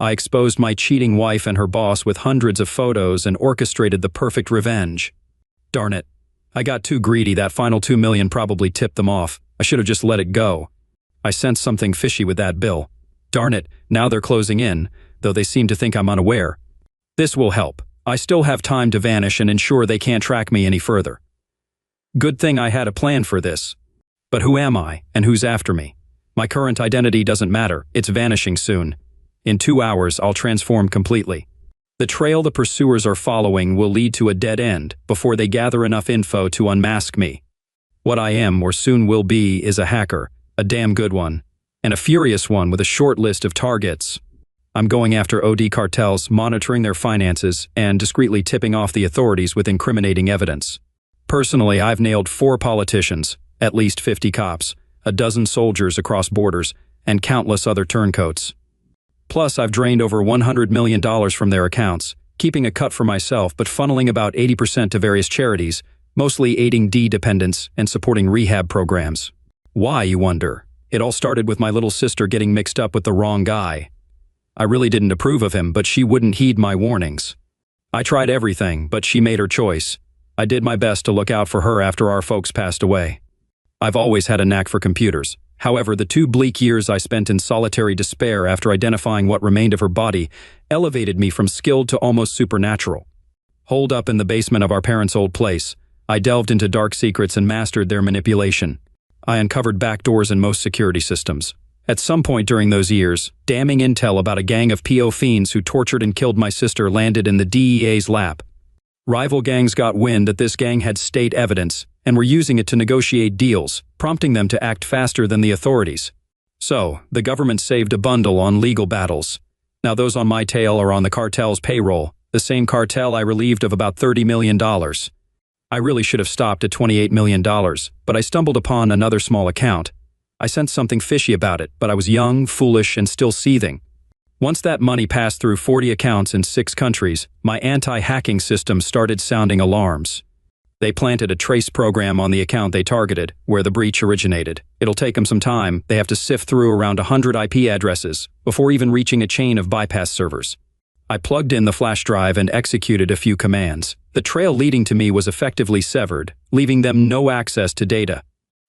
I exposed my cheating wife and her boss with hundreds of photos and orchestrated the perfect revenge. Darn it. I got too greedy. That final $2 million probably tipped them off. I should have just let it go. I sensed something fishy with that bill. Darn it, now they're closing in, though they seem to think I'm unaware. This will help. I still have time to vanish and ensure they can't track me any further. Good thing I had a plan for this. But who am I, and who's after me? My current identity doesn't matter. It's vanishing soon. In 2 hours, I'll transform completely. The trail the pursuers are following will lead to a dead end before they gather enough info to unmask me. What I am, or soon will be, is a hacker, a damn good one, and a furious one with a short list of targets. I'm going after OD cartels, monitoring their finances, and discreetly tipping off the authorities with incriminating evidence. Personally, I've nailed 4 politicians, at least 50 cops, a dozen soldiers across borders, and countless other turncoats. Plus, I've drained over $100 million from their accounts, keeping a cut for myself but funneling about 80% to various charities, mostly aiding D-dependents and supporting rehab programs. Why, you wonder? It all started with my little sister getting mixed up with the wrong guy. I really didn't approve of him, but she wouldn't heed my warnings. I tried everything, but she made her choice. I did my best to look out for her after our folks passed away. I've always had a knack for computers. However, the 2 bleak years I spent in solitary despair after identifying what remained of her body elevated me from skilled to almost supernatural. Holed up in the basement of our parents' old place, I delved into dark secrets and mastered their manipulation. I uncovered backdoors in most security systems. At some point during those years, damning intel about a gang of PO fiends who tortured and killed my sister landed in the DEA's lap. Rival gangs got wind that this gang had state evidence and were using it to negotiate deals, prompting them to act faster than the authorities. So, the government saved a bundle on legal battles. Now those on my tail are on the cartel's payroll, the same cartel I relieved of about $30 million. I really should have stopped at $28 million, but I stumbled upon another small account. I sensed something fishy about it, but I was young, foolish, and still seething. Once that money passed through 40 accounts in 6 countries, my anti-hacking system started sounding alarms. They planted a trace program on the account they targeted, where the breach originated. It'll take them some time. They have to sift through around 100 IP addresses before even reaching a chain of bypass servers. I plugged in the flash drive and executed a few commands. The trail leading to me was effectively severed, leaving them no access to data.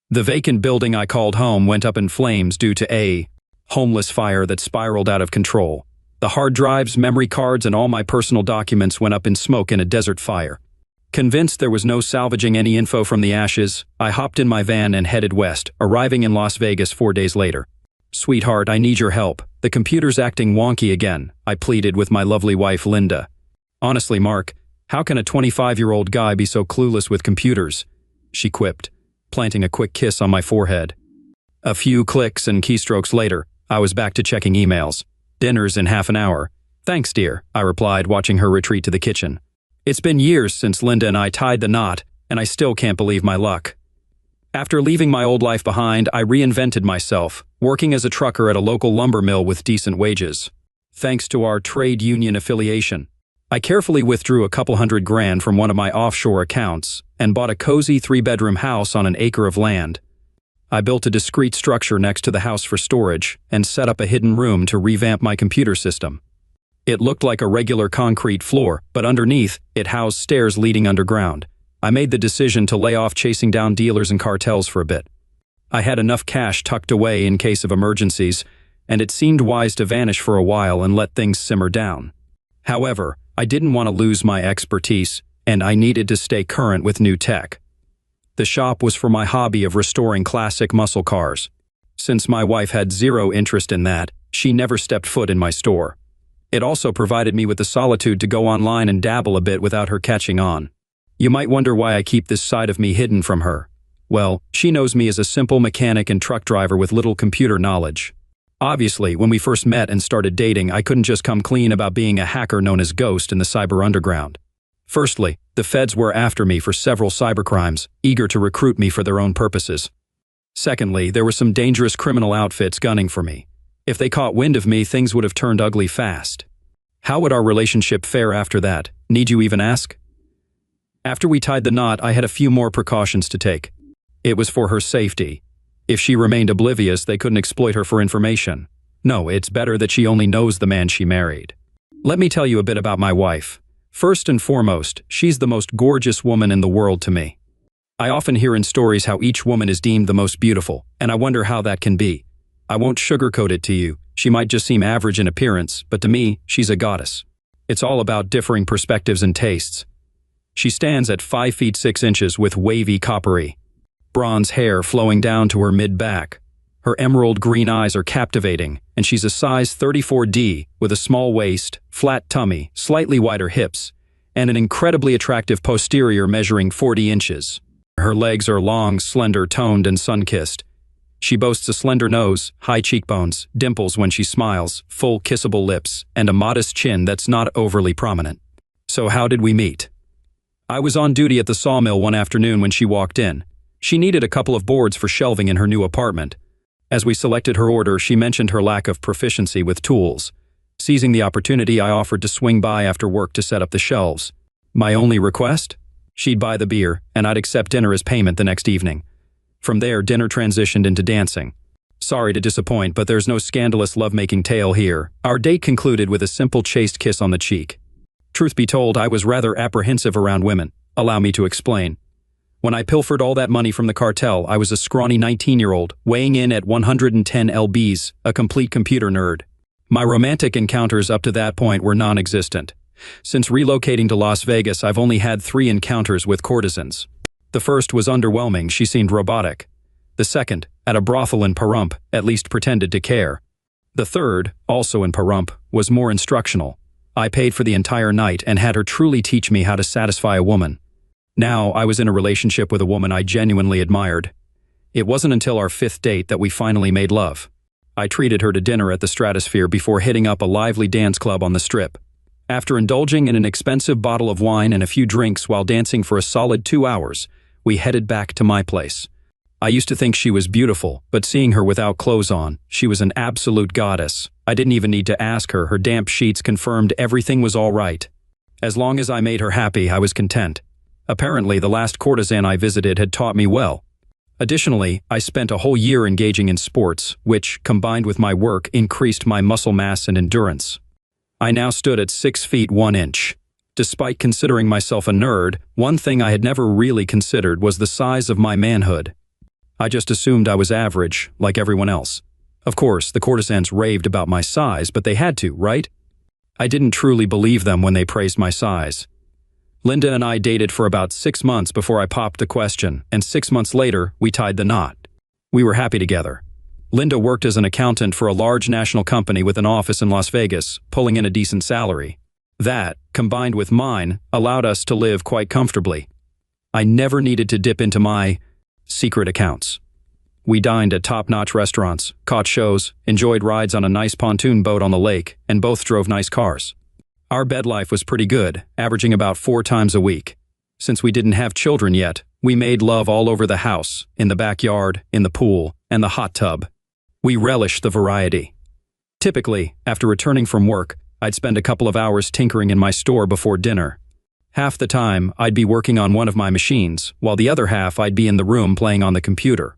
The vacant building I called home went up in flames due to a homeless fire that spiraled out of control. The hard drives, memory cards, and all my personal documents went up in smoke in a desert fire. Convinced there was no salvaging any info from the ashes, I hopped in my van and headed west, arriving in Las Vegas 4 days later. "Sweetheart, I need your help. The computer's acting wonky again," I pleaded with my lovely wife, Linda. "Honestly, Mark, how can a 25-year-old guy be so clueless with computers?" she quipped, planting a quick kiss on my forehead. A few clicks and keystrokes later, I was back to checking emails. "Dinner's in half an hour." "Thanks, dear," I replied, watching her retreat to the kitchen. It's been years since Linda and I tied the knot, and I still can't believe my luck. After leaving my old life behind, I reinvented myself, working as a trucker at a local lumber mill with decent wages. Thanks to our trade union affiliation, I carefully withdrew a couple $100,000 from one of my offshore accounts and bought a cozy 3-bedroom house on an acre of land. I built a discreet structure next to the house for storage and set up a hidden room to revamp my computer system. It looked like a regular concrete floor, but underneath, it housed stairs leading underground. I made the decision to lay off chasing down dealers and cartels for a bit. I had enough cash tucked away in case of emergencies, and it seemed wise to vanish for a while and let things simmer down. However, I didn't want to lose my expertise, and I needed to stay current with new tech. The shop was for my hobby of restoring classic muscle cars. Since my wife had zero interest in that, she never stepped foot in my store. It also provided me with the solitude to go online and dabble a bit without her catching on. You might wonder why I keep this side of me hidden from her. Well, she knows me as a simple mechanic and truck driver with little computer knowledge. Obviously, when we first met and started dating, I couldn't just come clean about being a hacker known as Ghost in the cyber underground. Firstly, the feds were after me for several cybercrimes, eager to recruit me for their own purposes. Secondly, there were some dangerous criminal outfits gunning for me. If they caught wind of me, things would have turned ugly fast. How would our relationship fare after that? Need you even ask? After we tied the knot, I had a few more precautions to take. It was for her safety. If she remained oblivious, they couldn't exploit her for information. No, it's better that she only knows the man she married. Let me tell you a bit about my wife. First and foremost, she's the most gorgeous woman in the world to me. I often hear in stories how each woman is deemed the most beautiful, and I wonder how that can be. I won't sugarcoat it to you. She might just seem average in appearance, but to me, she's a goddess. It's all about differing perspectives and tastes. She stands at 5 feet 6 inches with wavy coppery bronze hair flowing down to her mid-back. Her emerald green eyes are captivating, and she's a size 34D with a small waist, flat tummy, slightly wider hips, and an incredibly attractive posterior measuring 40 inches. Her legs are long, slender, toned, and sun-kissed. She boasts a slender nose, high cheekbones, dimples when she smiles, full kissable lips, and a modest chin that's not overly prominent. So how did we meet? I was on duty at the sawmill one afternoon when she walked in. She needed a couple of boards for shelving in her new apartment. As we selected her order, she mentioned her lack of proficiency with tools. Seizing the opportunity, I offered to swing by after work to set up the shelves. My only request? She'd buy the beer, and I'd accept dinner as payment the next evening. From there, dinner transitioned into dancing. Sorry to disappoint, but there's no scandalous lovemaking tale here. Our date concluded with a simple chaste kiss on the cheek. Truth be told, I was rather apprehensive around women. Allow me to explain. When I pilfered all that money from the cartel, I was a scrawny 19-year-old, weighing in at 110 lbs, a complete computer nerd. My romantic encounters up to that point were non-existent. Since relocating to Las Vegas, I've only had 3 encounters with courtesans. The first was underwhelming, she seemed robotic. The second, at a brothel in Pahrump, at least pretended to care. The third, also in Pahrump, was more instructional. I paid for the entire night and had her truly teach me how to satisfy a woman. Now, I was in a relationship with a woman I genuinely admired. It wasn't until our 5th date that we finally made love. I treated her to dinner at the Stratosphere before hitting up a lively dance club on the Strip. After indulging in an expensive bottle of wine and a few drinks while dancing for a solid 2 hours, we headed back to my place. I used to think she was beautiful, but seeing her without clothes on, she was an absolute goddess. I didn't even need to ask her, her damp sheets confirmed everything was all right. As long as I made her happy, I was content. Apparently, the last courtesan I visited had taught me well. Additionally, I spent a whole year engaging in sports, which, combined with my work, increased my muscle mass and endurance. I now stood at 6 feet 1 inch. Despite considering myself a nerd, one thing I had never really considered was the size of my manhood. I just assumed I was average, like everyone else. Of course, the courtesans raved about my size, but they had to, right? I didn't truly believe them when they praised my size. Linda and I dated for about 6 months before I popped the question, and 6 months later, we tied the knot. We were happy together. Linda worked as an accountant for a large national company with an office in Las Vegas, pulling in a decent salary. That, combined with mine, allowed us to live quite comfortably. I never needed to dip into my secret accounts. We dined at top-notch restaurants, caught shows, enjoyed rides on a nice pontoon boat on the lake, and both drove nice cars. Our bed life was pretty good, averaging about 4 times a week. Since we didn't have children yet, we made love all over the house, in the backyard, in the pool, and the hot tub. We relished the variety. Typically, after returning from work, I'd spend a couple of hours tinkering in my store before dinner. Half the time, I'd be working on one of my machines, while the other half I'd be in the room playing on the computer.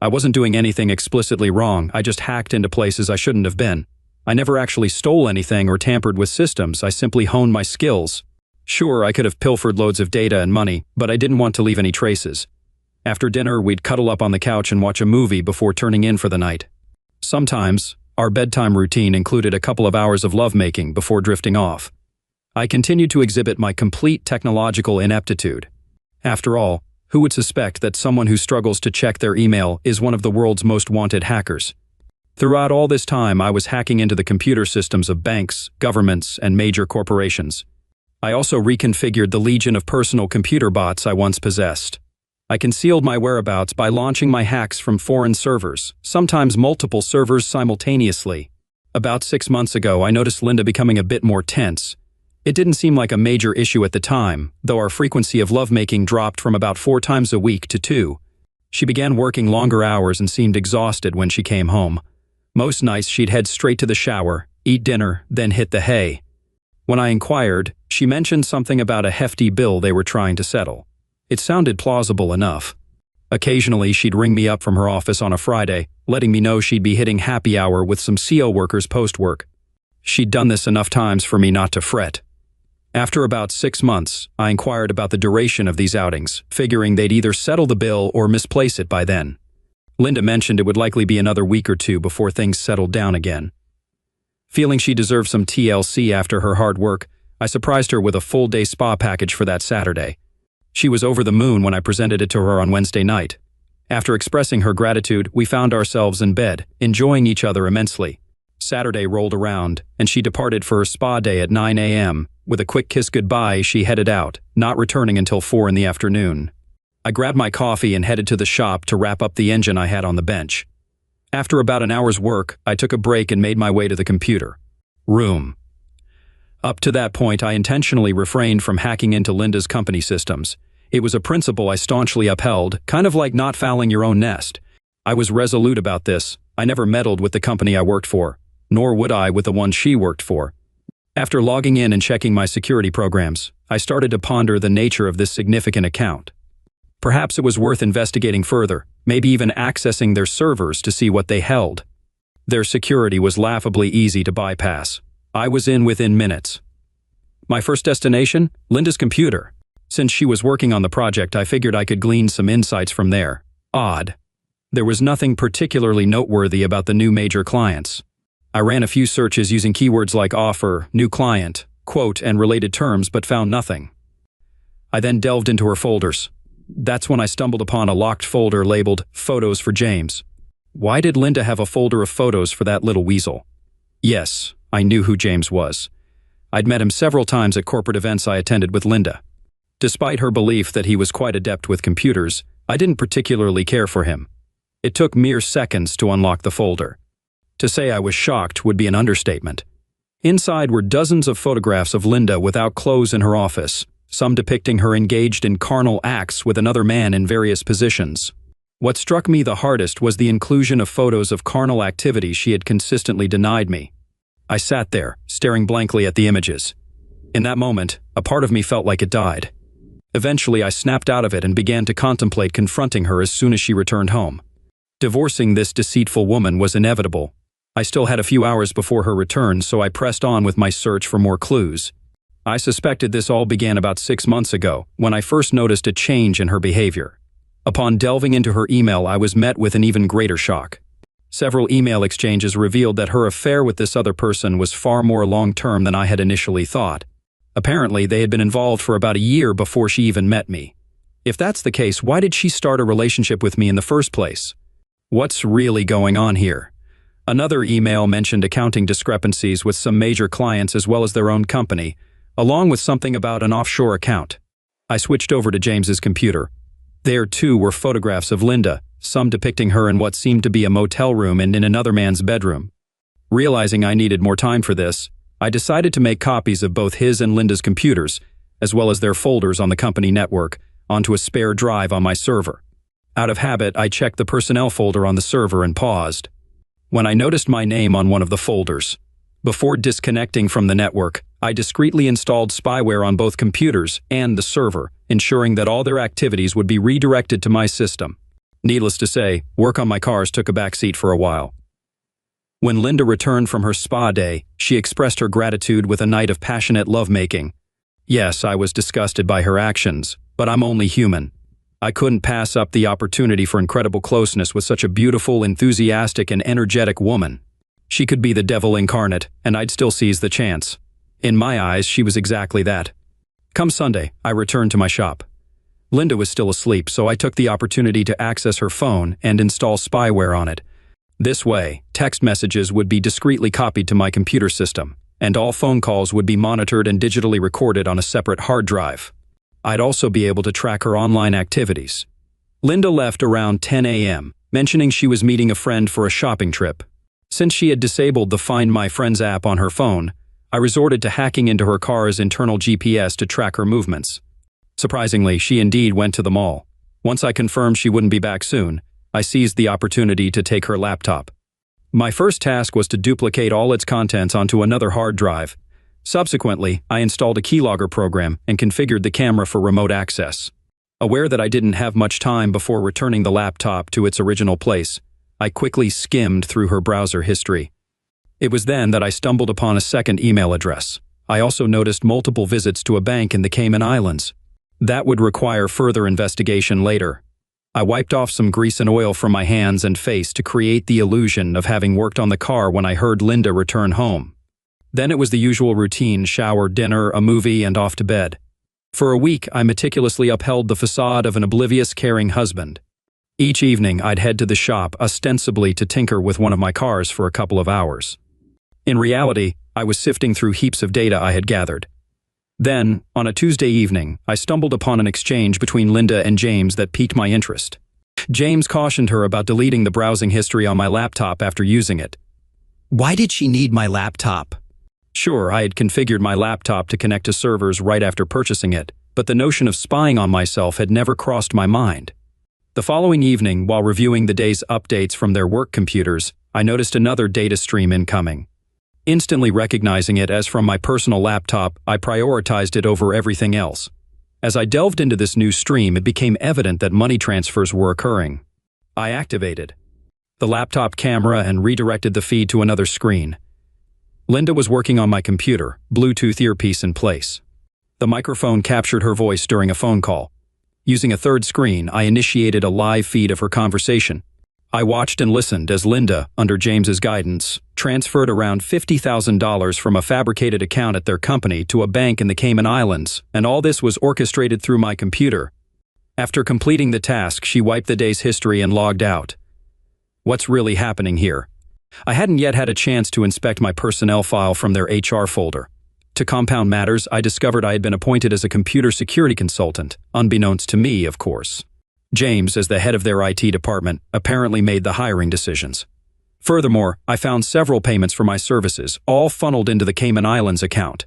I wasn't doing anything explicitly wrong, I just hacked into places I shouldn't have been. I never actually stole anything or tampered with systems, I simply honed my skills. Sure, I could have pilfered loads of data and money, but I didn't want to leave any traces. After dinner, we'd cuddle up on the couch and watch a movie before turning in for the night. Sometimes, our bedtime routine included a couple of hours of lovemaking before drifting off. I continued to exhibit my complete technological ineptitude. After all, who would suspect that someone who struggles to check their email is one of the world's most wanted hackers? Throughout all this time, I was hacking into the computer systems of banks, governments, and major corporations. I also reconfigured the legion of personal computer bots I once possessed. I concealed my whereabouts by launching my hacks from foreign servers, sometimes multiple servers simultaneously. About 6 months ago, I noticed Linda becoming a bit more tense. It didn't seem like a major issue at the time, though our frequency of lovemaking dropped from about 4 times a week to 2. She began working longer hours and seemed exhausted when she came home. Most nights she'd head straight to the shower, eat dinner, then hit the hay. When I inquired, she mentioned something about a hefty bill they were trying to settle. It sounded plausible enough. Occasionally, she'd ring me up from her office on a Friday, letting me know she'd be hitting happy hour with some CO workers post-work. She'd done this enough times for me not to fret. After about 6 months, I inquired about the duration of these outings, figuring they'd either settle the bill or misplace it by then. Linda mentioned it would likely be another week or two before things settled down again. Feeling she deserved some TLC after her hard work, I surprised her with a full-day spa package for that Saturday. She was over the moon when I presented it to her on Wednesday night. After expressing her gratitude, we found ourselves in bed, enjoying each other immensely. Saturday rolled around, and she departed for her spa day at 9 a.m. With a quick kiss goodbye, she headed out, not returning until 4 in the afternoon. I grabbed my coffee and headed to the shop to wrap up the engine I had on the bench. After about an hour's work, I took a break and made my way to the computer room. Up to that point, I intentionally refrained from hacking into Linda's company systems. It was a principle I staunchly upheld, kind of like not fouling your own nest. I was resolute about this. I never meddled with the company I worked for, nor would I with the one she worked for. After logging in and checking my security programs, I started to ponder the nature of this significant account. Perhaps it was worth investigating further, maybe even accessing their servers to see what they held. Their security was laughably easy to bypass. I was in within minutes. My first destination? Linda's computer. Since she was working on the project, I figured I could glean some insights from there. Odd. There was nothing particularly noteworthy about the new major clients. I ran a few searches using keywords like offer, new client, quote, and related terms, but found nothing. I then delved into her folders. That's when I stumbled upon a locked folder labeled Photos for James. Why did Linda have a folder of photos for that little weasel? Yes, I knew who James was. I'd met him several times at corporate events I attended with Linda. Despite her belief that he was quite adept with computers, I didn't particularly care for him. It took mere seconds to unlock the folder. To say I was shocked would be an understatement. Inside were dozens of photographs of Linda without clothes in her office, some depicting her engaged in carnal acts with another man in various positions. What struck me the hardest was the inclusion of photos of carnal activity she had consistently denied me. I sat there, staring blankly at the images. In that moment, a part of me felt like it died. Eventually, I snapped out of it and began to contemplate confronting her as soon as she returned home. Divorcing this deceitful woman was inevitable. I still had a few hours before her return, so I pressed on with my search for more clues. I suspected this all began about 6 months ago, when I first noticed a change in her behavior. Upon delving into her email, I was met with an even greater shock. Several email exchanges revealed that her affair with this other person was far more long-term than I had initially thought. Apparently, they had been involved for about a year before she even met me. If that's the case, why did she start a relationship with me in the first place? What's really going on here? Another email mentioned accounting discrepancies with some major clients as well as their own company, along with something about an offshore account. I switched over to James's computer. There, too, were photographs of Linda, some depicting her in what seemed to be a motel room and in another man's bedroom. Realizing I needed more time for this, I decided to make copies of both his and Linda's computers, as well as their folders on the company network, onto a spare drive on my server. Out of habit, I checked the personnel folder on the server and paused. When I noticed my name on one of the folders. Before disconnecting from the network, I discreetly installed spyware on both computers and the server, ensuring that all their activities would be redirected to my system. Needless to say, work on my cars took a backseat for a while. When Linda returned from her spa day, she expressed her gratitude with a night of passionate lovemaking. Yes, I was disgusted by her actions, but I'm only human. I couldn't pass up the opportunity for incredible closeness with such a beautiful, enthusiastic, and energetic woman. She could be the devil incarnate, and I'd still seize the chance. In my eyes, she was exactly that. Come Sunday, I returned to my shop. Linda was still asleep, so I took the opportunity to access her phone and install spyware on it. This way, text messages would be discreetly copied to my computer system, and all phone calls would be monitored and digitally recorded on a separate hard drive. I'd also be able to track her online activities. Linda left around 10 a.m., mentioning she was meeting a friend for a shopping trip. Since she had disabled the Find My Friends app on her phone, I resorted to hacking into her car's internal GPS to track her movements. Surprisingly, she indeed went to the mall. Once I confirmed she wouldn't be back soon, I seized the opportunity to take her laptop. My first task was to duplicate all its contents onto another hard drive. Subsequently, I installed a keylogger program and configured the camera for remote access. Aware that I didn't have much time before returning the laptop to its original place, I quickly skimmed through her browser history. It was then that I stumbled upon a second email address. I also noticed multiple visits to a bank in the Cayman Islands. That would require further investigation later. I wiped off some grease and oil from my hands and face to create the illusion of having worked on the car when I heard Linda return home. Then it was the usual routine: shower, dinner, a movie, and off to bed. For a week, I meticulously upheld the facade of an oblivious, caring husband. Each evening, I'd head to the shop, ostensibly to tinker with one of my cars for a couple of hours. In reality, I was sifting through heaps of data I had gathered. Then, on a Tuesday evening, I stumbled upon an exchange between Linda and James that piqued my interest. James cautioned her about deleting the browsing history on my laptop after using it. Why did she need my laptop? Sure, I had configured my laptop to connect to servers right after purchasing it, but the notion of spying on myself had never crossed my mind. The following evening, while reviewing the day's updates from their work computers, I noticed another data stream incoming. Instantly recognizing it as from my personal laptop, I prioritized it over everything else. As I delved into this new stream, it became evident that money transfers were occurring. I activated the laptop camera and redirected the feed to another screen. Linda was working on my computer, Bluetooth earpiece in place. The microphone captured her voice during a phone call. Using a third screen, I initiated a live feed of her conversation. I watched and listened as Linda, under James's guidance, transferred around $50,000 from a fabricated account at their company to a bank in the Cayman Islands, and all this was orchestrated through my computer. After completing the task, she wiped the day's history and logged out. What's really happening here? I hadn't yet had a chance to inspect my personnel file from their HR folder. To compound matters, I discovered I had been appointed as a computer security consultant, unbeknownst to me, of course. James, as the head of their IT department, apparently made the hiring decisions. Furthermore, I found several payments for my services, all funneled into the Cayman Islands account.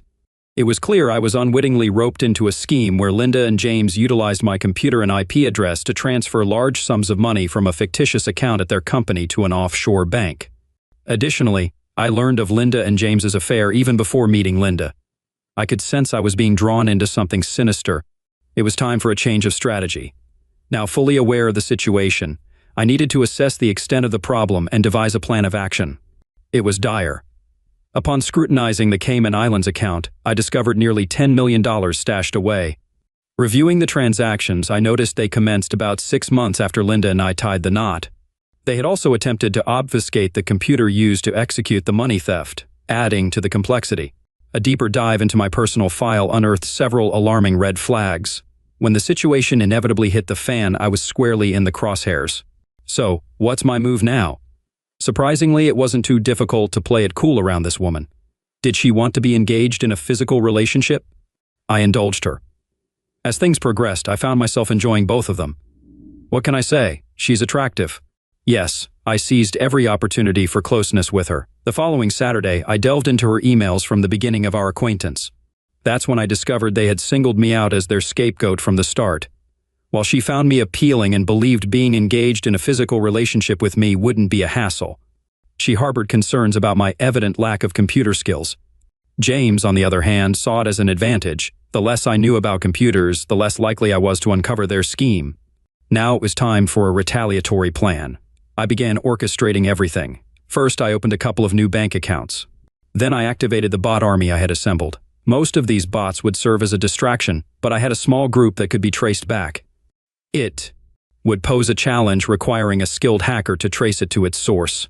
It was clear I was unwittingly roped into a scheme where Linda and James utilized my computer and IP address to transfer large sums of money from a fictitious account at their company to an offshore bank. Additionally, I learned of Linda and James's affair even before meeting Linda. I could sense I was being drawn into something sinister. It was time for a change of strategy. Now fully aware of the situation, I needed to assess the extent of the problem and devise a plan of action. It was dire. Upon scrutinizing the Cayman Islands account, I discovered nearly $10 million stashed away. Reviewing the transactions, I noticed they commenced about 6 months after Linda and I tied the knot. They had also attempted to obfuscate the computer used to execute the money theft, adding to the complexity. A deeper dive into my personal file unearthed several alarming red flags. When the situation inevitably hit the fan, I was squarely in the crosshairs. So, what's my move now? Surprisingly, it wasn't too difficult to play it cool around this woman. Did she want to be engaged in a physical relationship? I indulged her. As things progressed, I found myself enjoying both of them. What can I say? She's attractive. Yes, I seized every opportunity for closeness with her. The following Saturday, I delved into her emails from the beginning of our acquaintance. That's when I discovered they had singled me out as their scapegoat from the start. While she found me appealing and believed being engaged in a physical relationship with me wouldn't be a hassle, she harbored concerns about my evident lack of computer skills. James, on the other hand, saw it as an advantage. The less I knew about computers, the less likely I was to uncover their scheme. Now it was time for a retaliatory plan. I began orchestrating everything. First, I opened a couple of new bank accounts. Then I activated the bot army I had assembled. Most of these bots would serve as a distraction, but I had a small group that could be traced back. It would pose a challenge requiring a skilled hacker to trace it to its source.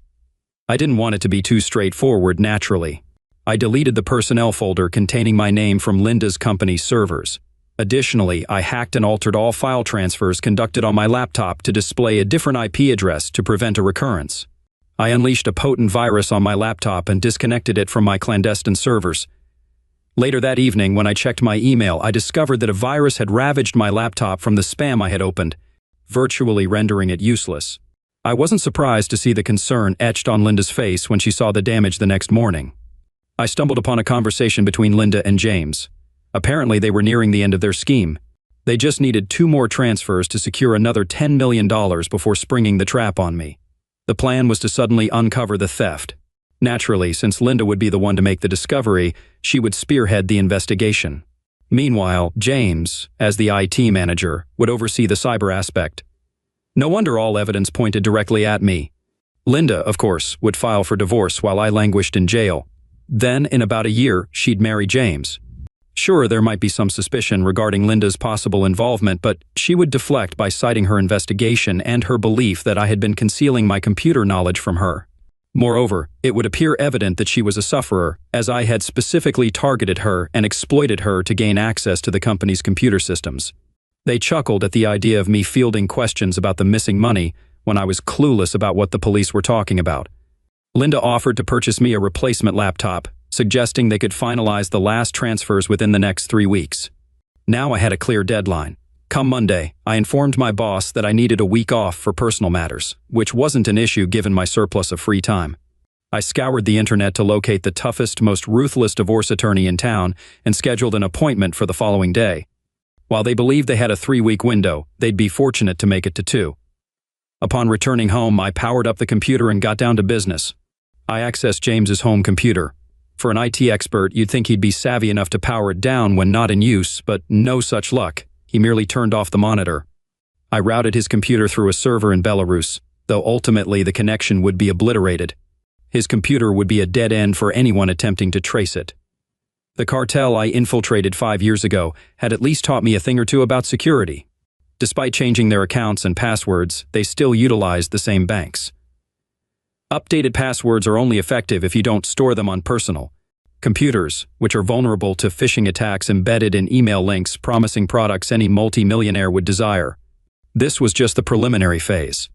I didn't want it to be too straightforward naturally. I deleted the personnel folder containing my name from Linda's company's servers. Additionally, I hacked and altered all file transfers conducted on my laptop to display a different IP address to prevent a recurrence. I unleashed a potent virus on my laptop and disconnected it from my clandestine servers. Later that evening, when I checked my email, I discovered that a virus had ravaged my laptop from the spam I had opened, virtually rendering it useless. I wasn't surprised to see the concern etched on Linda's face when she saw the damage the next morning. I stumbled upon a conversation between Linda and James. Apparently, they were nearing the end of their scheme. They just needed 2 more transfers to secure another $10 million before springing the trap on me. The plan was to suddenly uncover the theft. Naturally, since Linda would be the one to make the discovery, she would spearhead the investigation. Meanwhile, James, as the IT manager, would oversee the cyber aspect. No wonder all evidence pointed directly at me. Linda, of course, would file for divorce while I languished in jail. Then, in about a year, she'd marry James. Sure, there might be some suspicion regarding Linda's possible involvement, but she would deflect by citing her investigation and her belief that I had been concealing my computer knowledge from her. Moreover, it would appear evident that she was a sufferer, as I had specifically targeted her and exploited her to gain access to the company's computer systems. They chuckled at the idea of me fielding questions about the missing money when I was clueless about what the police were talking about. Linda offered to purchase me a replacement laptop, suggesting they could finalize the last transfers within the next 3 weeks. Now I had a clear deadline. Come Monday, I informed my boss that I needed a week off for personal matters, which wasn't an issue given my surplus of free time. I scoured the internet to locate the toughest, most ruthless divorce attorney in town and scheduled an appointment for the following day. While they believed they had a 3-week window, they'd be fortunate to make it to 2. Upon returning home, I powered up the computer and got down to business. I accessed James's home computer. For an IT expert, you'd think he'd be savvy enough to power it down when not in use, but no such luck. He merely turned off the monitor. I routed his computer through a server in Belarus, though ultimately the connection would be obliterated. His computer would be a dead end for anyone attempting to trace it. The cartel I infiltrated 5 years ago had at least taught me a thing or two about security. Despite changing their accounts and passwords, they still utilized the same banks. Updated passwords are only effective if you don't store them on personal computers, which are vulnerable to phishing attacks embedded in email links promising products any multi-millionaire would desire. This was just the preliminary phase.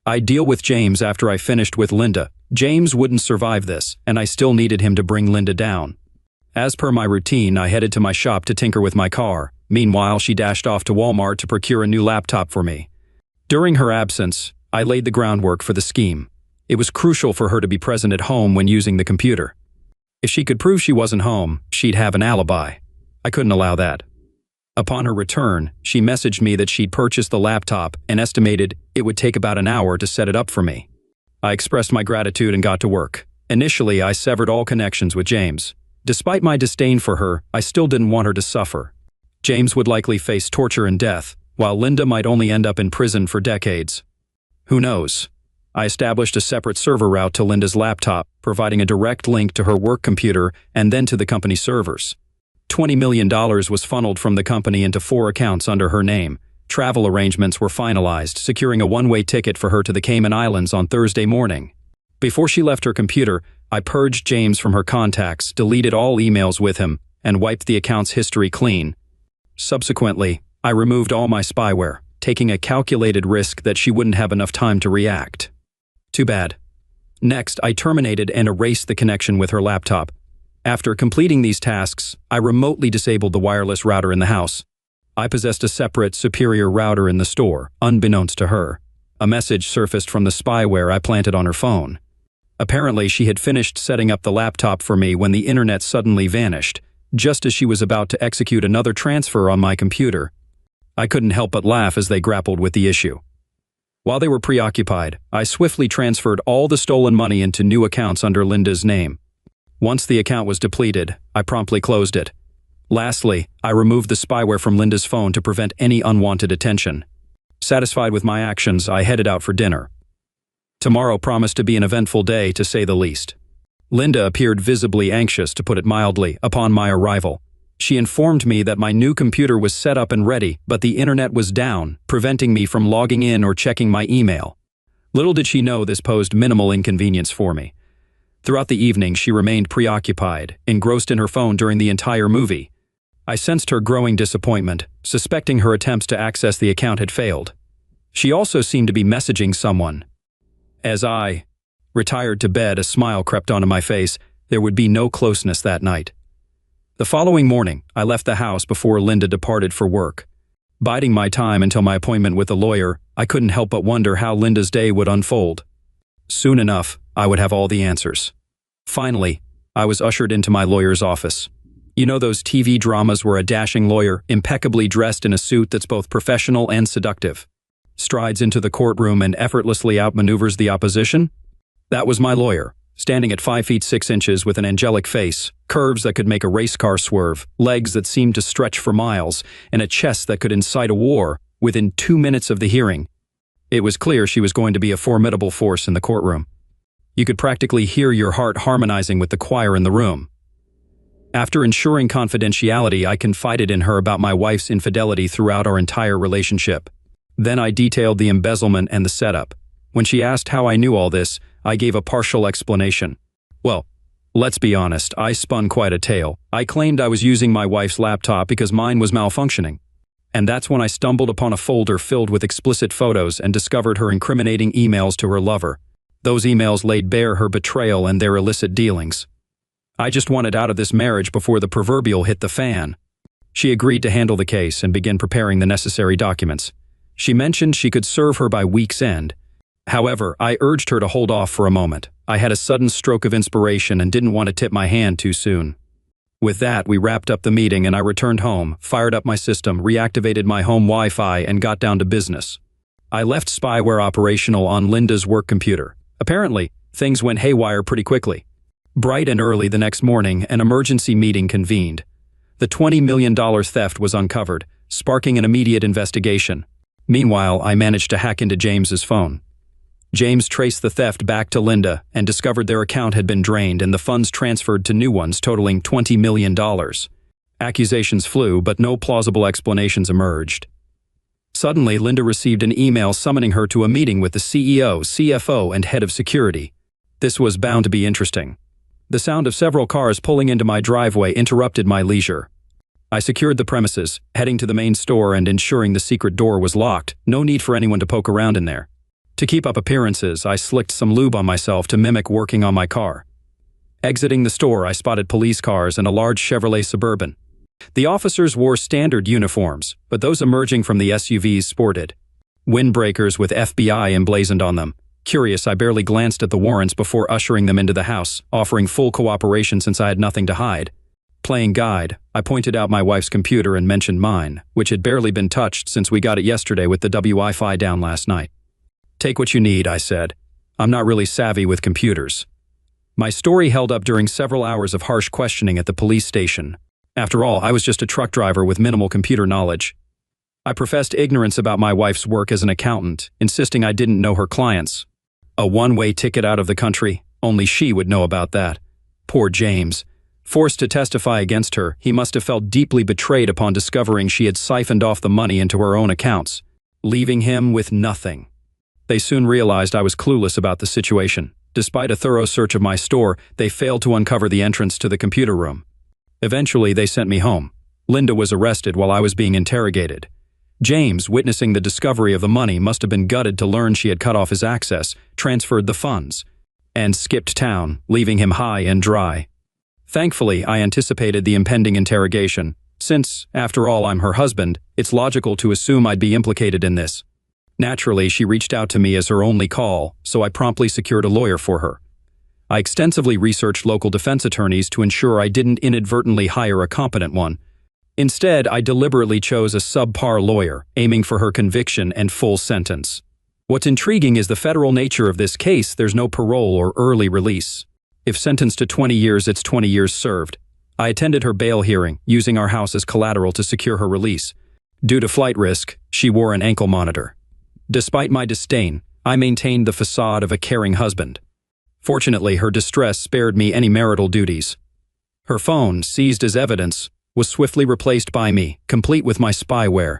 I'd deal with James after I finished with Linda. James wouldn't survive this, and I still needed him to bring Linda down. As per my routine, I headed to my shop to tinker with my car. Meanwhile, she dashed off to Walmart to procure a new laptop for me. During her absence, I laid the groundwork for the scheme. It was crucial for her to be present at home when using the computer. If she could prove she wasn't home, she'd have an alibi. I couldn't allow that. Upon her return, she messaged me that she'd purchased the laptop and estimated it would take about an hour to set it up for me. I expressed my gratitude and got to work. Initially, I severed all connections with James. Despite my disdain for her, I still didn't want her to suffer. James would likely face torture and death, while Linda might only end up in prison for decades. Who knows? I established a separate server route to Linda's laptop, providing a direct link to her work computer and then to the company servers. $20 million was funneled from the company into 4 accounts under her name. Travel arrangements were finalized, securing a one-way ticket for her to the Cayman Islands on Thursday morning. Before she left her computer, I purged James from her contacts, deleted all emails with him, and wiped the account's history clean. Subsequently, I removed all my spyware, taking a calculated risk that she wouldn't have enough time to react. Too bad. Next, I terminated and erased the connection with her laptop. After completing these tasks, I remotely disabled the wireless router in the house. I possessed a separate, superior router in the store, unbeknownst to her. A message surfaced from the spyware I planted on her phone. Apparently, she had finished setting up the laptop for me when the internet suddenly vanished, just as she was about to execute another transfer on my computer. I couldn't help but laugh as they grappled with the issue. While they were preoccupied, I swiftly transferred all the stolen money into new accounts under Linda's name. Once the account was depleted, I promptly closed it. Lastly, I removed the spyware from Linda's phone to prevent any unwanted attention. Satisfied with my actions, I headed out for dinner. Tomorrow promised to be an eventful day, to say the least. Linda appeared visibly anxious, to put it mildly, upon my arrival. She informed me that my new computer was set up and ready, but the internet was down, preventing me from logging in or checking my email. Little did she know this posed minimal inconvenience for me. Throughout the evening, she remained preoccupied, engrossed in her phone during the entire movie. I sensed her growing disappointment, suspecting her attempts to access the account had failed. She also seemed to be messaging someone. As I retired to bed, a smile crept onto my face. There would be no closeness that night. The following morning, I left the house before Linda departed for work. Biding my time until my appointment with the lawyer, I couldn't help but wonder how Linda's day would unfold. Soon enough, I would have all the answers. Finally, I was ushered into my lawyer's office. You know those TV dramas where a dashing lawyer, impeccably dressed in a suit that's both professional and seductive, strides into the courtroom and effortlessly outmaneuvers the opposition? That was my lawyer, standing at 5 feet 6 inches with an angelic face, curves that could make a race car swerve, legs that seemed to stretch for miles, and a chest that could incite a war within 2 minutes of the hearing. It was clear she was going to be a formidable force in the courtroom. You could practically hear your heart harmonizing with the choir in the room. After ensuring confidentiality, I confided in her about my wife's infidelity throughout our entire relationship. Then I detailed the embezzlement and the setup. When she asked how I knew all this, I gave a partial explanation. Well, let's be honest, I spun quite a tale. I claimed I was using my wife's laptop because mine was malfunctioning. And that's when I stumbled upon a folder filled with explicit photos and discovered her incriminating emails to her lover. Those emails laid bare her betrayal and their illicit dealings. I just wanted out of this marriage before the proverbial hit the fan. She agreed to handle the case and begin preparing the necessary documents. She mentioned she could serve her by week's end. However, I urged her to hold off for a moment. I had a sudden stroke of inspiration and didn't want to tip my hand too soon. With that, we wrapped up the meeting and I returned home, fired up my system, reactivated my home Wi-Fi, and got down to business. I left spyware operational on Linda's work computer. Apparently, things went haywire pretty quickly. Bright and early the next morning, an emergency meeting convened. The $20 million theft was uncovered, sparking an immediate investigation. Meanwhile, I managed to hack into James's phone. James traced the theft back to Linda and discovered their account had been drained and the funds transferred to new ones totaling $20 million. Accusations flew, but no plausible explanations emerged. Suddenly, Linda received an email summoning her to a meeting with the CEO, CFO, and head of security. This was bound to be interesting. The sound of several cars pulling into my driveway interrupted my leisure. I secured the premises, heading to the main store and ensuring the secret door was locked. No need for anyone to poke around in there. To keep up appearances, I slicked some lube on myself to mimic working on my car. Exiting the store, I spotted police cars and a large Chevrolet Suburban. The officers wore standard uniforms, but those emerging from the SUVs sported windbreakers with FBI emblazoned on them. Curious, I barely glanced at the warrants before ushering them into the house, offering full cooperation since I had nothing to hide. Playing guide, I pointed out my wife's computer and mentioned mine, which had barely been touched since we got it yesterday with the Wi-Fi down last night. Take what you need, I said. I'm not really savvy with computers. My story held up during several hours of harsh questioning at the police station. After all, I was just a truck driver with minimal computer knowledge. I professed ignorance about my wife's work as an accountant, insisting I didn't know her clients. A one-way ticket out of the country? Only she would know about that. Poor James. Forced to testify against her, he must have felt deeply betrayed upon discovering she had siphoned off the money into her own accounts, leaving him with nothing. They soon realized I was clueless about the situation. Despite a thorough search of my store, they failed to uncover the entrance to the computer room. Eventually, they sent me home. Linda was arrested while I was being interrogated. James, witnessing the discovery of the money, must have been gutted to learn she had cut off his access, transferred the funds, and skipped town, leaving him high and dry. Thankfully, I anticipated the impending interrogation. Since, after all, I'm her husband, it's logical to assume I'd be implicated in this. Naturally, she reached out to me as her only call, so I promptly secured a lawyer for her. I extensively researched local defense attorneys to ensure I didn't inadvertently hire a competent one. Instead, I deliberately chose a subpar lawyer, aiming for her conviction and full sentence. What's intriguing is the federal nature of this case. There's no parole or early release. If sentenced to 20 years, it's 20 years served. I attended her bail hearing, using our house as collateral to secure her release. Due to flight risk, she wore an ankle monitor. Despite my disdain, I maintained the facade of a caring husband. Fortunately, her distress spared me any marital duties. Her phone, seized as evidence, was swiftly replaced by me, complete with my spyware.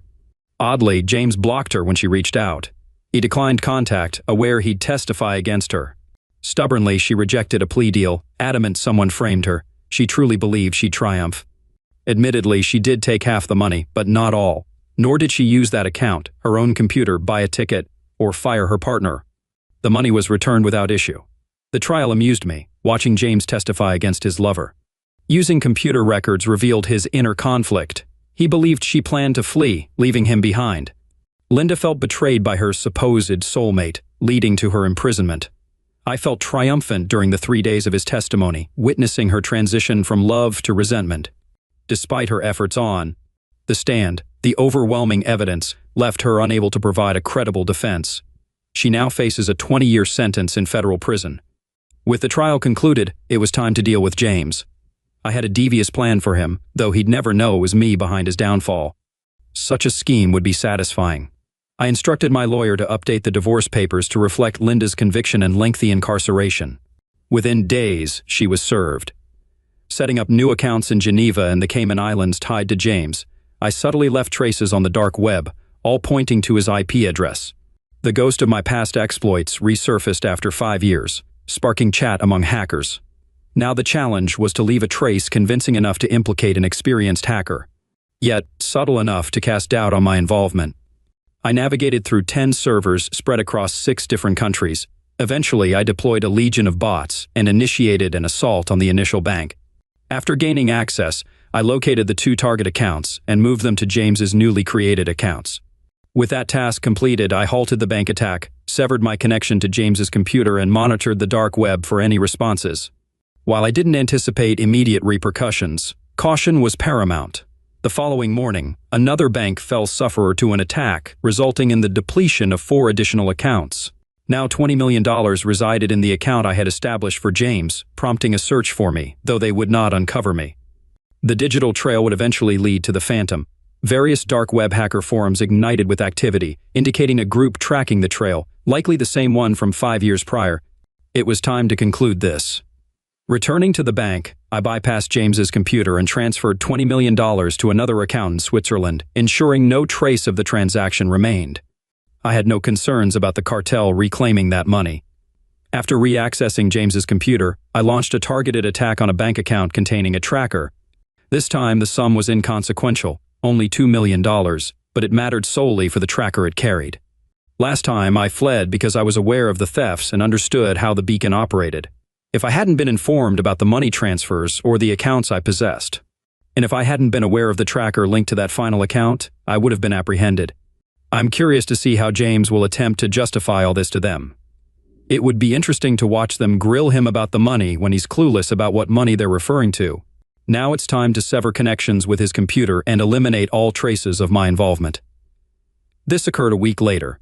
Oddly, James blocked her when she reached out. He declined contact, aware he'd testify against her. Stubbornly, she rejected a plea deal, adamant someone framed her. She truly believed she'd triumph. Admittedly, she did take half the money, but not all. Nor did she use that account, her own computer, buy a ticket, or fire her partner. The money was returned without issue. The trial amused me, watching James testify against his lover. Using computer records revealed his inner conflict. He believed she planned to flee, leaving him behind. Linda felt betrayed by her supposed soulmate, leading to her imprisonment. I felt triumphant during the 3 days of his testimony, witnessing her transition from love to resentment. Despite her efforts on the stand, the overwhelming evidence left her unable to provide a credible defense. She now faces a 20-year sentence in federal prison. With the trial concluded, it was time to deal with James. I had a devious plan for him, though he'd never know it was me behind his downfall. Such a scheme would be satisfying. I instructed my lawyer to update the divorce papers to reflect Linda's conviction and lengthy incarceration. Within days, she was served. Setting up new accounts in Geneva and the Cayman Islands tied to James, I subtly left traces on the dark web, all pointing to his IP address. The ghost of my past exploits resurfaced after 5 years, sparking chat among hackers. Now the challenge was to leave a trace convincing enough to implicate an experienced hacker, yet subtle enough to cast doubt on my involvement. I navigated through 10 servers spread across 6 different countries. Eventually, I deployed a legion of bots and initiated an assault on the initial bank. After gaining access, I located the 2 target accounts and moved them to James's newly created accounts. With that task completed, I halted the bank attack, severed my connection to James's computer, and monitored the dark web for any responses. While I didn't anticipate immediate repercussions, caution was paramount. The following morning, another bank fell sufferer to an attack, resulting in the depletion of 4 additional accounts. Now $20 million resided in the account I had established for James, prompting a search for me, though they would not uncover me. The digital trail would eventually lead to the Phantom. Various dark web hacker forums ignited with activity, indicating a group tracking the trail, likely the same one from 5 years prior. It was time to conclude this. Returning to the bank, I bypassed James's computer and transferred $20 million to another account in Switzerland, ensuring no trace of the transaction remained. I had no concerns about the cartel reclaiming that money. After re-accessing James's computer, I launched a targeted attack on a bank account containing a tracker. This time, the sum was inconsequential, only $2 million, but it mattered solely for the tracker it carried. Last time, I fled because I was aware of the thefts and understood how the beacon operated. If I hadn't been informed about the money transfers or the accounts I possessed, and if I hadn't been aware of the tracker linked to that final account, I would have been apprehended. I'm curious to see how James will attempt to justify all this to them. It would be interesting to watch them grill him about the money when he's clueless about what money they're referring to. Now it's time to sever connections with his computer and eliminate all traces of my involvement. This occurred a week later.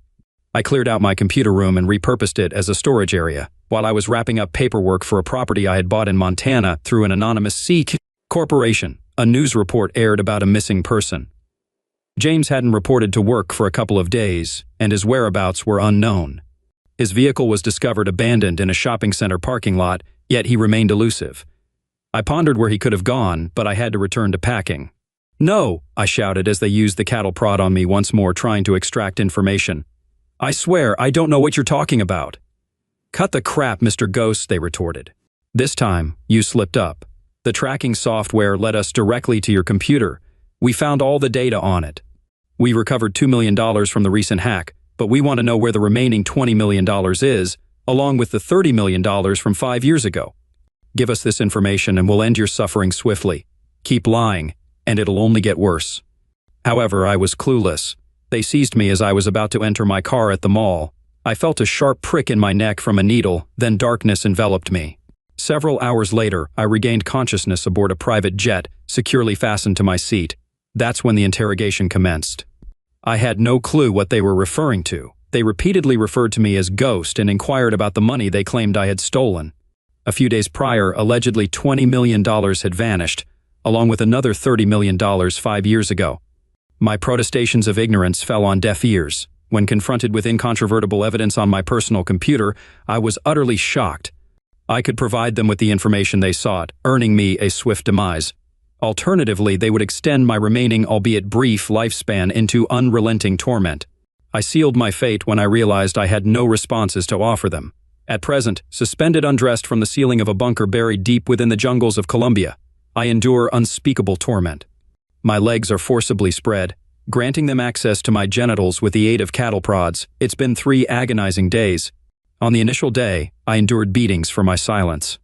I cleared out my computer room and repurposed it as a storage area, while I was wrapping up paperwork for a property I had bought in Montana through an anonymous C corporation. A news report aired about a missing person. James hadn't reported to work for a couple of days, and his whereabouts were unknown. His vehicle was discovered abandoned in a shopping center parking lot, yet he remained elusive. I pondered where he could have gone, but I had to return to packing. "No!" I shouted as they used the cattle prod on me once more, trying to extract information. "I swear, I don't know what you're talking about." "Cut the crap, Mr. Ghost," they retorted. "This time, you slipped up. The tracking software led us directly to your computer. We found all the data on it. We recovered $2 million from the recent hack, but we want to know where the remaining $20 million is, along with the $30 million from 5 years ago. Give us this information and we'll end your suffering swiftly. Keep lying, and it'll only get worse." However, I was clueless. They seized me as I was about to enter my car at the mall. I felt a sharp prick in my neck from a needle, then darkness enveloped me. Several hours later, I regained consciousness aboard a private jet, securely fastened to my seat. That's when the interrogation commenced. I had no clue what they were referring to. They repeatedly referred to me as Ghost and inquired about the money they claimed I had stolen. A few days prior, allegedly $20 million had vanished, along with another $30 million 5 years ago. My protestations of ignorance fell on deaf ears. When confronted with incontrovertible evidence on my personal computer, I was utterly shocked. I could provide them with the information they sought, earning me a swift demise. Alternatively, they would extend my remaining, albeit brief, lifespan into unrelenting torment. I sealed my fate when I realized I had no responses to offer them. At present, suspended undressed from the ceiling of a bunker buried deep within the jungles of Colombia, I endure unspeakable torment. My legs are forcibly spread, granting them access to my genitals with the aid of cattle prods. It's been 3 agonizing days. On the initial day, I endured beatings for my silence.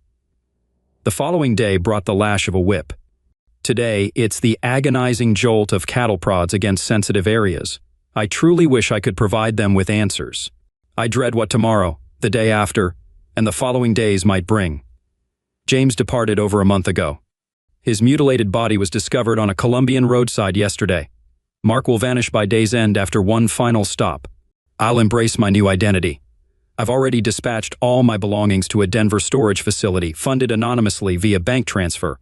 The following day brought the lash of a whip. Today, it's the agonizing jolt of cattle prods against sensitive areas. I truly wish I could provide them with answers. I dread what tomorrow, the day after, and the following days might bring. James departed over a month ago. His mutilated body was discovered on a Colombian roadside yesterday. Mark will vanish by day's end after one final stop. I'll embrace my new identity. I've already dispatched all my belongings to a Denver storage facility, funded anonymously via bank transfer.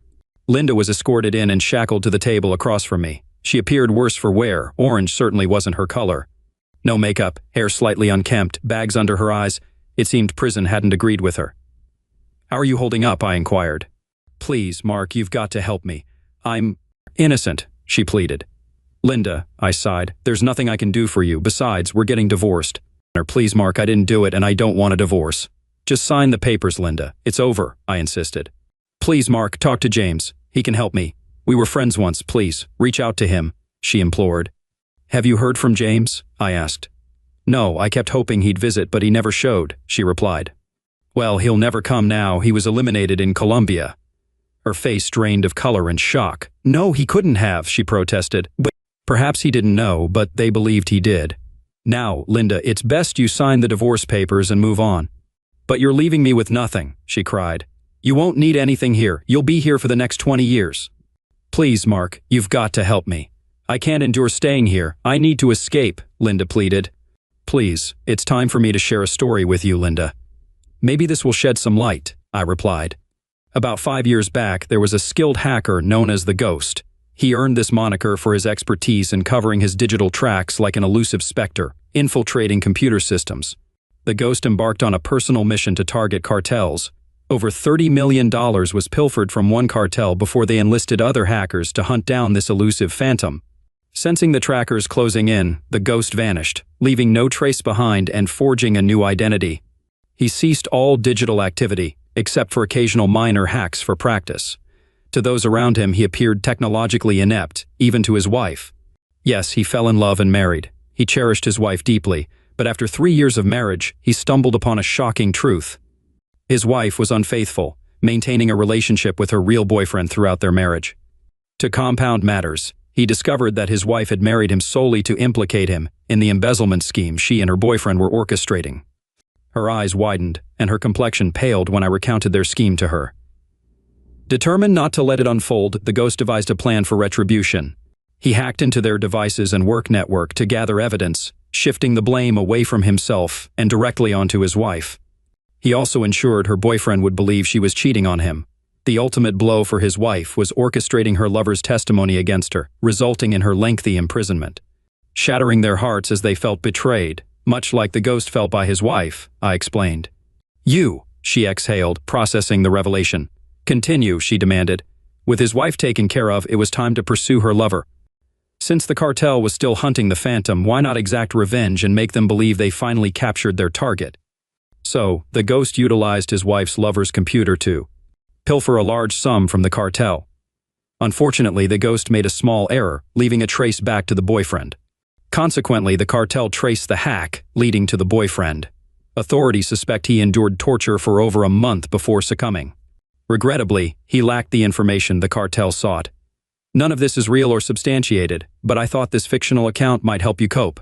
Linda was escorted in and shackled to the table across from me. She appeared worse for wear. Orange certainly wasn't her color. No makeup, hair slightly unkempt, bags under her eyes. It seemed prison hadn't agreed with her. "How are you holding up?" I inquired. "Please, Mark, you've got to help me. I'm innocent," she pleaded. "Linda," I sighed, "there's nothing I can do for you. Besides, we're getting divorced." "Please, Mark, I didn't do it and I don't want a divorce." "Just sign the papers, Linda. It's over," I insisted. "Please, Mark, talk to James. He can help me. We were friends once, please. Reach out to him," she implored. "Have you heard from James?" I asked. "No, I kept hoping he'd visit, but he never showed," she replied. "Well, he'll never come now. He was eliminated in Colombia." Her face drained of color and shock. "No, he couldn't have," she protested. "But perhaps he didn't know, but they believed he did. Now, Linda, it's best you sign the divorce papers and move on." "But you're leaving me with nothing," she cried. "You won't need anything here. You'll be here for the next 20 years. "Please, Mark, you've got to help me. I can't endure staying here. I need to escape," Linda pleaded. "Please, it's time for me to share a story with you, Linda. Maybe this will shed some light," I replied. About 5 years back, there was a skilled hacker known as the Ghost. He earned this moniker for his expertise in covering his digital tracks like an elusive specter, infiltrating computer systems. The Ghost embarked on a personal mission to target cartels. Over $30 million was pilfered from one cartel before they enlisted other hackers to hunt down this elusive phantom. Sensing the trackers closing in, the Ghost vanished, leaving no trace behind and forging a new identity. He ceased all digital activity, except for occasional minor hacks for practice. To those around him, he appeared technologically inept, even to his wife. Yes, he fell in love and married. He cherished his wife deeply, but after 3 years of marriage, he stumbled upon a shocking truth. His wife was unfaithful, maintaining a relationship with her real boyfriend throughout their marriage. To compound matters, he discovered that his wife had married him solely to implicate him in the embezzlement scheme she and her boyfriend were orchestrating. Her eyes widened, and her complexion paled when I recounted their scheme to her. Determined not to let it unfold, the Ghost devised a plan for retribution. He hacked into their devices and work network to gather evidence, shifting the blame away from himself and directly onto his wife. He also ensured her boyfriend would believe she was cheating on him. The ultimate blow for his wife was orchestrating her lover's testimony against her, resulting in her lengthy imprisonment. Shattering their hearts as they felt betrayed, much like the Ghost felt by his wife, I explained. "You," she exhaled, processing the revelation. "Continue," she demanded. With his wife taken care of, it was time to pursue her lover. Since the cartel was still hunting the phantom, why not exact revenge and make them believe they finally captured their target? So, the Ghost utilized his wife's lover's computer to pilfer a large sum from the cartel. Unfortunately, the Ghost made a small error, leaving a trace back to the boyfriend. Consequently, the cartel traced the hack, leading to the boyfriend. Authorities suspect he endured torture for over a month before succumbing. Regrettably, he lacked the information the cartel sought. None of this is real or substantiated, but I thought this fictional account might help you cope.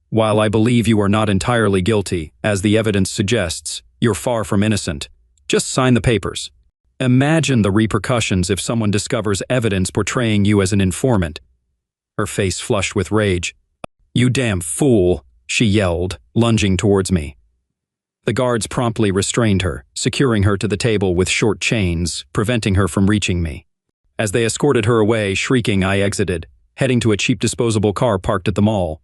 While I believe you are not entirely guilty, as the evidence suggests, you're far from innocent. Just sign the papers. Imagine the repercussions if someone discovers evidence portraying you as an informant." Her face flushed with rage. "You damn fool," she yelled, lunging towards me. The guards promptly restrained her, securing her to the table with short chains, preventing her from reaching me. As they escorted her away, shrieking, I exited, heading to a cheap disposable car parked at the mall.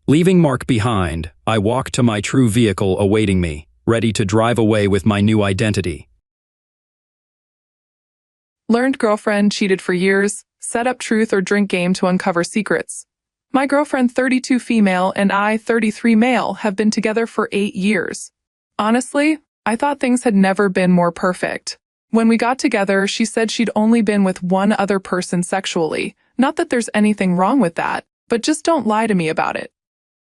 Leaving Mark behind, I walked to my true vehicle awaiting me, ready to drive away with my new identity. Learned girlfriend cheated for years, set up truth or drink game to uncover secrets. My girlfriend 32 female and I 33 male have been together for 8 years. Honestly, I thought things had never been more perfect. When we got together, she said she'd only been with one other person sexually. Not that there's anything wrong with that, but just don't lie to me about it.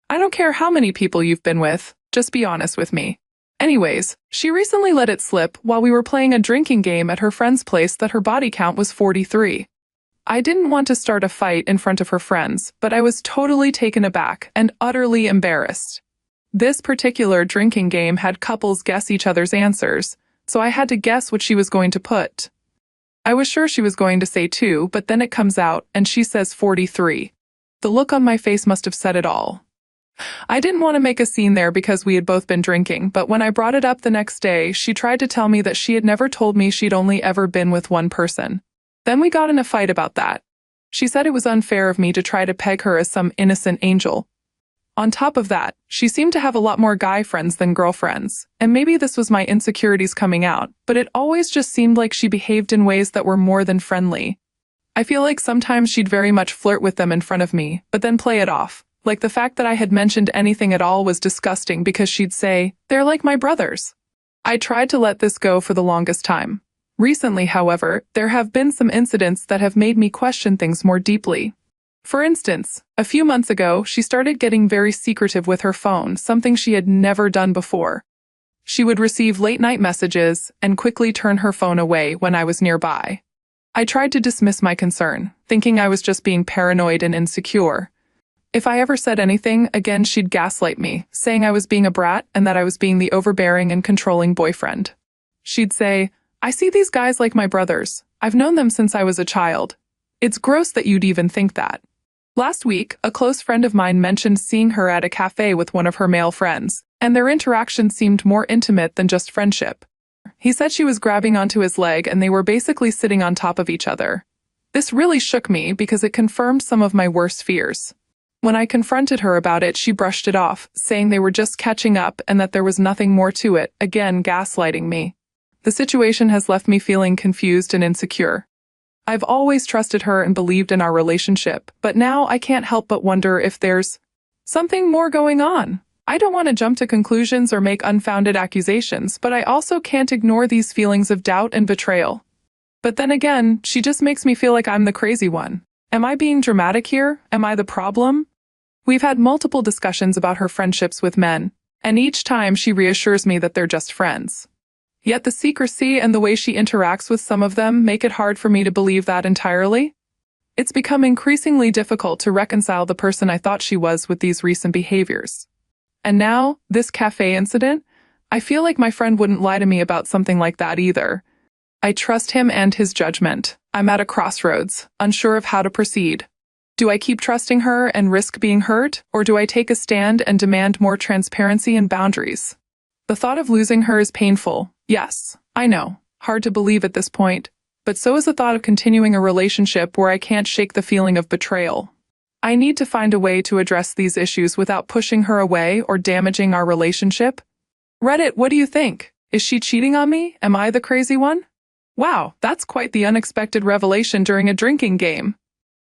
I don't care how many people you've been with, just be honest with me. Anyways, she recently let it slip while we were playing a drinking game at her friend's place that her body count was 43. I didn't want to start a fight in front of her friends, but I was totally taken aback and utterly embarrassed. This particular drinking game had couples guess each other's answers, so I had to guess what she was going to put. I was sure she was going to say 2, but then it comes out and she says 43. The look on my face must have said it all. I didn't want to make a scene there because we had both been drinking, but when I brought it up the next day, she tried to tell me that she had never told me she'd only ever been with one person. Then we got in a fight about that. She said it was unfair of me to try to peg her as some innocent angel. On top of that, she seemed to have a lot more guy friends than girlfriends, and maybe this was my insecurities coming out, but it always just seemed like she behaved in ways that were more than friendly. I feel like sometimes she'd very much flirt with them in front of me, but then play it off. Like the fact that I had mentioned anything at all was disgusting because she'd say, "They're like my brothers." I tried to let this go for the longest time. Recently, however, there have been some incidents that have made me question things more deeply. For instance, a few months ago, she started getting very secretive with her phone, something she had never done before. She would receive late-night messages and quickly turn her phone away when I was nearby. I tried to dismiss my concern, thinking I was just being paranoid and insecure. If I ever said anything, again she'd gaslight me, saying I was being a brat and that I was being the overbearing and controlling boyfriend. She'd say, "I see these guys like my brothers. I've known them since I was a child. It's gross that you'd even think that." Last week, a close friend of mine mentioned seeing her at a cafe with one of her male friends, and their interaction seemed more intimate than just friendship. He said she was grabbing onto his leg and they were basically sitting on top of each other. This really shook me because it confirmed some of my worst fears. When I confronted her about it, she brushed it off, saying they were just catching up and that there was nothing more to it, again gaslighting me. The situation has left me feeling confused and insecure. I've always trusted her and believed in our relationship, but now I can't help but wonder if there's something more going on. I don't want to jump to conclusions or make unfounded accusations, but I also can't ignore these feelings of doubt and betrayal. But then again, she just makes me feel like I'm the crazy one. Am I being dramatic here? Am I the problem? We've had multiple discussions about her friendships with men, and each time she reassures me that they're just friends. Yet the secrecy and the way she interacts with some of them make it hard for me to believe that entirely. It's become increasingly difficult to reconcile the person I thought she was with these recent behaviors. And now, this cafe incident, I feel like my friend wouldn't lie to me about something like that either. I trust him and his judgment. I'm at a crossroads, unsure of how to proceed. Do I keep trusting her and risk being hurt, or do I take a stand and demand more transparency and boundaries? The thought of losing her is painful. Yes, I know. Hard to believe at this point. But so is the thought of continuing a relationship where I can't shake the feeling of betrayal. I need to find a way to address these issues without pushing her away or damaging our relationship. Reddit, what do you think? Is she cheating on me? Am I the crazy one? Wow, that's quite the unexpected revelation during a drinking game.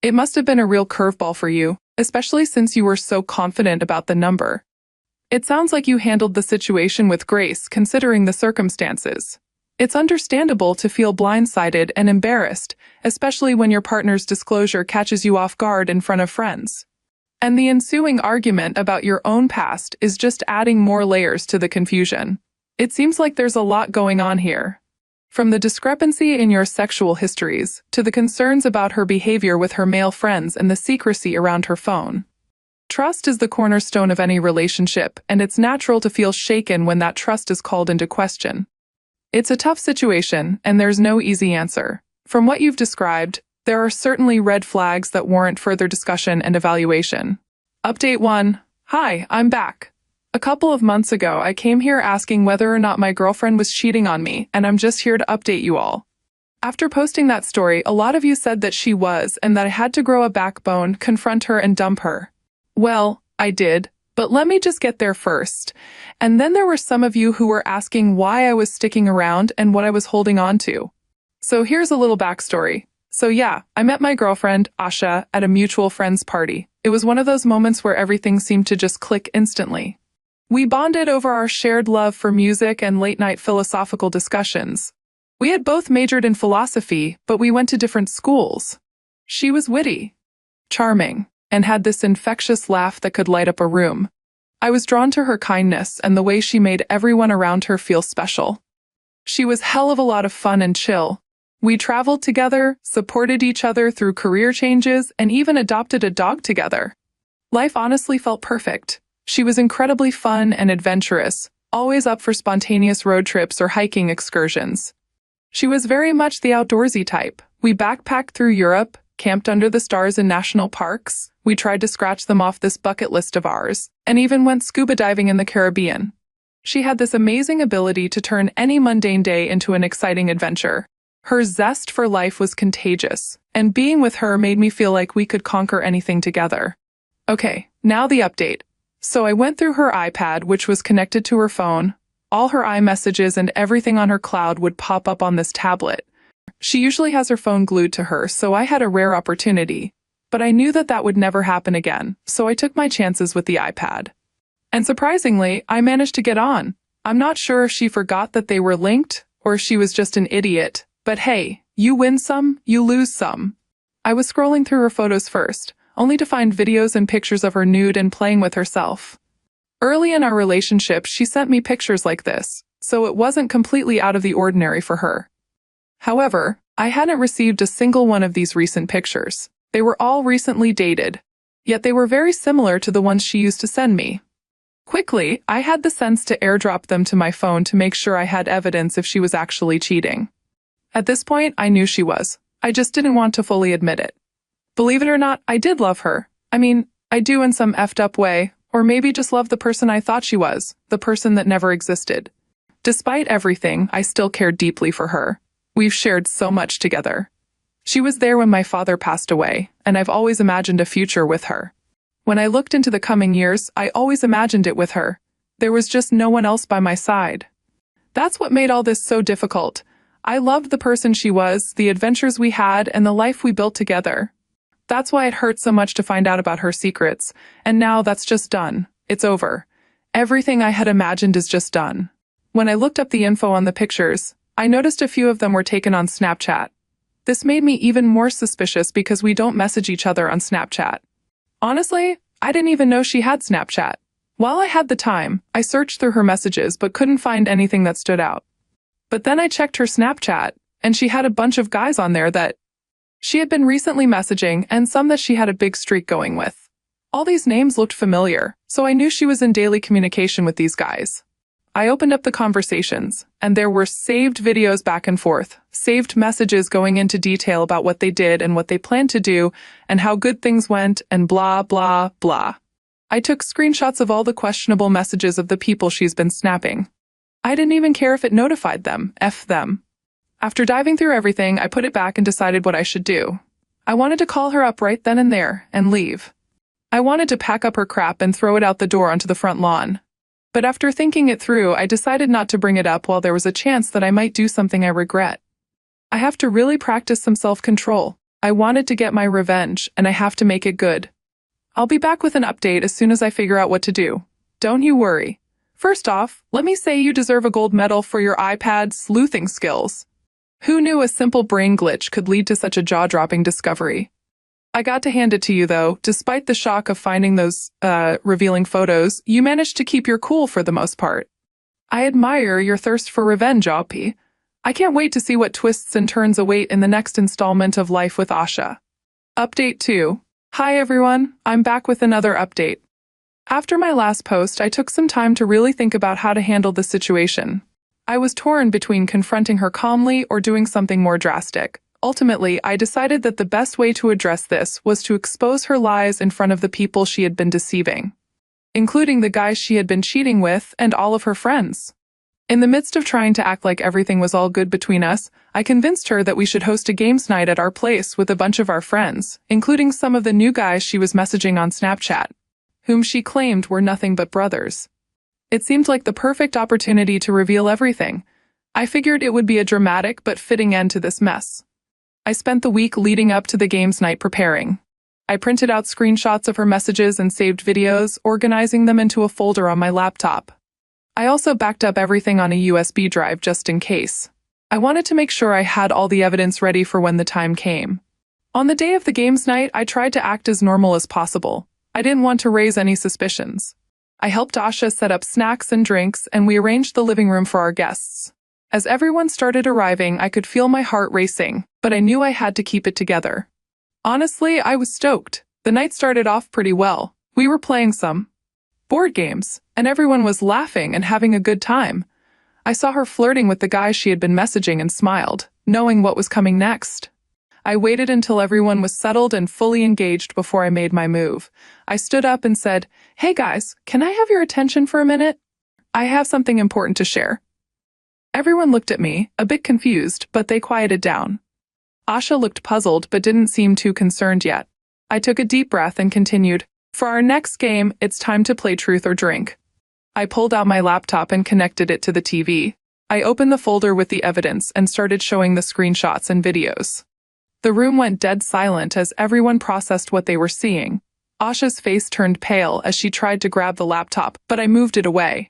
It must have been a real curveball for you, especially since you were so confident about the number. It sounds like you handled the situation with grace, considering the circumstances. It's understandable to feel blindsided and embarrassed, especially when your partner's disclosure catches you off guard in front of friends. And the ensuing argument about your own past is just adding more layers to the confusion. It seems like there's a lot going on here. From the discrepancy in your sexual histories, to the concerns about her behavior with her male friends and the secrecy around her phone. Trust is the cornerstone of any relationship, and it's natural to feel shaken when that trust is called into question. It's a tough situation, and there's no easy answer. From what you've described, there are certainly red flags that warrant further discussion and evaluation. Update 1. Hi, I'm back. A couple of months ago, I came here asking whether or not my girlfriend was cheating on me, and I'm just here to update you all. After posting that story, a lot of you said that she was, and that I had to grow a backbone, confront her, and dump her. Well, I did, but let me just get there first. And then there were some of you who were asking why I was sticking around and what I was holding on to. So here's a little backstory. So yeah, I met my girlfriend, Asha, at a mutual friend's party. It was one of those moments where everything seemed to just click instantly. We bonded over our shared love for music and late-night philosophical discussions. We had both majored in philosophy, but we went to different schools. She was witty, charming, and had this infectious laugh that could light up a room. I was drawn to her kindness and the way she made everyone around her feel special. She was hell of a lot of fun and chill. We traveled together, supported each other through career changes, and even adopted a dog together. Life honestly felt perfect. She was incredibly fun and adventurous, always up for spontaneous road trips or hiking excursions. She was very much the outdoorsy type. We backpacked through Europe, camped under the stars in national parks. We tried to scratch them off this bucket list of ours, and even went scuba diving in the Caribbean. She had this amazing ability to turn any mundane day into an exciting adventure. Her zest for life was contagious, and being with her made me feel like we could conquer anything together. Okay, now the update. So I went through her iPad, which was connected to her phone. All her iMessages and everything on her cloud would pop up on this tablet. She usually has her phone glued to her, so I had a rare opportunity. But I knew that that would never happen again, so I took my chances with the iPad. And surprisingly, I managed to get on. I'm not sure if she forgot that they were linked, or she was just an idiot. But hey, you win some, you lose some. I was scrolling through her photos first, only to find videos and pictures of her nude and playing with herself. Early in our relationship, she sent me pictures like this, so it wasn't completely out of the ordinary for her. However, I hadn't received a single one of these recent pictures. They were all recently dated, yet they were very similar to the ones she used to send me. Quickly, I had the sense to airdrop them to my phone to make sure I had evidence if she was actually cheating. At this point, I knew she was. I just didn't want to fully admit it. Believe it or not, I did love her. I mean, I do in some effed up way, or maybe just love the person I thought she was, the person that never existed. Despite everything, I still cared deeply for her. We've shared so much together. She was there when my father passed away, and I've always imagined a future with her. When I looked into the coming years, I always imagined it with her. There was just no one else by my side. That's what made all this so difficult. I loved the person she was, the adventures we had, and the life we built together. That's why it hurt so much to find out about her secrets, and now that's just done. It's over. Everything I had imagined is just done. When I looked up the info on the pictures, I noticed a few of them were taken on Snapchat. This made me even more suspicious because we don't message each other on Snapchat. Honestly, I didn't even know she had Snapchat. While I had the time, I searched through her messages but couldn't find anything that stood out. But then I checked her Snapchat, and she had a bunch of guys on there that she had been recently messaging and some that she had a big streak going with. All these names looked familiar, so I knew she was in daily communication with these guys. I opened up the conversations, and there were saved videos back and forth, saved messages going into detail about what they did and what they planned to do, and how good things went, and blah, blah, blah. I took screenshots of all the questionable messages of the people she's been snapping. I didn't even care if it notified them, F them. After diving through everything, I put it back and decided what I should do. I wanted to call her up right then and there, and leave. I wanted to pack up her crap and throw it out the door onto the front lawn. But after thinking it through, I decided not to bring it up while there was a chance that I might do something I regret. I have to really practice some self-control. I wanted to get my revenge, and I have to make it good. I'll be back with an update as soon as I figure out what to do. Don't you worry. First off, let me say you deserve a gold medal for your iPad sleuthing skills. Who knew a simple brain glitch could lead to such a jaw-dropping discovery? I got to hand it to you, though. Despite the shock of finding those, revealing photos, you managed to keep your cool for the most part. I admire your thirst for revenge, Oppie. I can't wait to see what twists and turns await in the next installment of Life with Asha. Update 2. Hi everyone, I'm back with another update. After my last post, I took some time to really think about how to handle the situation. I was torn between confronting her calmly or doing something more drastic. Ultimately, I decided that the best way to address this was to expose her lies in front of the people she had been deceiving, including the guys she had been cheating with and all of her friends. In the midst of trying to act like everything was all good between us, I convinced her that we should host a games night at our place with a bunch of our friends, including some of the new guys she was messaging on Snapchat, whom she claimed were nothing but brothers. It seemed like the perfect opportunity to reveal everything. I figured it would be a dramatic but fitting end to this mess. I spent the week leading up to the games night preparing. I printed out screenshots of her messages and saved videos, organizing them into a folder on my laptop. I also backed up everything on a USB drive just in case. I wanted to make sure I had all the evidence ready for when the time came. On the day of the games night, I tried to act as normal as possible. I didn't want to raise any suspicions. I helped Asha set up snacks and drinks, and we arranged the living room for our guests. As everyone started arriving, I could feel my heart racing, but I knew I had to keep it together. Honestly, I was stoked. The night started off pretty well. We were playing some board games, and everyone was laughing and having a good time. I saw her flirting with the guy she had been messaging and smiled, knowing what was coming next. I waited until everyone was settled and fully engaged before I made my move. I stood up and said, "Hey guys, can I have your attention for a minute? I have something important to share." Everyone looked at me, a bit confused, but they quieted down. Asha looked puzzled but didn't seem too concerned yet. I took a deep breath and continued, "For our next game, it's time to play Truth or Drink." I pulled out my laptop and connected it to the TV. I opened the folder with the evidence and started showing the screenshots and videos. The room went dead silent as everyone processed what they were seeing. Asha's face turned pale as she tried to grab the laptop, but I moved it away.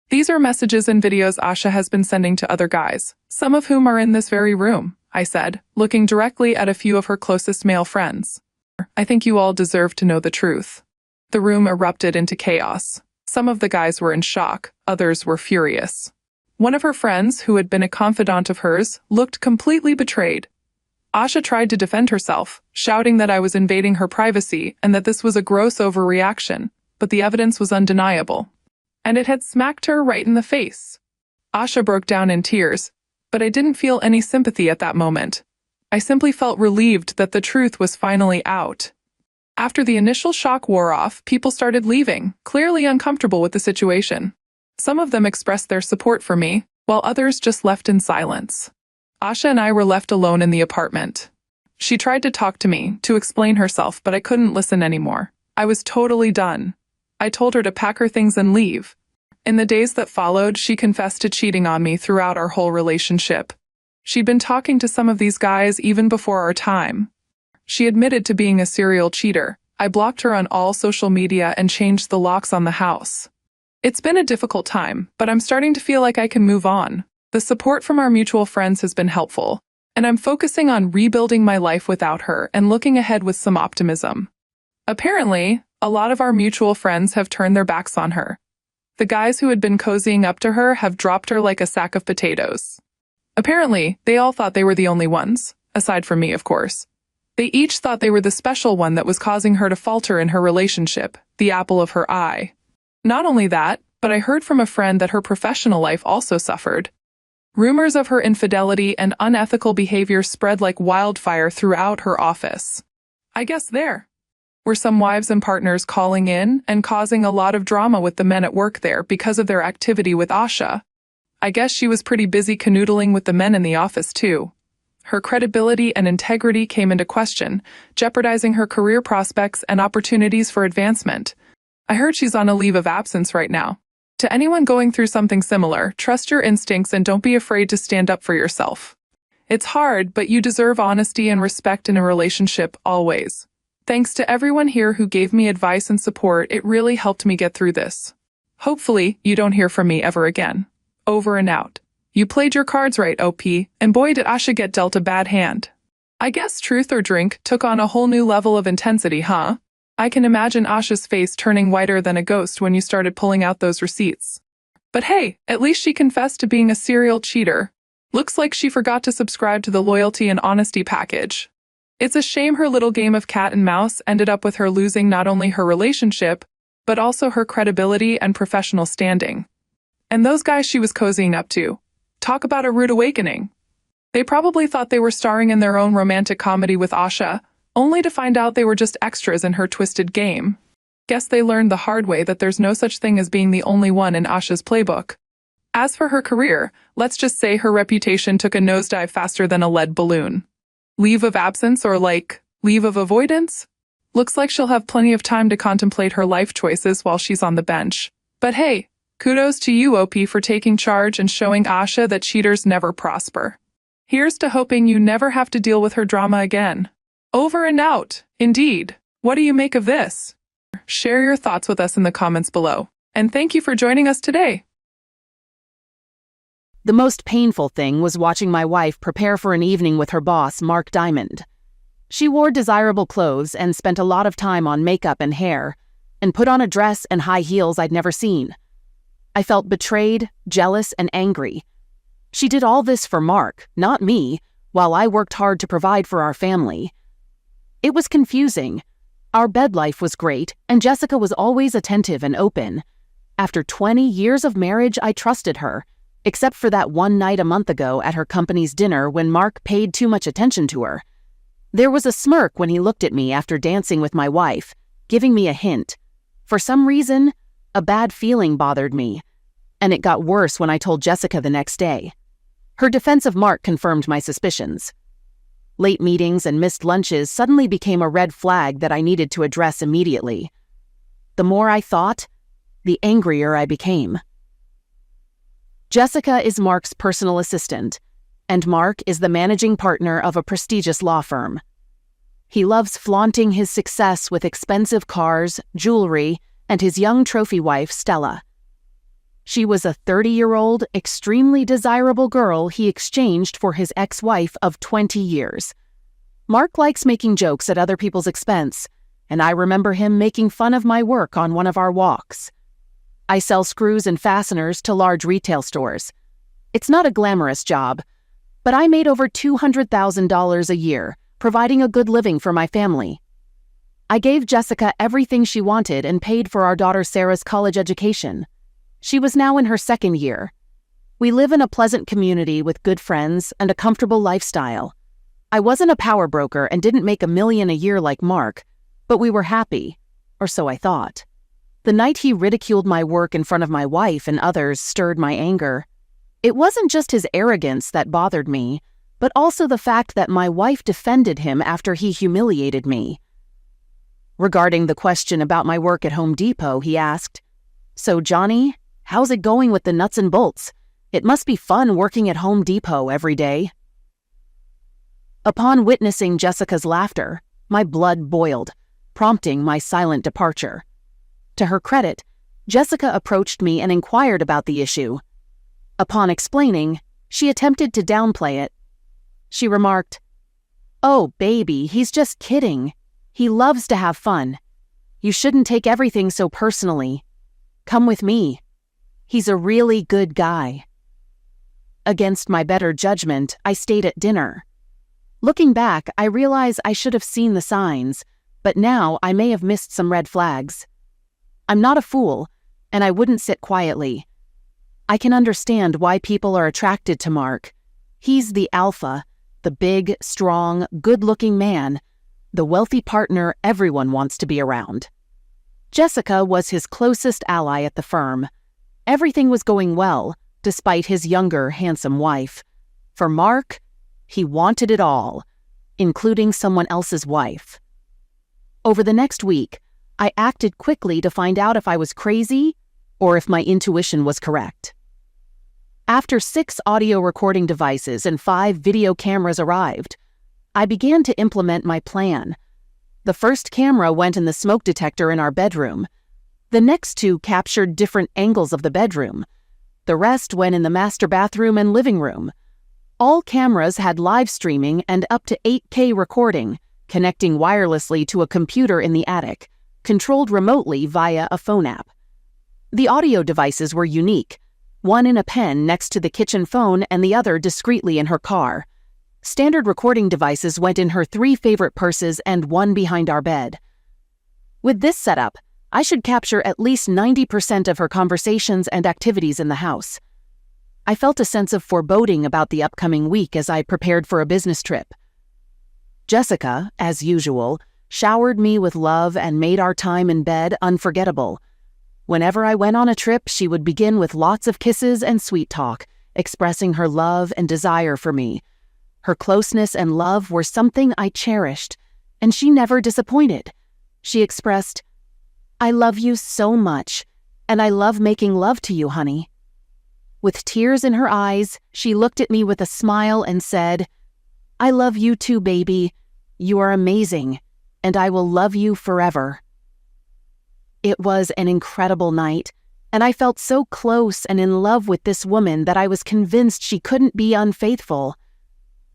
"These are messages and videos Asha has been sending to other guys, some of whom are in this very room," I said, looking directly at a few of her closest male friends. "I think you all deserve to know the truth." The room erupted into chaos. Some of the guys were in shock, others were furious. One of her friends, who had been a confidant of hers, looked completely betrayed. Asha tried to defend herself, shouting that I was invading her privacy and that this was a gross overreaction, but the evidence was undeniable. And it had smacked her right in the face. Asha broke down in tears, but I didn't feel any sympathy at that moment. I simply felt relieved that the truth was finally out. After the initial shock wore off, people started leaving, clearly uncomfortable with the situation. Some of them expressed their support for me, while others just left in silence. Asha and I were left alone in the apartment. She tried to talk to me, to explain herself, but I couldn't listen anymore. I was totally done. I told her to pack her things and leave. In the days that followed, she confessed to cheating on me throughout our whole relationship. She'd been talking to some of these guys even before our time. She admitted to being a serial cheater. I blocked her on all social media and changed the locks on the house. It's been a difficult time, but I'm starting to feel like I can move on. The support from our mutual friends has been helpful, and I'm focusing on rebuilding my life without her and looking ahead with some optimism. Apparently, a lot of our mutual friends have turned their backs on her. The guys who had been cozying up to her have dropped her like a sack of potatoes. Apparently, they all thought they were the only ones, aside from me, of course. They each thought they were the special one that was causing her to falter in her relationship, the apple of her eye. Not only that, but I heard from a friend that her professional life also suffered. Rumors of her infidelity and unethical behavior spread like wildfire throughout her office. I guess there were some wives and partners calling in and causing a lot of drama with the men at work there because of their activity with Asha. I guess she was pretty busy canoodling with the men in the office too. Her credibility and integrity came into question, jeopardizing her career prospects and opportunities for advancement. I heard she's on a leave of absence right now. To anyone going through something similar, trust your instincts and don't be afraid to stand up for yourself. It's hard, but you deserve honesty and respect in a relationship, always. Thanks to everyone here who gave me advice and support, it really helped me get through this. Hopefully, you don't hear from me ever again. Over and out. You played your cards right, OP, and boy did Asha get dealt a bad hand. I guess Truth or Drink took on a whole new level of intensity, huh? I can imagine Asha's face turning whiter than a ghost when you started pulling out those receipts. But hey, at least she confessed to being a serial cheater. Looks like she forgot to subscribe to the loyalty and honesty package. It's a shame her little game of cat and mouse ended up with her losing not only her relationship, but also her credibility and professional standing. And those guys she was cozying up to. Talk about a rude awakening. They probably thought they were starring in their own romantic comedy with Asha, only to find out they were just extras in her twisted game. Guess they learned the hard way that there's no such thing as being the only one in Asha's playbook. As for her career, let's just say her reputation took a nosedive faster than a lead balloon. Leave of absence or leave of avoidance? Looks like she'll have plenty of time to contemplate her life choices while she's on the bench. But hey, kudos to you, OP, for taking charge and showing Asha that cheaters never prosper. Here's to hoping you never have to deal with her drama again. Over and out, indeed. What do you make of this? Share your thoughts with us in the comments below. And thank you for joining us today. The most painful thing was watching my wife prepare for an evening with her boss, Mark Diamond. She wore desirable clothes and spent a lot of time on makeup and hair, and put on a dress and high heels I'd never seen. I felt betrayed, jealous, and angry. She did all this for Mark, not me, while I worked hard to provide for our family. It was confusing. Our bed life was great, and Jessica was always attentive and open. After 20 years of marriage, I trusted her, except for that one night a month ago at her company's dinner when Mark paid too much attention to her. There was a smirk when he looked at me after dancing with my wife, giving me a hint. For some reason, a bad feeling bothered me, and it got worse when I told Jessica the next day. Her defense of Mark confirmed my suspicions. Late meetings and missed lunches suddenly became a red flag that I needed to address immediately. The more I thought, the angrier I became. Jessica is Mark's personal assistant, and Mark is the managing partner of a prestigious law firm. He loves flaunting his success with expensive cars, jewelry, and his young trophy wife, Stella. She was a 30-year-old, extremely desirable girl he exchanged for his ex-wife of 20 years. Mark likes making jokes at other people's expense, and I remember him making fun of my work on one of our walks. I sell screws and fasteners to large retail stores. It's not a glamorous job, but I made over $200,000 a year, providing a good living for my family. I gave Jessica everything she wanted and paid for our daughter Sarah's college education. She was now in her second year. We live in a pleasant community with good friends and a comfortable lifestyle. I wasn't a power broker and didn't make $1 million a year like Mark, but we were happy, or so I thought. The night he ridiculed my work in front of my wife and others stirred my anger. It wasn't just his arrogance that bothered me, but also the fact that my wife defended him after he humiliated me. Regarding the question about my work at Home Depot, he asked, "So, Johnny, how's it going with the nuts and bolts? It must be fun working at Home Depot every day." Upon witnessing Jessica's laughter, my blood boiled, prompting my silent departure. To her credit, Jessica approached me and inquired about the issue. Upon explaining, she attempted to downplay it. She remarked, "Oh, baby, he's just kidding. He loves to have fun. You shouldn't take everything so personally. Come with me. He's a really good guy." Against my better judgment, I stayed at dinner. Looking back, I realize I should have seen the signs, but now I may have missed some red flags. I'm not a fool, and I wouldn't sit quietly. I can understand why people are attracted to Mark. He's the alpha, the big, strong, good-looking man, the wealthy partner everyone wants to be around. Jessica was his closest ally at the firm. Everything was going well, despite his younger, handsome wife. For Mark, he wanted it all, including someone else's wife. Over the next week, I acted quickly to find out if I was crazy or if my intuition was correct. After 6 audio recording devices and 5 video cameras arrived, I began to implement my plan. The first camera went in the smoke detector in our bedroom. The next 2 captured different angles of the bedroom. The rest went in the master bathroom and living room. All cameras had live streaming and up to 8K recording, connecting wirelessly to a computer in the attic, controlled remotely via a phone app. The audio devices were unique, one in a pen next to the kitchen phone and the other discreetly in her car. Standard recording devices went in her 3 favorite purses and one behind our bed. With this setup, I should capture at least 90% of her conversations and activities in the house. I felt a sense of foreboding about the upcoming week as I prepared for a business trip. Jessica, as usual, showered me with love and made our time in bed unforgettable. Whenever I went on a trip, she would begin with lots of kisses and sweet talk, expressing her love and desire for me. Her closeness and love were something I cherished, and she never disappointed. She expressed, "I love you so much, and I love making love to you, honey." With tears in her eyes, she looked at me with a smile and said, "I love you too, baby. You are amazing, and I will love you forever." It was an incredible night, and I felt so close and in love with this woman that I was convinced she couldn't be unfaithful.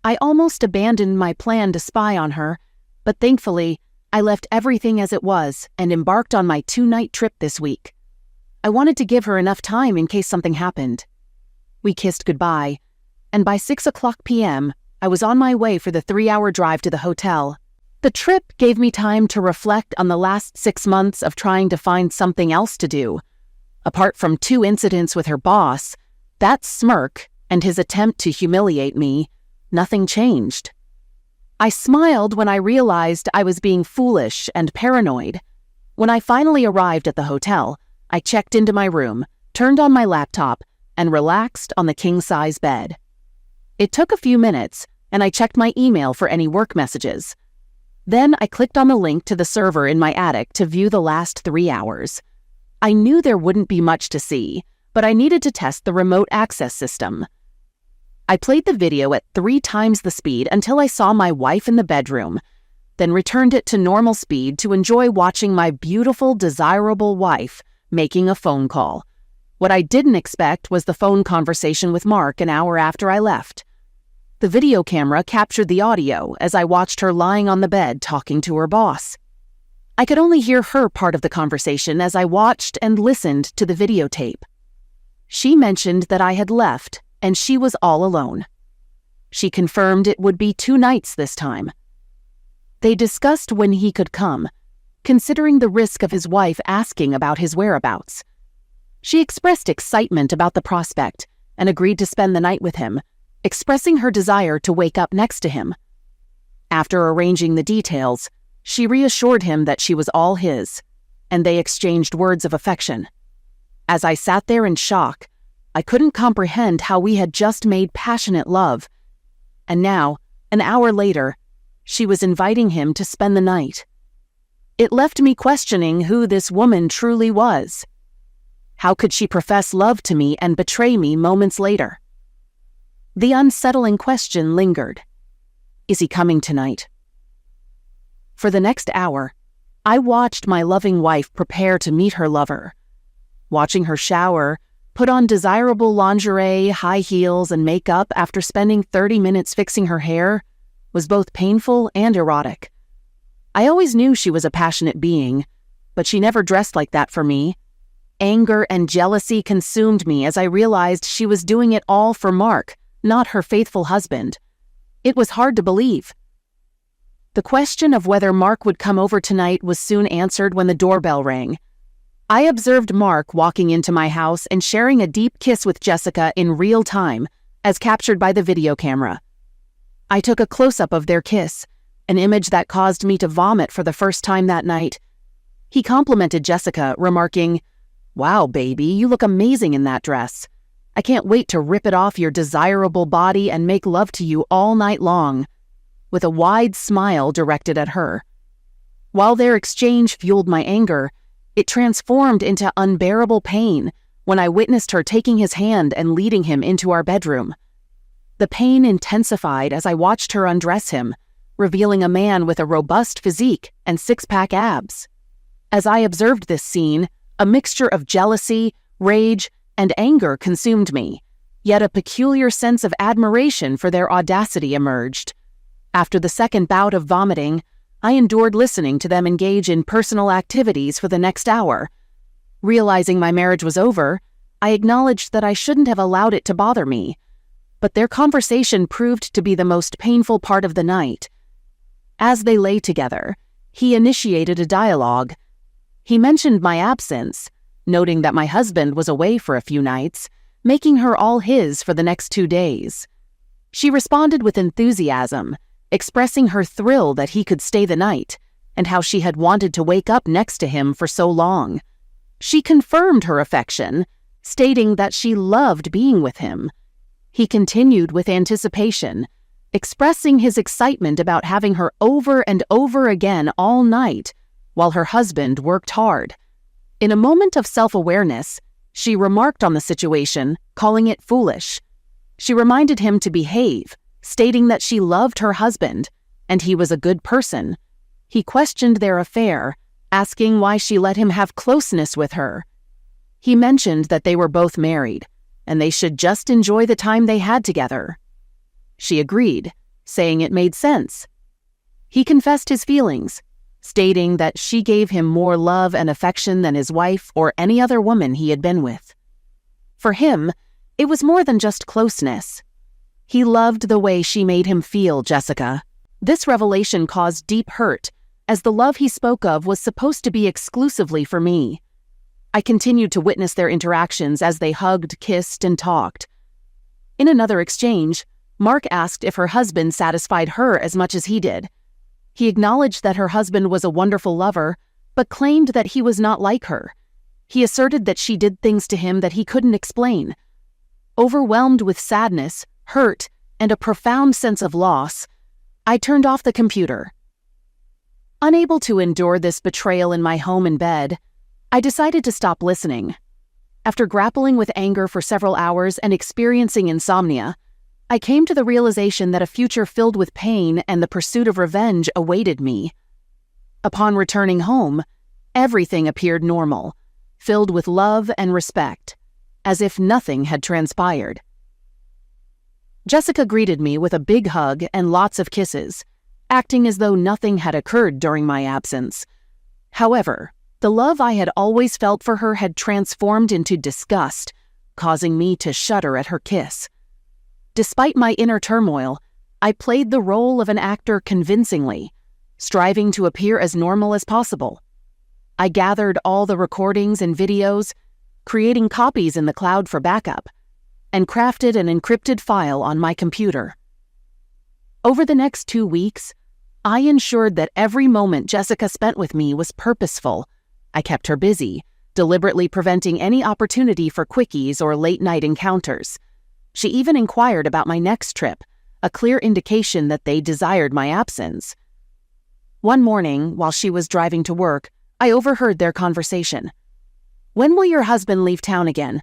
I almost abandoned my plan to spy on her, but thankfully, I left everything as it was and embarked on my 2-night trip this week. I wanted to give her enough time in case something happened. We kissed goodbye, and by 6:00 p.m., I was on my way for the 3-hour drive to the hotel. The trip gave me time to reflect on the last 6 months of trying to find something else to do. Apart from 2 incidents with her boss, that smirk, and his attempt to humiliate me, nothing changed. I smiled when I realized I was being foolish and paranoid. When I finally arrived at the hotel, I checked into my room, turned on my laptop, and relaxed on the king-size bed. It took a few minutes, and I checked my email for any work messages. Then I clicked on the link to the server in my attic to view the last 3 hours. I knew there wouldn't be much to see, but I needed to test the remote access system. I played the video at 3 times the speed until I saw my wife in the bedroom, then returned it to normal speed to enjoy watching my beautiful, desirable wife making a phone call. What I didn't expect was the phone conversation with Mark an hour after I left. The video camera captured the audio as I watched her lying on the bed talking to her boss. I could only hear her part of the conversation as I watched and listened to the videotape. She mentioned that I had left and she was all alone. She confirmed it would be 2 nights this time. They discussed when he could come, considering the risk of his wife asking about his whereabouts. She expressed excitement about the prospect and agreed to spend the night with him, expressing her desire to wake up next to him. After arranging the details, she reassured him that she was all his, and they exchanged words of affection. As I sat there in shock, I couldn't comprehend how we had just made passionate love, and now, an hour later, she was inviting him to spend the night. It left me questioning who this woman truly was. How could she profess love to me and betray me moments later? The unsettling question lingered. Is he coming tonight? For the next hour, I watched my loving wife prepare to meet her lover. Watching her shower, put on desirable lingerie, high heels, and makeup after spending 30 minutes fixing her hair was both painful and erotic. I always knew she was a passionate being, but she never dressed like that for me. Anger and jealousy consumed me as I realized she was doing it all for Mark, not her faithful husband. It was hard to believe. The question of whether Mark would come over tonight was soon answered when the doorbell rang. I observed Mark walking into my house and sharing a deep kiss with Jessica in real time, as captured by the video camera. I took a close-up of their kiss, an image that caused me to vomit for the first time that night. He complimented Jessica, remarking, "Wow, baby, you look amazing in that dress. I can't wait to rip it off your desirable body and make love to you all night long," with a wide smile directed at her. While their exchange fueled my anger, it transformed into unbearable pain when I witnessed her taking his hand and leading him into our bedroom. The pain intensified as I watched her undress him, revealing a man with a robust physique and 6-pack abs. As I observed this scene, a mixture of jealousy, rage, and anger consumed me, yet a peculiar sense of admiration for their audacity emerged. After the second bout of vomiting, I endured listening to them engage in personal activities for the next hour. Realizing my marriage was over, I acknowledged that I shouldn't have allowed it to bother me, but their conversation proved to be the most painful part of the night. As they lay together, he initiated a dialogue. He mentioned my absence, noting that my husband was away for a few nights, making her all his for the next 2 days. She responded with enthusiasm, expressing her thrill that he could stay the night, and how she had wanted to wake up next to him for so long. She confirmed her affection, stating that she loved being with him. He continued with anticipation, expressing his excitement about having her over and over again all night, while her husband worked hard. In a moment of self-awareness, she remarked on the situation, calling it foolish. She reminded him to behave, stating that she loved her husband, and he was a good person. He questioned their affair, asking why she let him have closeness with her. He mentioned that they were both married, and they should just enjoy the time they had together. She agreed, saying it made sense. He confessed his feelings, stating that she gave him more love and affection than his wife or any other woman he had been with. For him, it was more than just closeness. He loved the way she made him feel, Jessica. This revelation caused deep hurt, as the love he spoke of was supposed to be exclusively for me. I continued to witness their interactions as they hugged, kissed, and talked. In another exchange, Mark asked if her husband satisfied her as much as he did. He acknowledged that her husband was a wonderful lover, but claimed that he was not like her. He asserted that she did things to him that he couldn't explain. Overwhelmed with sadness, hurt, and a profound sense of loss, I turned off the computer. Unable to endure this betrayal in my home and bed, I decided to stop listening. After grappling with anger for several hours and experiencing insomnia, I came to the realization that a future filled with pain and the pursuit of revenge awaited me. Upon returning home, everything appeared normal, filled with love and respect, as if nothing had transpired. Jessica greeted me with a big hug and lots of kisses, acting as though nothing had occurred during my absence. However, the love I had always felt for her had transformed into disgust, causing me to shudder at her kiss. Despite my inner turmoil, I played the role of an actor convincingly, striving to appear as normal as possible. I gathered all the recordings and videos, creating copies in the cloud for backup, and crafted an encrypted file on my computer. Over the next 2 weeks, I ensured that every moment Jessica spent with me was purposeful. I kept her busy, deliberately preventing any opportunity for quickies or late-night encounters. She even inquired about my next trip, a clear indication that they desired my absence. One morning, while she was driving to work, I overheard their conversation. "When will your husband leave town again?"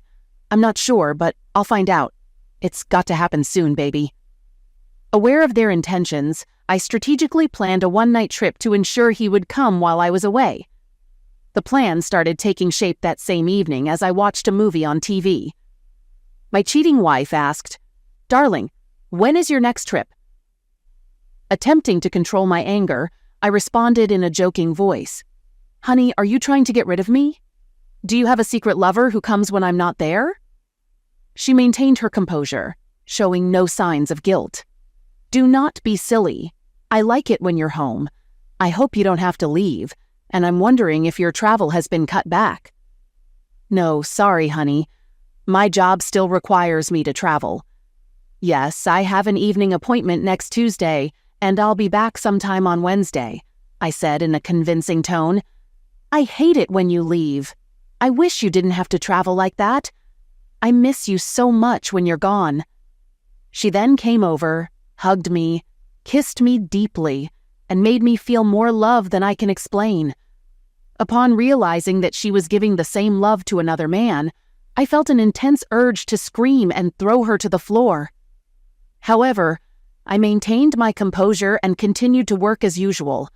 "I'm not sure, but I'll find out. It's got to happen soon, baby." Aware of their intentions, I strategically planned a one-night trip to ensure he would come while I was away. The plan started taking shape that same evening as I watched a movie on TV. My cheating wife asked, "Darling, when is your next trip?" Attempting to control my anger, I responded in a joking voice. "Honey, are you trying to get rid of me? Do you have a secret lover who comes when I'm not there?" She maintained her composure, showing no signs of guilt. "Do not be silly. I like it when you're home. I hope you don't have to leave, and I'm wondering if your travel has been cut back." "No, sorry, honey. My job still requires me to travel. Yes, I have an evening appointment next Tuesday, and I'll be back sometime on Wednesday," I said in a convincing tone. "I hate it when you leave. I wish you didn't have to travel like that. I miss you so much when you're gone." She then came over, hugged me, kissed me deeply, and made me feel more love than I can explain. Upon realizing that she was giving the same love to another man, I felt an intense urge to scream and throw her to the floor. However, I maintained my composure and continued to work as usual,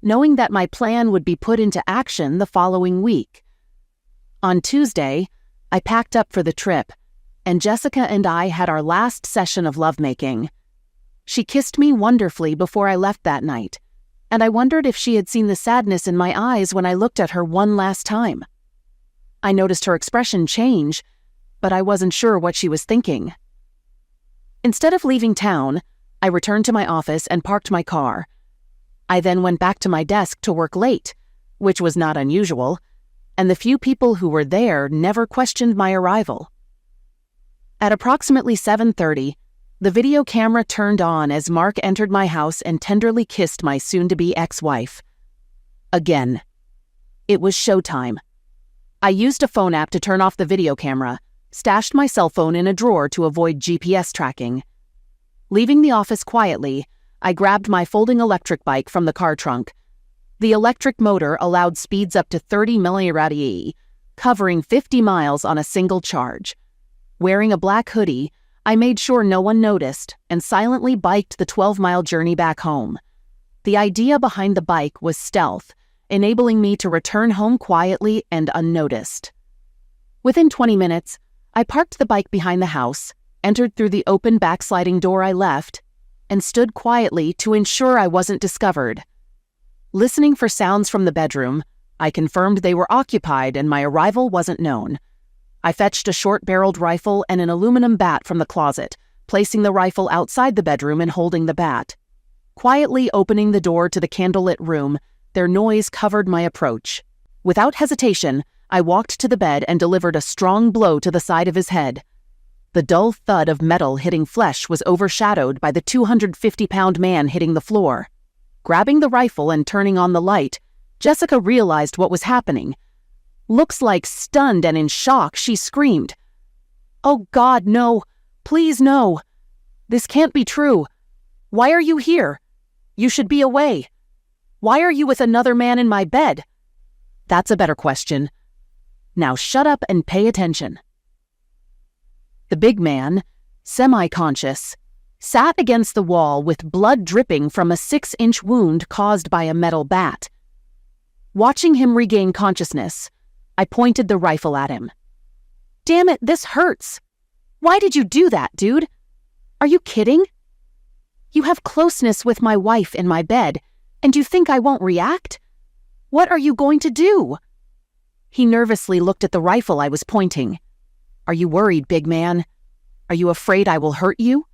knowing that my plan would be put into action the following week. On Tuesday, I packed up for the trip, and Jessica and I had our last session of lovemaking. She kissed me wonderfully before I left that night, and I wondered if she had seen the sadness in my eyes when I looked at her one last time. I noticed her expression change, but I wasn't sure what she was thinking. Instead of leaving town, I returned to my office and parked my car. I then went back to my desk to work late, which was not unusual, and the few people who were there never questioned my arrival. At approximately 7:30, the video camera turned on as Mark entered my house and tenderly kissed my soon-to-be ex-wife. Again. It was showtime. I used a phone app to turn off the video camera, stashed my cell phone in a drawer to avoid GPS tracking. Leaving the office quietly, I grabbed my folding electric bike from the car trunk. The electric motor allowed speeds up to 30 milliradii, covering 50 miles on a single charge. Wearing a black hoodie, I made sure no one noticed and silently biked the 12-mile journey back home. The idea behind the bike was stealth, enabling me to return home quietly and unnoticed. Within 20 minutes, I parked the bike behind the house, entered through the open backsliding door I left, and stood quietly to ensure I wasn't discovered. Listening for sounds from the bedroom, I confirmed they were occupied and my arrival wasn't known. I fetched a short-barreled rifle and an aluminum bat from the closet, placing the rifle outside the bedroom and holding the bat. Quietly opening the door to the candlelit room, their noise covered my approach. Without hesitation, I walked to the bed and delivered a strong blow to the side of his head. The dull thud of metal hitting flesh was overshadowed by the 250-pound man hitting the floor. Grabbing the rifle and turning on the light, Jessica realized what was happening. Looks like stunned and in shock, she screamed, "Oh God, no! Please, no! This can't be true! Why are you here? You should be away! Why are you with another man in my bed?" That's a better question. Now shut up and pay attention. The big man, semi-conscious, sat against the wall with blood dripping from a 6-inch wound caused by a metal bat. Watching him regain consciousness, I pointed the rifle at him. "Damn it, this hurts! Why did you do that, dude? Are you kidding? You have closeness with my wife in my bed, and you think I won't react? What are you going to do?" He nervously looked at the rifle I was pointing. "Are you worried, big man? Are you afraid I will hurt you?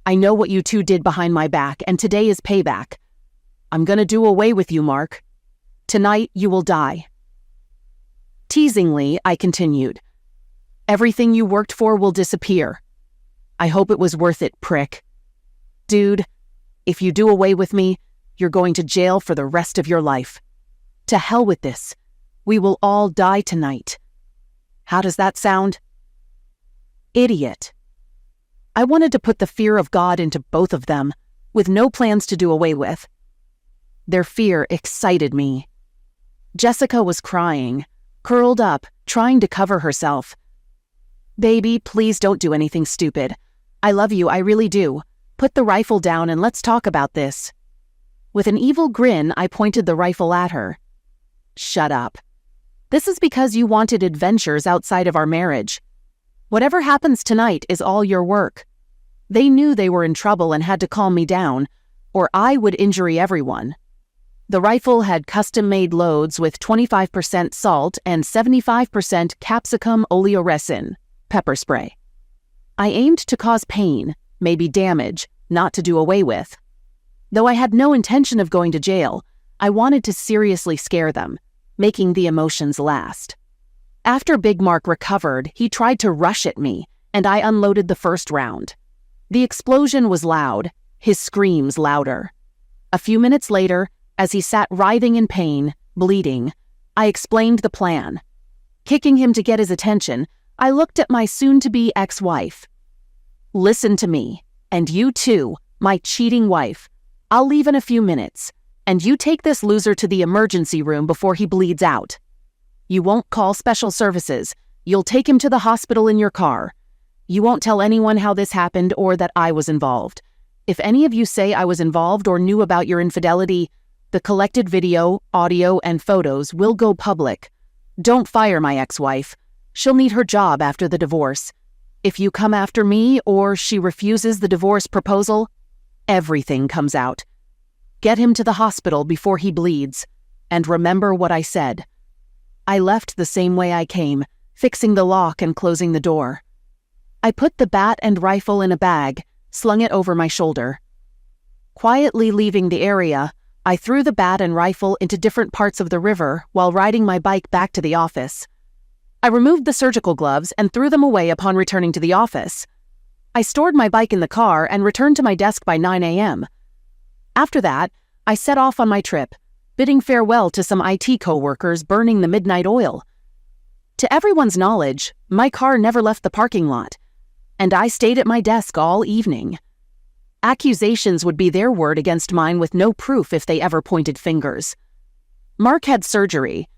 I know what you two did behind my back, and today is payback. I'm gonna do away with you, Mark. Tonight you will die." Teasingly, I continued, "Everything you worked for will disappear. I hope it was worth it, prick. Dude, if you do away with me, you're going to jail for the rest of your life. To hell with this. We will all die tonight. How does that sound?" Idiot. I wanted to put the fear of God into both of them, with no plans to do away with. Their fear excited me. Jessica was crying, curled up, trying to cover herself. "Baby, please don't do anything stupid. I love you, I really do. Put the rifle down and let's talk about this." With an evil grin, I pointed the rifle at her. "Shut up. This is because you wanted adventures outside of our marriage. Whatever happens tonight is all your work. They knew they were in trouble and had to calm me down, or I would injure everyone." The rifle had custom-made loads with 25% salt and 75% capsicum oleoresin, pepper spray. I aimed to cause pain, maybe damage, not to do away with. Though I had no intention of going to jail, I wanted to seriously scare them, making the emotions last. After Big Mark recovered, he tried to rush at me, and I unloaded the first round. The explosion was loud, his screams louder. A few minutes later, as he sat writhing in pain, bleeding, I explained the plan. Kicking him to get his attention, I looked at my soon-to-be ex-wife. "Listen to me, and you too, my cheating wife. I'll leave in a few minutes, and you take this loser to the emergency room before he bleeds out. You won't call special services. You'll take him to the hospital in your car. You won't tell anyone how this happened or that I was involved. If any of you say I was involved or knew about your infidelity, the collected video, audio, and photos will go public. Don't fire my ex-wife. She'll need her job after the divorce. If you come after me or she refuses the divorce proposal, everything comes out. Get him to the hospital before he bleeds. And remember what I said." I left the same way I came, fixing the lock and closing the door. I put the bat and rifle in a bag, slung it over my shoulder. Quietly leaving the area, I threw the bat and rifle into different parts of the river while riding my bike back to the office. I removed the surgical gloves and threw them away upon returning to the office. I stored my bike in the car and returned to my desk by 9 a.m. After that, I set off on my trip, bidding farewell to some IT co-workers burning the midnight oil. To everyone's knowledge, my car never left the parking lot, and I stayed at my desk all evening. Accusations would be their word against mine with no proof if they ever pointed fingers. Mark had surgery.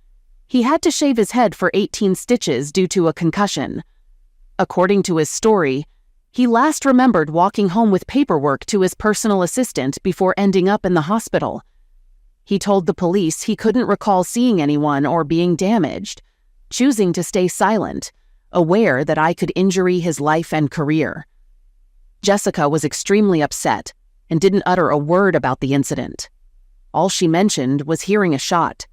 He had to shave his head for 18 stitches due to a concussion. According to his story, he last remembered walking home with paperwork to his personal assistant before ending up in the hospital. He told the police he couldn't recall seeing anyone or being damaged, choosing to stay silent, aware that I could injure his life and career. Jessica was extremely upset and didn't utter a word about the incident. All she mentioned was hearing a shot.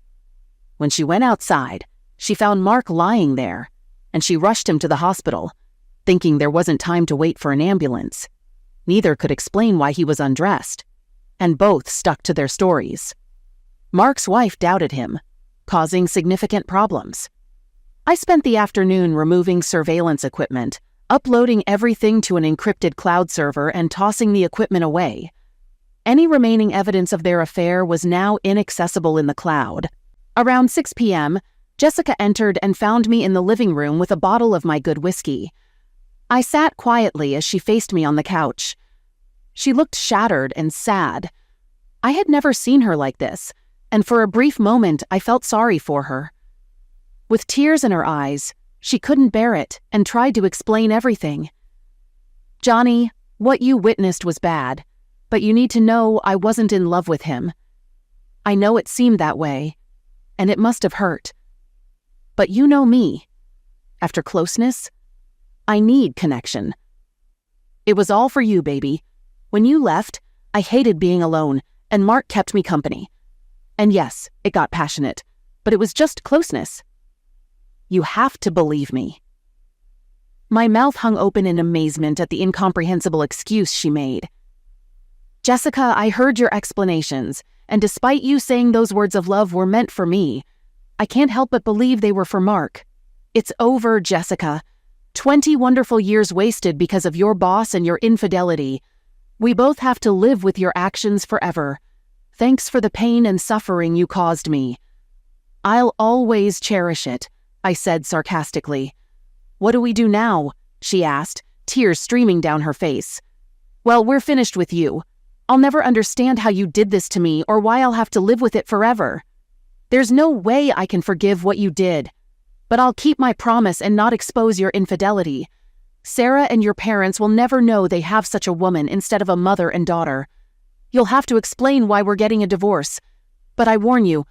When she went outside, she found Mark lying there, and she rushed him to the hospital, thinking there wasn't time to wait for an ambulance. Neither could explain why he was undressed, and both stuck to their stories. Mark's wife doubted him, causing significant problems. I spent the afternoon removing surveillance equipment, uploading everything to an encrypted cloud server and tossing the equipment away. Any remaining evidence of their affair was now inaccessible in the cloud. Around 6 p.m., Jessica entered and found me in the living room with a bottle of my good whiskey. I sat quietly as she faced me on the couch. She looked shattered and sad. I had never seen her like this, and for a brief moment I felt sorry for her. With tears in her eyes, she couldn't bear it and tried to explain everything. "Johnny, what you witnessed was bad, but you need to know I wasn't in love with him. I know it seemed that way, and it must have hurt. But you know me. After closeness, I need connection. It was all for you, baby. When you left, I hated being alone, and Mark kept me company. And yes, it got passionate, but it was just closeness. You have to believe me." My mouth hung open in amazement at the incomprehensible excuse she made. "Jessica, I heard your explanations, and despite you saying those words of love were meant for me, I can't help but believe they were for Mark. It's over, Jessica. 20 wonderful years wasted because of your boss and your infidelity. We both have to live with your actions forever. Thanks for the pain and suffering you caused me. I'll always cherish it," I said sarcastically. "What do we do now?" she asked, tears streaming down her face. "Well, we're finished with you. I'll never understand how you did this to me or why I'll have to live with it forever. There's no way I can forgive what you did. But I'll keep my promise and not expose your infidelity. Sarah and your parents will never know they have such a woman instead of a mother and daughter. You'll have to explain why we're getting a divorce. But I warn you,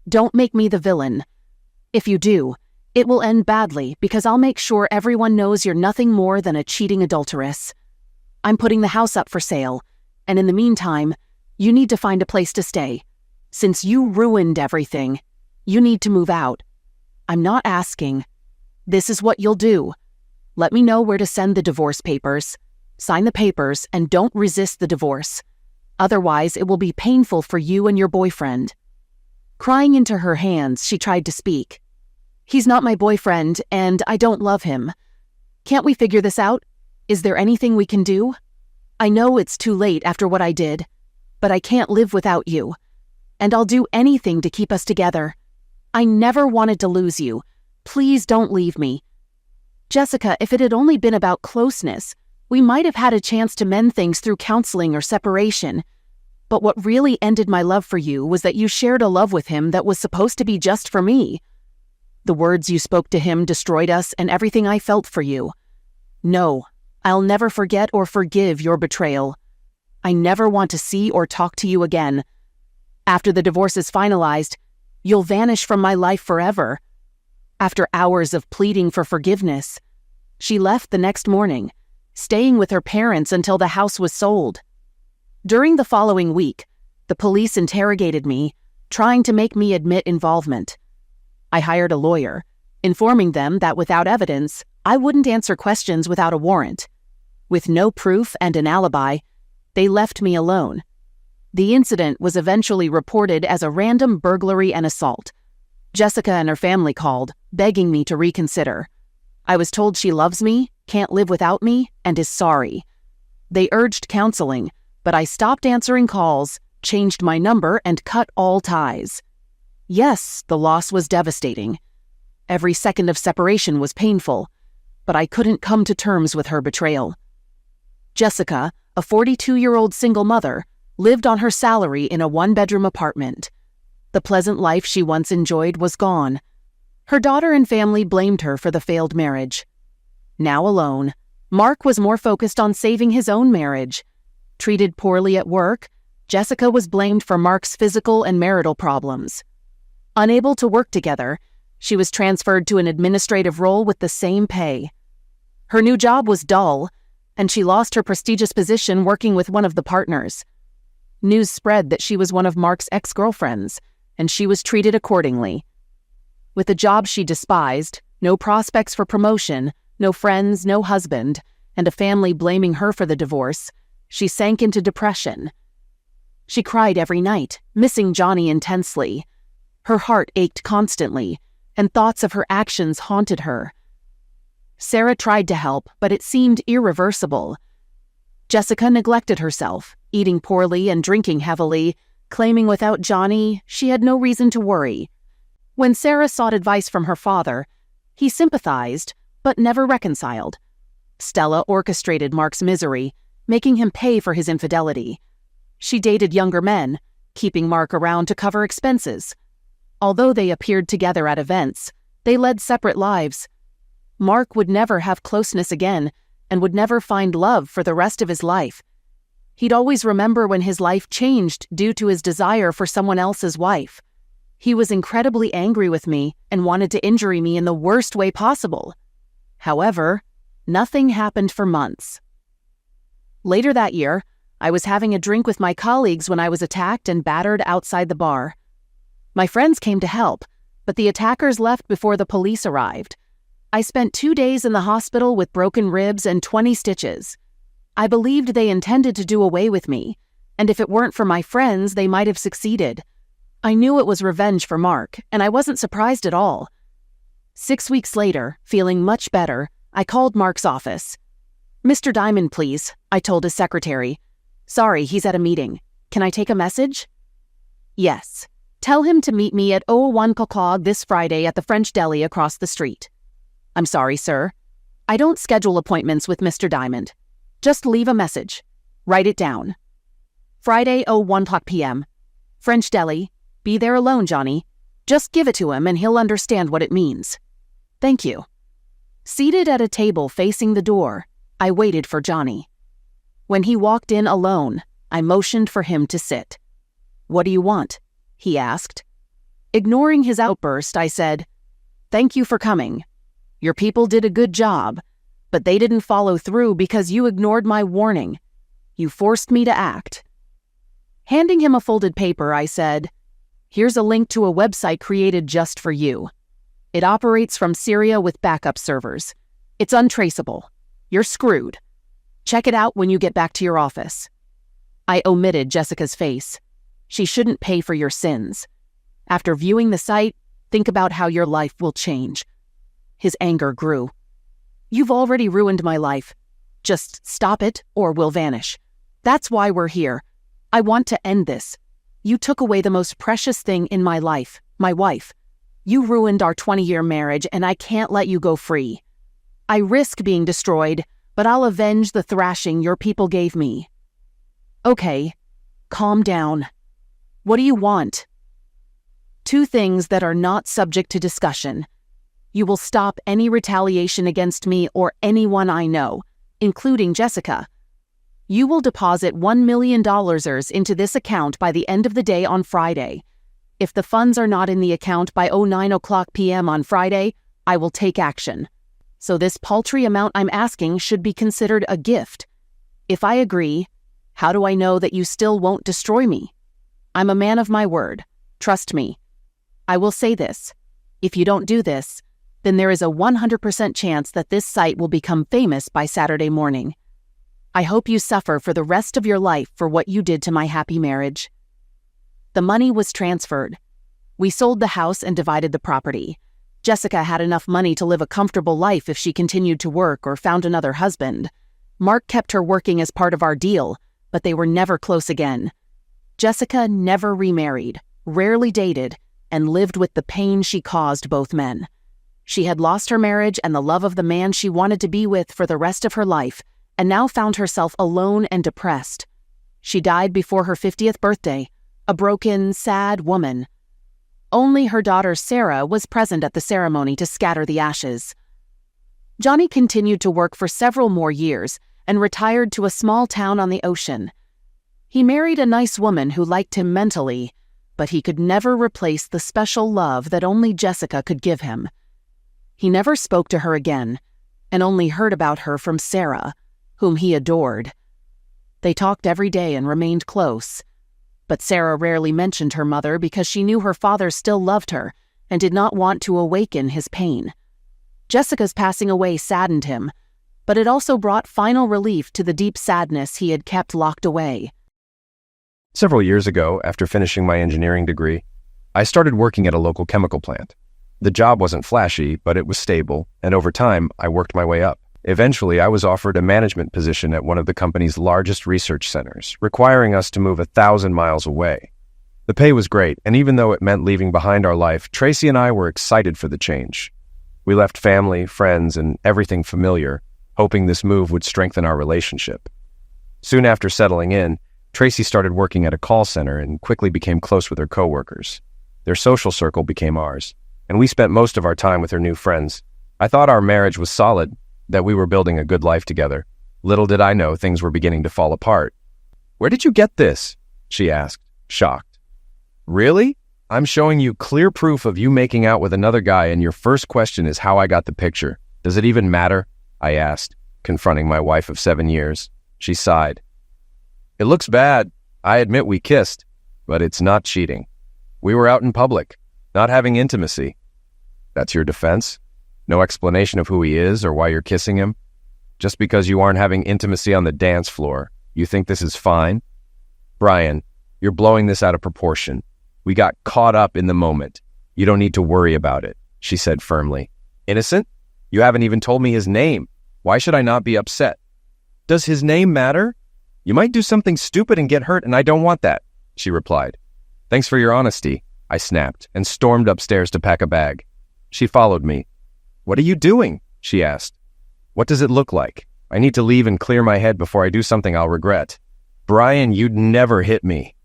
don't make me the villain. If you do, it will end badly because I'll make sure everyone knows you're nothing more than a cheating adulteress. I'm putting the house up for sale, and in the meantime, you need to find a place to stay. Since you ruined everything, you need to move out. I'm not asking. This is what you'll do. Let me know where to send the divorce papers. Sign the papers and don't resist the divorce. Otherwise, it will be painful for you and your boyfriend." Crying into her hands, she tried to speak. "He's not my boyfriend, and I don't love him. Can't we figure this out? Is there anything we can do? I know it's too late after what I did, but I can't live without you. And I'll do anything to keep us together. I never wanted to lose you. Please don't leave me. Jessica, if it had only been about closeness, we might have had a chance to mend things through counseling or separation. But what really ended my love for you was that you shared a love with him that was supposed to be just for me. The words you spoke to him destroyed us and everything I felt for you. No, I'll never forget or forgive your betrayal. I never want to see or talk to you again. After the divorce is finalized, you'll vanish from my life forever." After hours of pleading for forgiveness, she left the next morning, staying with her parents until the house was sold. During the following week, the police interrogated me, trying to make me admit involvement. I hired a lawyer, informing them that without evidence, I wouldn't answer questions without a warrant. With no proof and an alibi, they left me alone. The incident was eventually reported as a random burglary and assault. Jessica and her family called, begging me to reconsider. I was told she loves me, can't live without me, and is sorry. They urged counseling, but I stopped answering calls, changed my number, and cut all ties. Yes, the loss was devastating. Every second of separation was painful, but I couldn't come to terms with her betrayal. Jessica, a 42-year-old single mother, lived on her salary in a one-bedroom apartment. The pleasant life she once enjoyed was gone. Her daughter and family blamed her for the failed marriage. Now alone, Mark was more focused on saving his own marriage. Treated poorly at work, Jessica was blamed for Mark's physical and marital problems. Unable to work together, she was transferred to an administrative role with the same pay. Her new job was dull, and she lost her prestigious position working with one of the partners. News spread that she was one of Mark's ex-girlfriends, and she was treated accordingly. With a job she despised, no prospects for promotion, no friends, no husband, and a family blaming her for the divorce, she sank into depression. She cried every night, missing Johnny intensely. Her heart ached constantly, and thoughts of her actions haunted her. Sarah tried to help, but it seemed irreversible. Jessica neglected herself, eating poorly and drinking heavily, claiming without Johnny, she had no reason to worry. When Sarah sought advice from her father, he sympathized, but never reconciled. Stella orchestrated Mark's misery, making him pay for his infidelity. She dated younger men, keeping Mark around to cover expenses. Although they appeared together at events, they led separate lives. Mark would never have closeness again and would never find love for the rest of his life. He'd always remember when his life changed due to his desire for someone else's wife. He was incredibly angry with me and wanted to injure me in the worst way possible. However, nothing happened for months. Later that year, I was having a drink with my colleagues when I was attacked and battered outside the bar. My friends came to help, but the attackers left before the police arrived. I spent 2 days in the hospital with broken ribs and 20 stitches. I believed they intended to do away with me, and if it weren't for my friends, they might have succeeded. I knew it was revenge for Mark, and I wasn't surprised at all. 6 weeks later, feeling much better, I called Mark's office. "Mr. Diamond, please," I told his secretary. "Sorry, he's at a meeting. Can I take a message?" "Yes. Tell him to meet me at 01 o'clock this Friday at the French Deli across the street." "I'm sorry, sir. I don't schedule appointments with Mr. Diamond. Just leave a message. Write it down. Friday, 01 p.m. French Deli. Be there alone, Johnny. Just give it to him and he'll understand what it means. Thank you." Seated at a table facing the door, I waited for Johnny. When he walked in alone, I motioned for him to sit. "What do you want?" he asked. Ignoring his outburst, I said, "Thank you for coming. Your people did a good job, but they didn't follow through because you ignored my warning. You forced me to act." Handing him a folded paper, I said, "Here's a link to a website created just for you. It operates from Syria with backup servers. It's untraceable. You're screwed. Check it out when you get back to your office." I omitted Jessica's face. "She shouldn't pay for your sins. After viewing the site, think about how your life will change." His anger grew. "You've already ruined my life. Just stop it or we'll vanish. That's why we're here. I want to end this. You took away the most precious thing in my life, my wife. You ruined our 20-year marriage and I can't let you go free. I risk being destroyed, but I'll avenge the thrashing your people gave me." "Okay, calm down. What do you want?" "2 things that are not subject to discussion. You will stop any retaliation against me or anyone I know, including Jessica. You will deposit $1 million into this account by the end of the day on Friday. If the funds are not in the account by 09 p.m. on Friday, I will take action. So this paltry amount I'm asking should be considered a gift. If I agree, how do I know that you still won't destroy me? I'm a man of my word. Trust me. I will say this. If you don't do this, then there is a 100% chance that this site will become famous by Saturday morning. I hope you suffer for the rest of your life for what you did to my happy marriage." The money was transferred. We sold the house and divided the property. Jessica had enough money to live a comfortable life if she continued to work or found another husband. Mark kept her working as part of our deal, but they were never close again. Jessica never remarried, rarely dated, and lived with the pain she caused both men. She had lost her marriage and the love of the man she wanted to be with for the rest of her life, and now found herself alone and depressed. She died before her 50th birthday, a broken, sad woman. Only her daughter Sarah was present at the ceremony to scatter the ashes. Johnny continued to work for several more years and retired to a small town on the ocean. He married a nice woman who liked him mentally, but he could never replace the special love that only Jessica could give him. He never spoke to her again, and only heard about her from Sarah, whom he adored. They talked every day and remained close, but Sarah rarely mentioned her mother because she knew her father still loved her and did not want to awaken his pain. Jessica's passing away saddened him, but it also brought final relief to the deep sadness he had kept locked away. Several years ago, after finishing my engineering degree, I started working at a local chemical plant. The job wasn't flashy, but it was stable, and over time, I worked my way up. Eventually, I was offered a management position at one of the company's largest research centers, requiring us to move 1,000 miles away. The pay was great, and even though it meant leaving behind our life, Tracy and I were excited for the change. We left family, friends, and everything familiar, hoping this move would strengthen our relationship. Soon after settling in, Tracy started working at a call center and quickly became close with her coworkers. Their social circle became ours, and we spent most of our time with her new friends. I thought our marriage was solid, that we were building a good life together. Little did I know things were beginning to fall apart. "Where did you get this?" she asked, shocked. "Really? I'm showing you clear proof of you making out with another guy, and your first question is how I got the picture. Does it even matter?" I asked, confronting my wife of 7 years. She sighed. "It looks bad. I admit we kissed, but it's not cheating. We were out in public, not having intimacy." "That's your defense? No explanation of who he is or why you're kissing him? Just because you aren't having intimacy on the dance floor, you think this is fine?" "Brian, you're blowing this out of proportion. We got caught up in the moment. You don't need to worry about it," she said firmly. "Innocent? You haven't even told me his name. Why should I not be upset?" "Does his name matter? You might do something stupid and get hurt, and I don't want that," she replied. "Thanks for your honesty," I snapped, and stormed upstairs to pack a bag. She followed me. "What are you doing?" she asked. "What does it look like? I need to leave and clear my head before I do something I'll regret." "Brian, you'd never hit me."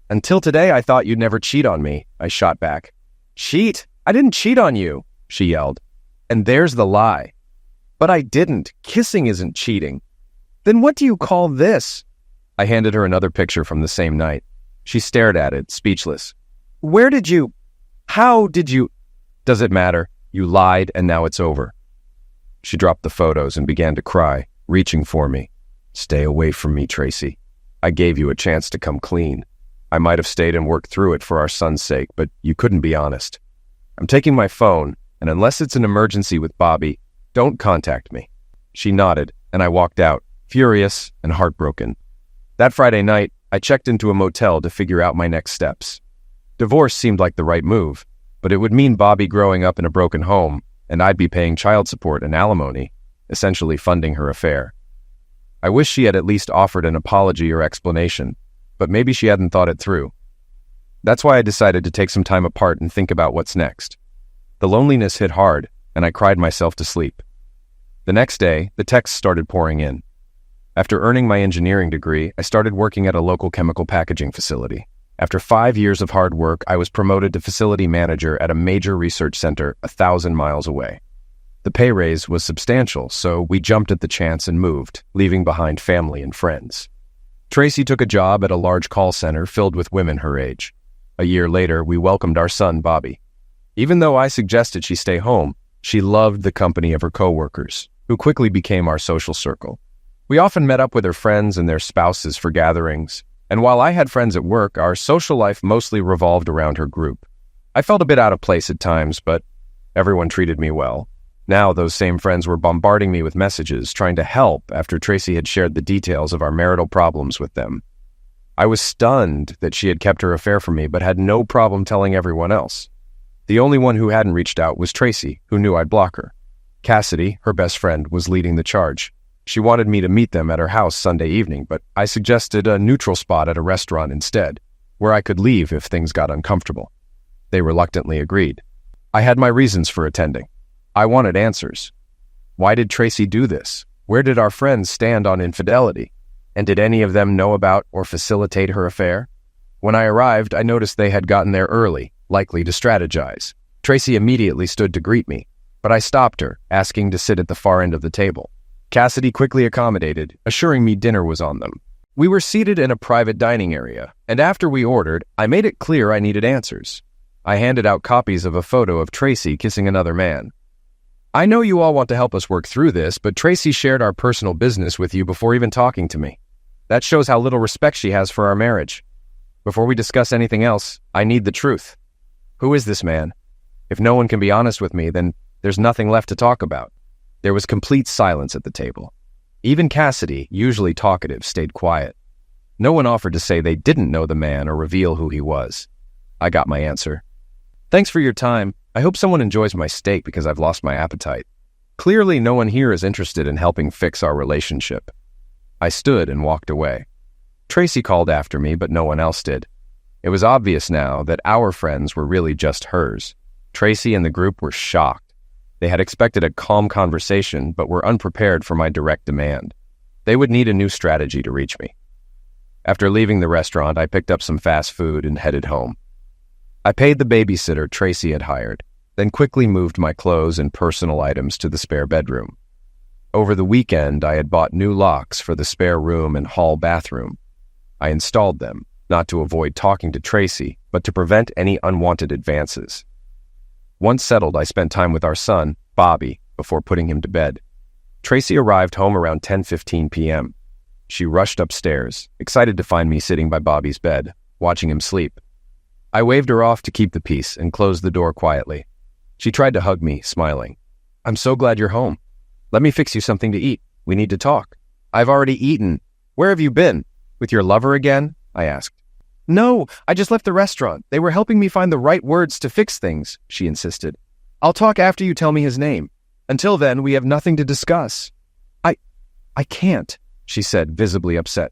"Until today, I thought you'd never cheat on me," I shot back. "Cheat? I didn't cheat on you," she yelled. "And there's the lie." "But I didn't. Kissing isn't cheating." "Then what do you call this?" I handed her another picture from the same night. She stared at it, speechless. How did you? "Does it matter? You lied, and now it's over." She dropped the photos and began to cry, reaching for me. "Stay away from me, Tracy. I gave you a chance to come clean. I might have stayed and worked through it for our son's sake, but you couldn't be honest. I'm taking my phone, and unless it's an emergency with Bobby, don't contact me." She nodded, and I walked out, furious and heartbroken. That Friday night, I checked into a motel to figure out my next steps. Divorce seemed like the right move, but it would mean Bobby growing up in a broken home, and I'd be paying child support and alimony, essentially funding her affair. I wish she had at least offered an apology or explanation, but maybe she hadn't thought it through. That's why I decided to take some time apart and think about what's next. The loneliness hit hard, and I cried myself to sleep. The next day, the texts started pouring in. After earning my engineering degree, I started working at a local chemical packaging facility. After 5 years of hard work, I was promoted to facility manager at a major research center 1,000 miles away. The pay raise was substantial, so we jumped at the chance and moved, leaving behind family and friends. Tracy took a job at a large call center filled with women her age. A year later, we welcomed our son, Bobby. Even though I suggested she stay home, she loved the company of her coworkers, who quickly became our social circle. We often met up with her friends and their spouses for gatherings, and while I had friends at work, our social life mostly revolved around her group. I felt a bit out of place at times, but everyone treated me well. Now those same friends were bombarding me with messages, trying to help after Tracy had shared the details of our marital problems with them. I was stunned that she had kept her affair from me, but had no problem telling everyone else. The only one who hadn't reached out was Tracy, who knew I'd block her. Cassidy, her best friend, was leading the charge. She wanted me to meet them at her house Sunday evening, but I suggested a neutral spot at a restaurant instead, where I could leave if things got uncomfortable. They reluctantly agreed. I had my reasons for attending. I wanted answers. Why did Tracy do this? Where did our friends stand on infidelity? And did any of them know about or facilitate her affair? When I arrived, I noticed they had gotten there early, likely to strategize. Tracy immediately stood to greet me, but I stopped her, asking to sit at the far end of the table. Cassidy quickly accommodated, assuring me dinner was on them. We were seated in a private dining area, and after we ordered, I made it clear I needed answers. I handed out copies of a photo of Tracy kissing another man. I know you all want to help us work through this, but Tracy shared our personal business with you before even talking to me. That shows how little respect she has for our marriage. Before we discuss anything else, I need the truth. Who is this man? If no one can be honest with me, then there's nothing left to talk about. There was complete silence at the table. Even Cassidy, usually talkative, stayed quiet. No one offered to say they didn't know the man or reveal who he was. I got my answer. Thanks for your time. I hope someone enjoys my steak because I've lost my appetite. Clearly, no one here is interested in helping fix our relationship. I stood and walked away. Tracy called after me, but no one else did. It was obvious now that our friends were really just hers. Tracy and the group were shocked. They had expected a calm conversation, but were unprepared for my direct demand. They would need a new strategy to reach me. After leaving the restaurant, I picked up some fast food and headed home. I paid the babysitter Tracy had hired, then quickly moved my clothes and personal items to the spare bedroom. Over the weekend, I had bought new locks for the spare room and hall bathroom. I installed them, not to avoid talking to Tracy, but to prevent any unwanted advances. Once settled, I spent time with our son, Bobby, before putting him to bed. Tracy arrived home around 10:15 p.m. She rushed upstairs, excited to find me sitting by Bobby's bed, watching him sleep. I waved her off to keep the peace and closed the door quietly. She tried to hug me, smiling. "I'm so glad you're home. Let me fix you something to eat. We need to talk." "I've already eaten. Where have you been? With your lover again?" I asked. "No, I just left the restaurant. They were helping me find the right words to fix things," she insisted. "I'll talk after you tell me his name. Until then, we have nothing to discuss." I can't," she said, visibly upset.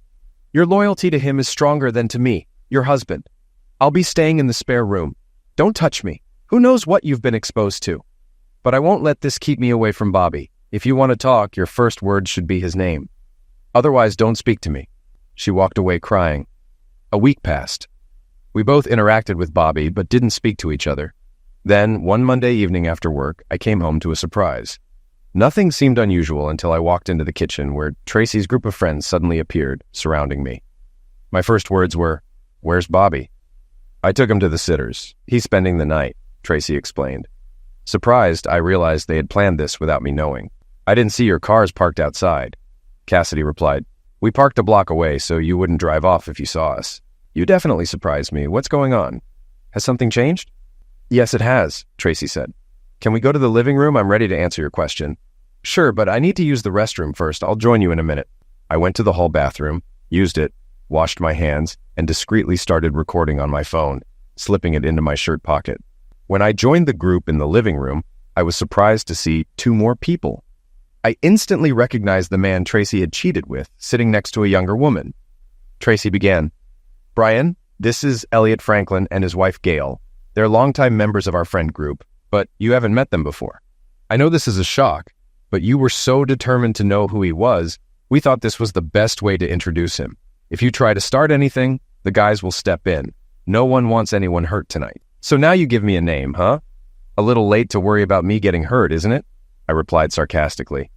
"Your loyalty to him is stronger than to me, your husband. I'll be staying in the spare room. Don't touch me. Who knows what you've been exposed to? But I won't let this keep me away from Bobby. If you want to talk, your first words should be his name. Otherwise, don't speak to me." She walked away crying. A week passed. We both interacted with Bobby, but didn't speak to each other. Then, one Monday evening after work, I came home to a surprise. Nothing seemed unusual until I walked into the kitchen, where Tracy's group of friends suddenly appeared, surrounding me. My first words were, "Where's Bobby?" "I took him to the sitters. He's spending the night," Tracy explained. Surprised, I realized they had planned this without me knowing. "I didn't see your cars parked outside." Cassidy replied, "We parked a block away so you wouldn't drive off if you saw us. You definitely surprised me. What's going on? Has something changed?" "Yes, it has," Tracy said. "Can we go to the living room? I'm ready to answer your question." "Sure, but I need to use the restroom first. I'll join you in a minute." I went to the hall bathroom, used it, washed my hands, and discreetly started recording on my phone, slipping it into my shirt pocket. When I joined the group in the living room, I was surprised to see 2 more people. I instantly recognized the man Tracy had cheated with, sitting next to a younger woman. Tracy began, "Brian, this is Elliot Franklin and his wife Gail. They're longtime members of our friend group, but you haven't met them before. I know this is a shock, but you were so determined to know who he was, we thought this was the best way to introduce him. If you try to start anything, the guys will step in. No one wants anyone hurt tonight. So now you give me a name, huh? A little late to worry about me getting hurt, isn't it?" I replied sarcastically.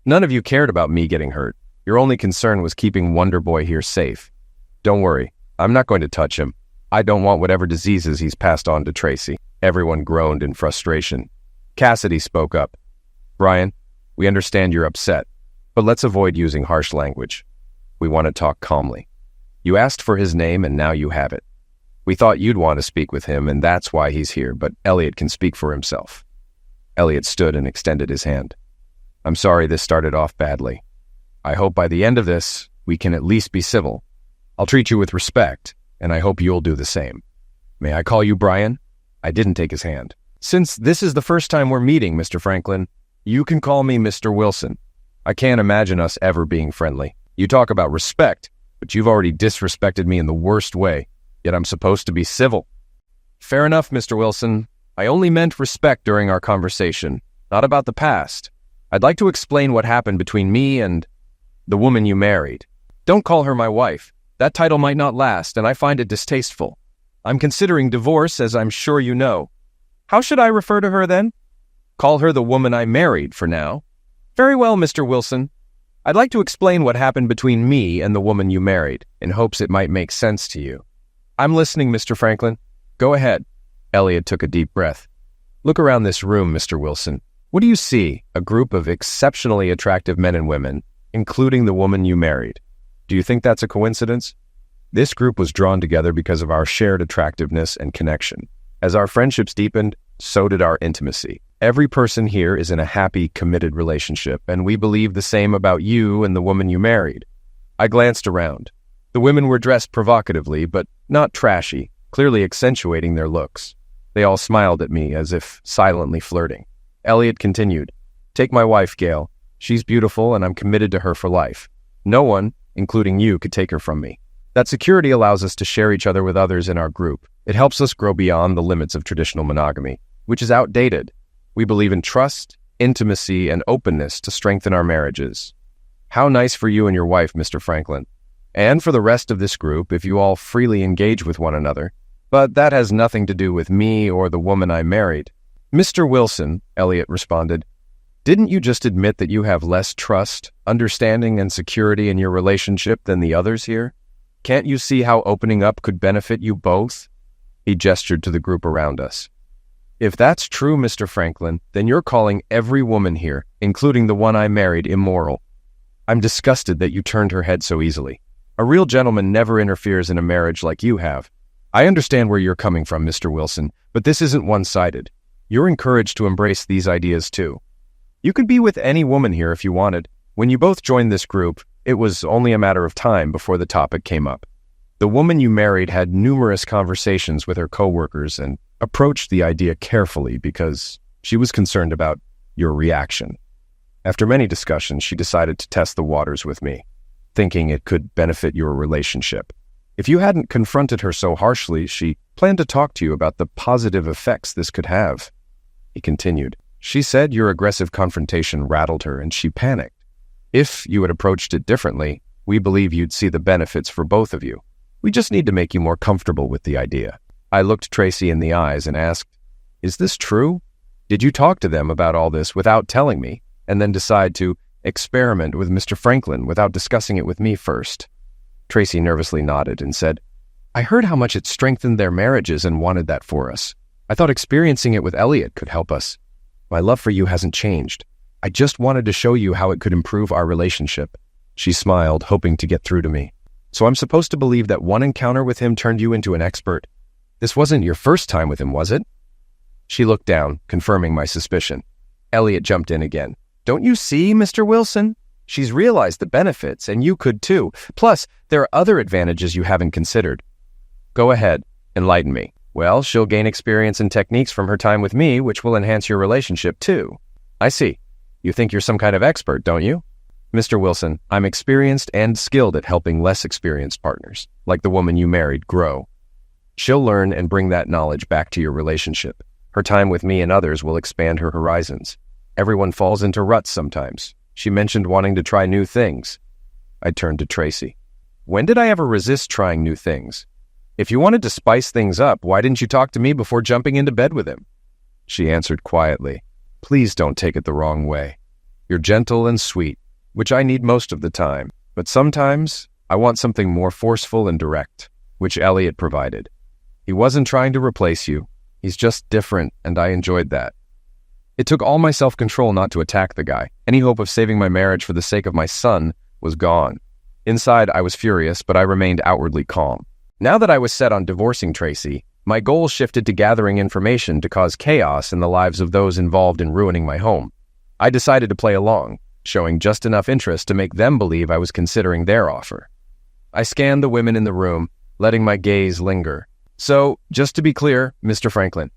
"None of you cared about me getting hurt. Your only concern was keeping Wonder Boy here safe. Don't worry, I'm not going to touch him. I don't want whatever diseases he's passed on to Tracy." Everyone groaned in frustration. Cassidy spoke up. "Brian, we understand you're upset, but let's avoid using harsh language. We want to talk calmly. You asked for his name and now you have it. We thought you'd want to speak with him and that's why he's here, but Elliot can speak for himself." Elliot stood and extended his hand. "I'm sorry this started off badly. I hope by the end of this, we can at least be civil. I'll treat you with respect, and I hope you'll do the same. May I call you Brian?" I didn't take his hand. "Since this is the first time we're meeting, Mr. Franklin, you can call me Mr. Wilson. I can't imagine us ever being friendly. You talk about respect, but you've already disrespected me in the worst way, yet I'm supposed to be civil." "Fair enough, Mr. Wilson. I only meant respect during our conversation, not about the past. I'd like to explain what happened between me and the woman you married. Don't call her my wife. That title might not last, and I find it distasteful. I'm considering divorce, as I'm sure you know. How should I refer to her then? Call her the woman I married for now." "Very well, Mr. Wilson. I'd like to explain what happened between me and the woman you married, in hopes it might make sense to you." "I'm listening, Mr. Franklin. Go ahead." Elliot took a deep breath. "Look around this room, Mr. Wilson. What do you see? A group of exceptionally attractive men and women, including the woman you married. Do you think that's a coincidence? This group was drawn together because of our shared attractiveness and connection. As our friendships deepened, so did our intimacy. Every person here is in a happy, committed relationship, and we believe the same about you and the woman you married." I glanced around. The women were dressed provocatively, but not trashy, clearly accentuating their looks. They all smiled at me as if silently flirting. Elliot continued, "Take my wife, Gail. She's beautiful and I'm committed to her for life. No one, including you, could take her from me. That security allows us to share each other with others in our group. It helps us grow beyond the limits of traditional monogamy, which is outdated. We believe in trust, intimacy, and openness to strengthen our marriages. How nice for you and your wife, Mr. Franklin. And for the rest of this group, if you all freely engage with one another. But that has nothing to do with me or the woman I married." "Mr. Wilson," Elliot responded, "didn't you just admit that you have less trust, understanding, and security in your relationship than the others here? Can't you see how opening up could benefit you both?" He gestured to the group around us. "If that's true, Mr. Franklin, then you're calling every woman here, including the one I married, immoral. I'm disgusted that you turned her head so easily. A real gentleman never interferes in a marriage like you have. I understand where you're coming from, Mr. Wilson, but this isn't one-sided. You're encouraged to embrace these ideas too. You could be with any woman here if you wanted. When you both joined this group, it was only a matter of time before the topic came up. The woman you married had numerous conversations with her coworkers and approached the idea carefully because she was concerned about your reaction. After many discussions, she decided to test the waters with me, thinking it could benefit your relationship. If you hadn't confronted her so harshly, she planned to talk to you about the positive effects this could have." He continued, "She said your aggressive confrontation rattled her and she panicked. If you had approached it differently, we believe you'd see the benefits for both of you. We just need to make you more comfortable with the idea." I looked Tracy in the eyes and asked, "Is this true? Did you talk to them about all this without telling me, and then decide to experiment with Mr. Franklin without discussing it with me first?" Tracy nervously nodded and said, "I heard how much it strengthened their marriages and wanted that for us. I thought experiencing it with Elliot could help us. My love for you hasn't changed. I just wanted to show you how it could improve our relationship." She smiled, hoping to get through to me. "So I'm supposed to believe that one encounter with him turned you into an expert. This wasn't your first time with him, was it?" She looked down, confirming my suspicion. Elliot jumped in again. "Don't you see, Mr. Wilson? She's realized the benefits, and you could too. Plus, there are other advantages you haven't considered." "Go ahead, enlighten me." "Well, she'll gain experience and techniques from her time with me, which will enhance your relationship too." "I see. You think you're some kind of expert, don't you?" "Mr. Wilson, I'm experienced and skilled at helping less experienced partners, like the woman you married, grow. She'll learn and bring that knowledge back to your relationship. Her time with me and others will expand her horizons. Everyone falls into ruts sometimes. She mentioned wanting to try new things." I turned to Tracy. "When did I ever resist trying new things? If you wanted to spice things up, why didn't you talk to me before jumping into bed with him?" She answered quietly, "Please don't take it the wrong way. You're gentle and sweet, which I need most of the time, but sometimes I want something more forceful and direct, which Elliot provided. He wasn't trying to replace you. He's just different, and I enjoyed that. It took all my self-control not to attack the guy. Any hope of saving my marriage for the sake of my son was gone. Inside, I was furious, but I remained outwardly calm. Now that I was set on divorcing Tracy, my goal shifted to gathering information to cause chaos in the lives of those involved in ruining my home. I decided to play along, showing just enough interest to make them believe I was considering their offer. I scanned the women in the room, letting my gaze linger. "So, just to be clear, Mr. Franklin,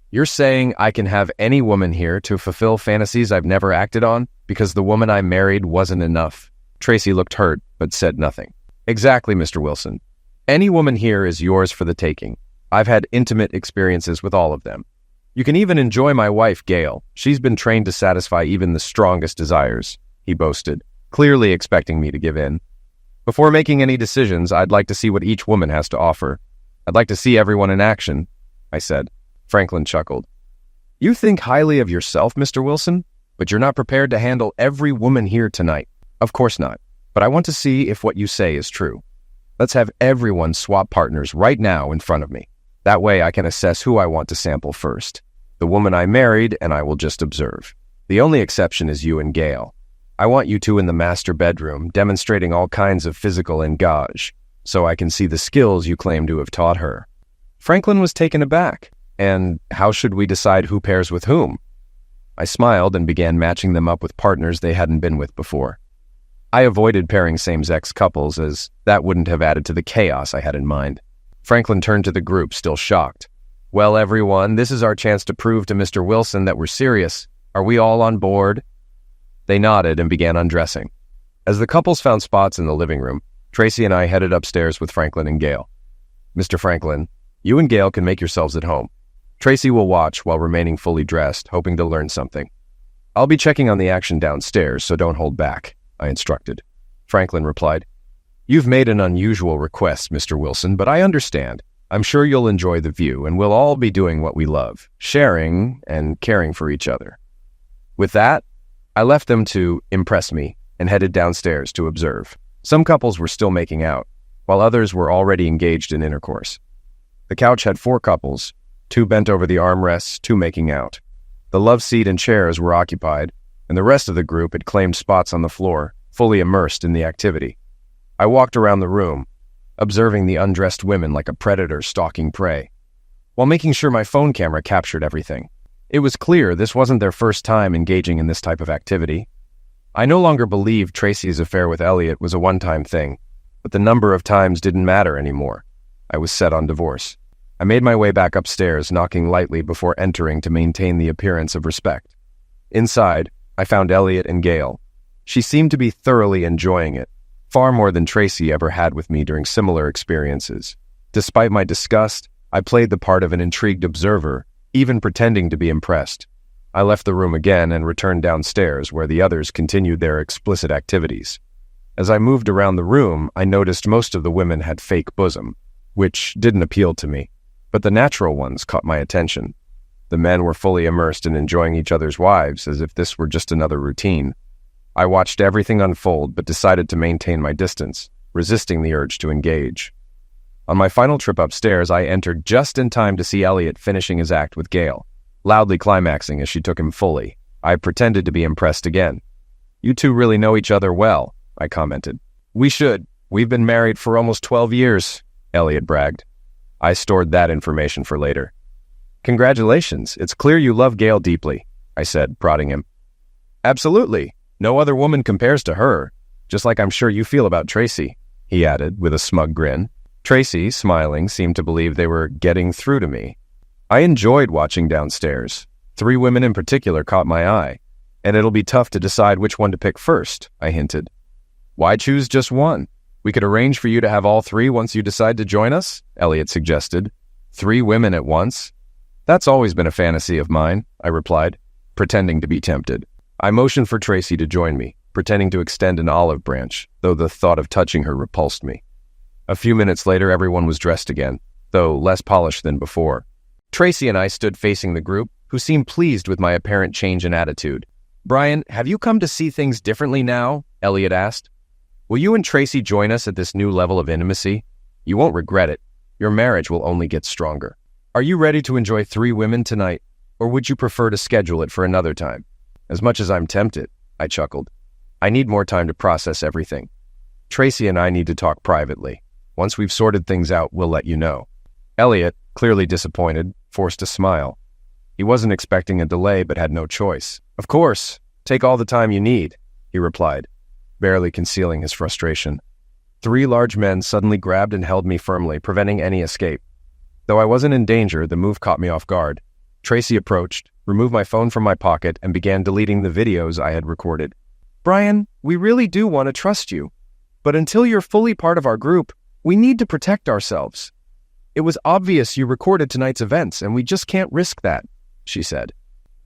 you're saying I can have any woman here to fulfill fantasies I've never acted on because the woman I married wasn't enough?" Tracy looked hurt, but said nothing. "Exactly, Mr. Wilson. Any woman here is yours for the taking. I've had intimate experiences with all of them. You can even enjoy my wife, Gail. She's been trained to satisfy even the strongest desires," he boasted, clearly expecting me to give in. "Before making any decisions, I'd like to see what each woman has to offer. I'd like to see everyone in action," I said. Franklin chuckled. "You think highly of yourself, Mr. Wilson, but you're not prepared to handle every woman here tonight." "Of course not, but I want to see if what you say is true. Let's have everyone swap partners right now in front of me. That way I can assess who I want to sample first. The woman I married, and I will just observe. The only exception is you and Gail. I want you two in the master bedroom, demonstrating all kinds of physical engage, so I can see the skills you claim to have taught her." Franklin was taken aback. "And how should we decide who pairs with whom?" I smiled and began matching them up with partners they hadn't been with before. I avoided pairing same-sex couples, as that wouldn't have added to the chaos I had in mind. Franklin turned to the group, still shocked. Well, everyone, this is our chance to prove to Mr. Wilson that we're serious. Are we all on board? They nodded and began undressing. As the couples found spots in the living room, Tracy and I headed upstairs with Franklin and Gail. Mr. Franklin, you and Gail can make yourselves at home. Tracy will watch while remaining fully dressed, hoping to learn something. I'll be checking on the action downstairs, so don't hold back, I instructed. Franklin replied, You've made an unusual request, Mr. Wilson, but I understand. I'm sure you'll enjoy the view, and we'll all be doing what we love, sharing and caring for each other. With that, I left them to impress me and headed downstairs to observe. Some couples were still making out, while others were already engaged in intercourse. The couch had 4 couples, 2 bent over the armrests, 2 making out. The love seat and chairs were occupied, and the rest of the group had claimed spots on the floor, fully immersed in the activity. I walked around the room, observing the undressed women like a predator stalking prey, while making sure my phone camera captured everything. It was clear this wasn't their first time engaging in this type of activity. I no longer believed Tracy's affair with Elliot was a one-time thing, but the number of times didn't matter anymore. I was set on divorce. I made my way back upstairs, knocking lightly before entering to maintain the appearance of respect. Inside, I found Elliot and Gail. She seemed to be thoroughly enjoying it, far more than Tracy ever had with me during similar experiences. Despite my disgust, I played the part of an intrigued observer, even pretending to be impressed. I left the room again and returned downstairs, where the others continued their explicit activities. As I moved around the room, I noticed most of the women had fake bosom, which didn't appeal to me, but the natural ones caught my attention. The men were fully immersed in enjoying each other's wives as if this were just another routine. I watched everything unfold but decided to maintain my distance, resisting the urge to engage. On my final trip upstairs, I entered just in time to see Elliot finishing his act with Gail, loudly climaxing as she took him fully. I pretended to be impressed again. You two really know each other well, I commented. We should. We've been married for almost 12 years, Elliot bragged. I stored that information for later. Congratulations, it's clear you love Gail deeply, I said, prodding him. Absolutely. No other woman compares to her, just like I'm sure you feel about Tracy, he added with a smug grin. Tracy, smiling, seemed to believe they were getting through to me. I enjoyed watching downstairs. 3 women in particular caught my eye, and it'll be tough to decide which one to pick first, I hinted. Why choose just one? We could arrange for you to have all 3 once you decide to join us, Elliot suggested. 3 women at once? That's always been a fantasy of mine, I replied, pretending to be tempted. I motioned for Tracy to join me, pretending to extend an olive branch, though the thought of touching her repulsed me. A few minutes later, everyone was dressed again, though less polished than before. Tracy and I stood facing the group, who seemed pleased with my apparent change in attitude. Brian, have you come to see things differently now? Elliot asked. Will you and Tracy join us at this new level of intimacy? You won't regret it. Your marriage will only get stronger. Are you ready to enjoy 3 women tonight, or would you prefer to schedule it for another time? As much as I'm tempted, I chuckled. I need more time to process everything. Tracy and I need to talk privately. Once we've sorted things out, we'll let you know. Elliot, clearly disappointed, forced a smile. He wasn't expecting a delay but had no choice. Of course, take all the time you need, he replied, barely concealing his frustration. 3 large men suddenly grabbed and held me firmly, preventing any escape. Though I wasn't in danger, the move caught me off guard. Tracy approached, removed my phone from my pocket, and began deleting the videos I had recorded. Brian, we really do want to trust you, but until you're fully part of our group, we need to protect ourselves. It was obvious you recorded tonight's events, and we just can't risk that, she said.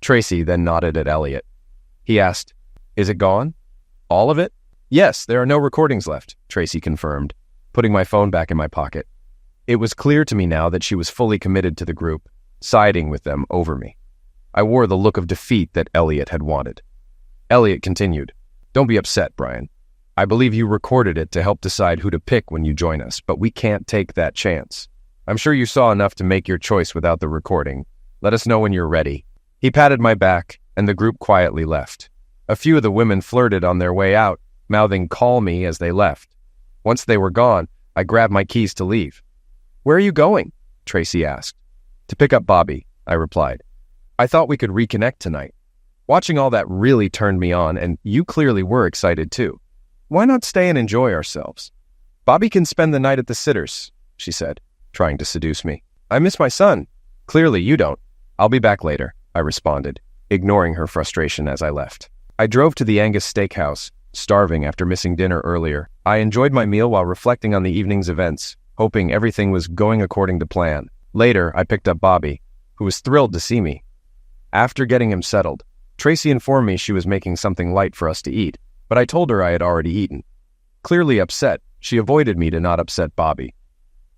Tracy then nodded at Elliot. He asked, Is it gone? All of it? Yes, there are no recordings left, Tracy confirmed, putting my phone back in my pocket. It was clear to me now that she was fully committed to the group, siding with them over me. I wore the look of defeat that Elliot had wanted. Elliot continued, Don't be upset, Brian. I believe you recorded it to help decide who to pick when you join us, but we can't take that chance. I'm sure you saw enough to make your choice without the recording. Let us know when you're ready. He patted my back, and the group quietly left. A few of the women flirted on their way out, mouthing "call me" as they left. Once they were gone, I grabbed my keys to leave. Where are you going? Tracy asked. To pick up Bobby, I replied. I thought we could reconnect tonight. Watching all that really turned me on, and you clearly were excited too. Why not stay and enjoy ourselves? Bobby can spend the night at the Sitters, she said, trying to seduce me. I miss my son. Clearly you don't. I'll be back later, I responded, ignoring her frustration as I left. I drove to the Angus Steakhouse, starving after missing dinner earlier. I enjoyed my meal while reflecting on the evening's events, hoping everything was going according to plan. Later, I picked up Bobby, who was thrilled to see me. After getting him settled, Tracy informed me she was making something light for us to eat, but I told her I had already eaten. Clearly upset, she avoided me to not upset Bobby.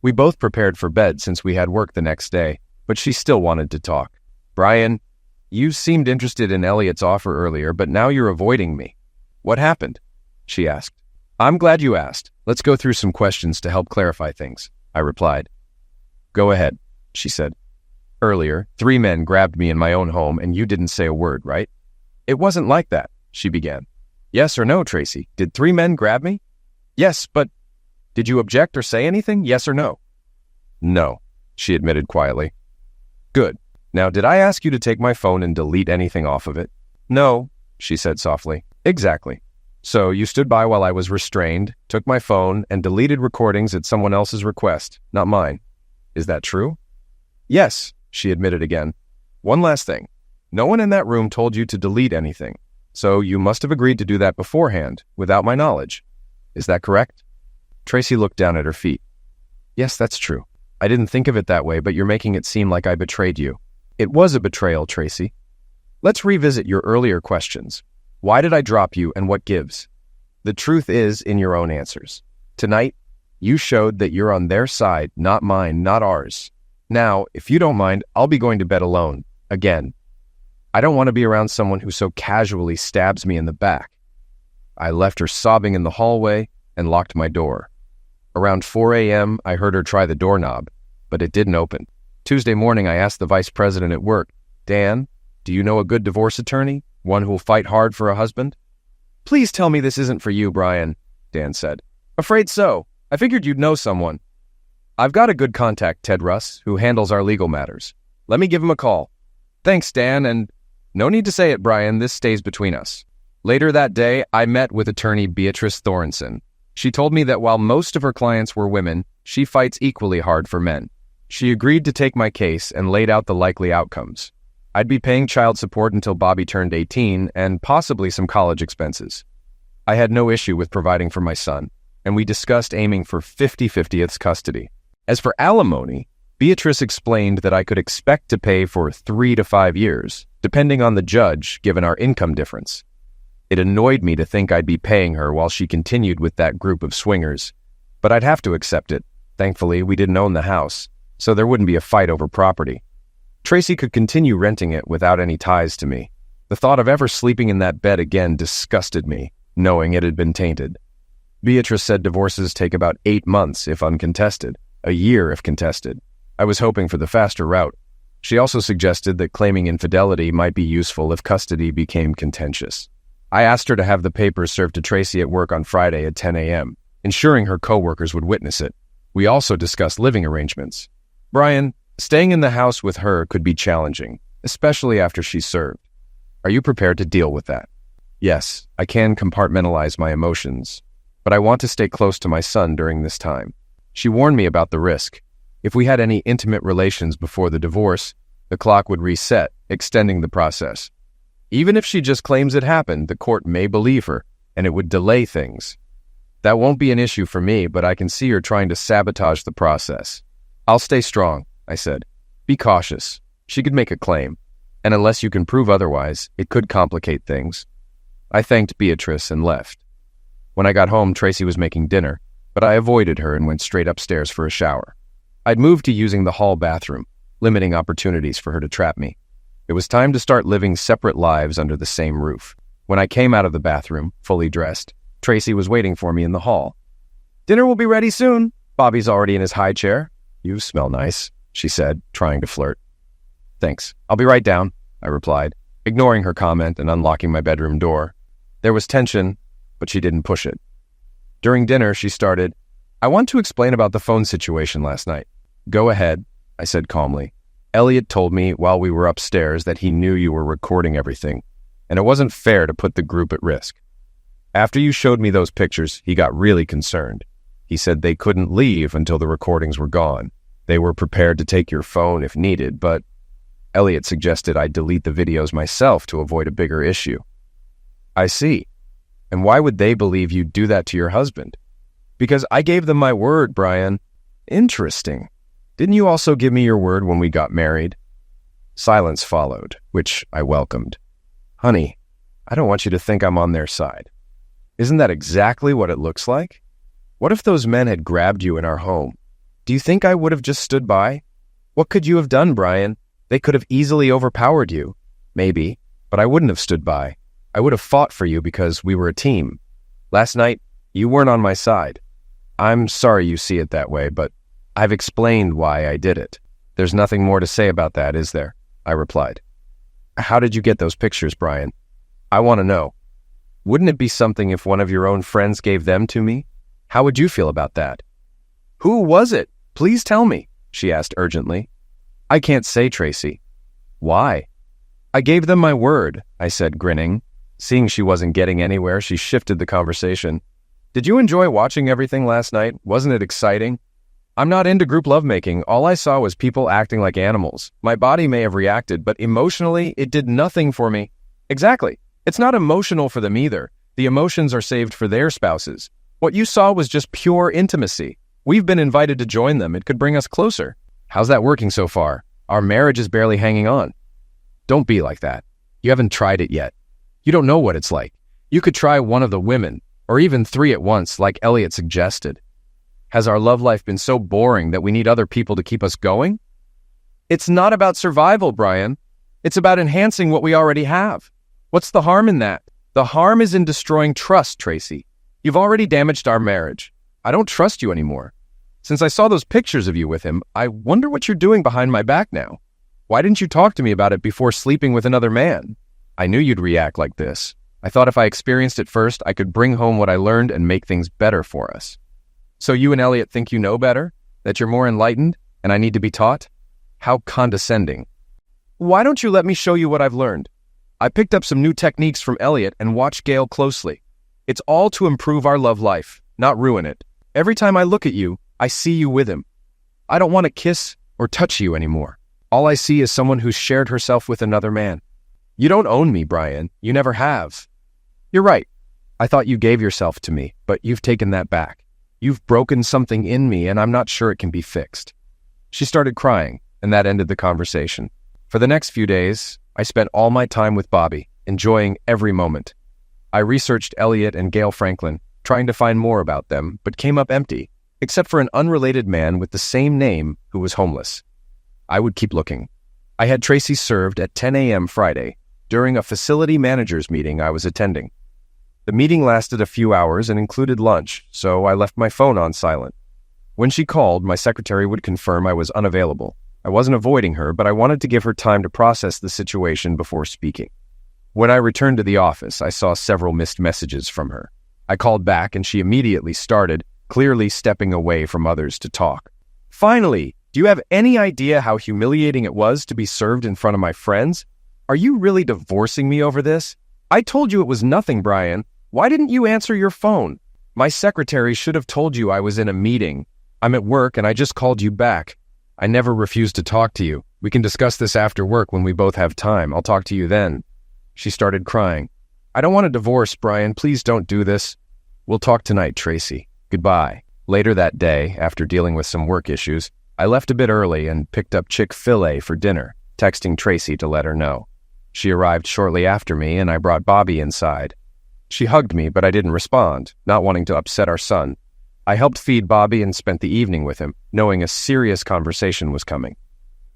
We both prepared for bed since we had work the next day, but she still wanted to talk. Brian, you seemed interested in Elliot's offer earlier, but now you're avoiding me. What happened? She asked. I'm glad you asked. Let's go through some questions to help clarify things, I replied. Go ahead, she said. Earlier, 3 men grabbed me in my own home and you didn't say a word, right? It wasn't like that, she began. Yes or no, Tracy? Did 3 men grab me? Yes, but did you object or say anything? Yes or no? No, she admitted quietly. Good. Now, did I ask you to take my phone and delete anything off of it? No, she said softly. Exactly. So you stood by while I was restrained, took my phone, and deleted recordings at someone else's request, not mine. Is that true? Yes, she admitted again. One last thing. No one in that room told you to delete anything, so you must have agreed to do that beforehand, without my knowledge. Is that correct? Tracy looked down at her feet. Yes, that's true. I didn't think of it that way, but you're making it seem like I betrayed you. It was a betrayal, Tracy. Let's revisit your earlier questions. Why did I drop you and what gives? The truth is in your own answers. Tonight, you showed that you're on their side, not mine, not ours. Now, if you don't mind, I'll be going to bed alone, again. I don't want to be around someone who so casually stabs me in the back. I left her sobbing in the hallway and locked my door. Around 4 a.m., I heard her try the doorknob, but it didn't open. Tuesday morning, I asked the vice president at work, Dan, do you know a good divorce attorney? One who'll fight hard for a husband? Please tell me this isn't for you, Brian, Dan said. Afraid so. I figured you'd know someone. I've got a good contact, Ted Russ, who handles our legal matters. Let me give him a call. Thanks, Dan, and no need to say it, Brian. This stays between us. Later that day, I met with attorney Beatrice Thorenson. She told me that while most of her clients were women, she fights equally hard for men. She agreed to take my case and laid out the likely outcomes. I'd be paying child support until Bobby turned 18 and possibly some college expenses. I had no issue with providing for my son, and we discussed aiming for 50/50 custody. As for alimony, Beatrice explained that I could expect to pay for 3 to 5 years, depending on the judge, given our income difference. It annoyed me to think I'd be paying her while she continued with that group of swingers, but I'd have to accept it. Thankfully, we didn't own the house, so there wouldn't be a fight over property. Tracy could continue renting it without any ties to me. The thought of ever sleeping in that bed again disgusted me, knowing it had been tainted. Beatrice said divorces take about 8 months if uncontested, a year if contested. I was hoping for the faster route. She also suggested that claiming infidelity might be useful if custody became contentious. I asked her to have the papers served to Tracy at work on Friday at 10 a.m., ensuring her coworkers would witness it. We also discussed living arrangements. Brian, staying in the house with her could be challenging, especially after she's served. Are you prepared to deal with that? Yes, I can compartmentalize my emotions, but I want to stay close to my son during this time. She warned me about the risk. If we had any intimate relations before the divorce, the clock would reset, extending the process. Even if she just claims it happened, the court may believe her, and it would delay things. That won't be an issue for me, but I can see her trying to sabotage the process. I'll stay strong, I said. Be cautious. She could make a claim, and unless you can prove otherwise, it could complicate things. I thanked Beatrice and left. When I got home, Tracy was making dinner, but I avoided her and went straight upstairs for a shower. I'd moved to using the hall bathroom, limiting opportunities for her to trap me. It was time to start living separate lives under the same roof. When I came out of the bathroom, fully dressed, Tracy was waiting for me in the hall. Dinner will be ready soon. Bobby's already in his high chair. You smell nice, she said, trying to flirt. Thanks. I'll be right down, I replied, ignoring her comment and unlocking my bedroom door. There was tension, but she didn't push it. During dinner, she started, I want to explain about the phone situation last night. Go ahead, I said calmly. Elliot told me while we were upstairs that he knew you were recording everything, and it wasn't fair to put the group at risk. After you showed me those pictures, he got really concerned. He said they couldn't leave until the recordings were gone, They were prepared to take your phone if needed, but Elliot suggested I delete the videos myself to avoid a bigger issue. I see. And why would they believe you'd do that to your husband? Because I gave them my word, Brian. Interesting. Didn't you also give me your word when we got married? Silence followed, which I welcomed. Honey, I don't want you to think I'm on their side. Isn't that exactly what it looks like? What if those men had grabbed you in our home? Do you think I would have just stood by? What could you have done, Brian? They could have easily overpowered you. Maybe, but I wouldn't have stood by. I would have fought for you because we were a team. Last night, you weren't on my side. I'm sorry you see it that way, but I've explained why I did it. There's nothing more to say about that, is there? I replied. How did you get those pictures, Brian? I want to know. Wouldn't it be something if one of your own friends gave them to me? How would you feel about that? Who was it? Please tell me, she asked urgently. I can't say, Tracy. Why? I gave them my word, I said, grinning. Seeing she wasn't getting anywhere, she shifted the conversation. Did you enjoy watching everything last night? Wasn't it exciting? I'm not into group lovemaking. All I saw was people acting like animals. My body may have reacted, but emotionally, it did nothing for me. Exactly. It's not emotional for them either. The emotions are saved for their spouses. What you saw was just pure intimacy. We've been invited to join them. It could bring us closer. How's that working so far? Our marriage is barely hanging on. Don't be like that. You haven't tried it yet. You don't know what it's like. You could try one of the women, or even 3 at once, like Elliot suggested. Has our love life been so boring that we need other people to keep us going? It's not about survival, Brian. It's about enhancing what we already have. What's the harm in that? The harm is in destroying trust, Tracy. You've already damaged our marriage. I don't trust you anymore. Since I saw those pictures of you with him, I wonder what you're doing behind my back now. Why didn't you talk to me about it before sleeping with another man? I knew you'd react like this. I thought if I experienced it first, I could bring home what I learned and make things better for us. So you and Elliot think you know better? That you're more enlightened, and I need to be taught? How condescending. Why don't you let me show you what I've learned? I picked up some new techniques from Elliot and watched Gail closely. It's all to improve our love life, not ruin it. Every time I look at you, I see you with him. I don't want to kiss or touch you anymore. All I see is someone who's shared herself with another man. You don't own me, Brian. You never have. You're right. I thought you gave yourself to me, but you've taken that back. You've broken something in me, and I'm not sure it can be fixed. She started crying, and that ended the conversation. For the next few days, I spent all my time with Bobby, enjoying every moment. I researched Elliot and Gail Franklin, trying to find more about them, but came up empty, except for an unrelated man with the same name who was homeless. I would keep looking. I had Tracy served at 10 a.m. Friday during a facility managers meeting I was attending. The meeting lasted a few hours and included lunch, so I left my phone on silent. When she called, my secretary would confirm I was unavailable. I wasn't avoiding her, but I wanted to give her time to process the situation before speaking. When I returned to the office, I saw several missed messages from her. I called back and she immediately started, clearly stepping away from others to talk. Finally, do you have any idea how humiliating it was to be served in front of my friends? Are you really divorcing me over this? I told you it was nothing, Brian. Why didn't you answer your phone? My secretary should have told you I was in a meeting. I'm at work and I just called you back. I never refused to talk to you. We can discuss this after work when we both have time. I'll talk to you then. She started crying. I don't want a divorce, Brian. Please don't do this. We'll talk tonight, Tracy. Goodbye. Later that day, after dealing with some work issues, I left a bit early and picked up Chick-fil-A for dinner, texting Tracy to let her know. She arrived shortly after me and I brought Bobby inside. She hugged me, but I didn't respond, not wanting to upset our son. I helped feed Bobby and spent the evening with him, knowing a serious conversation was coming.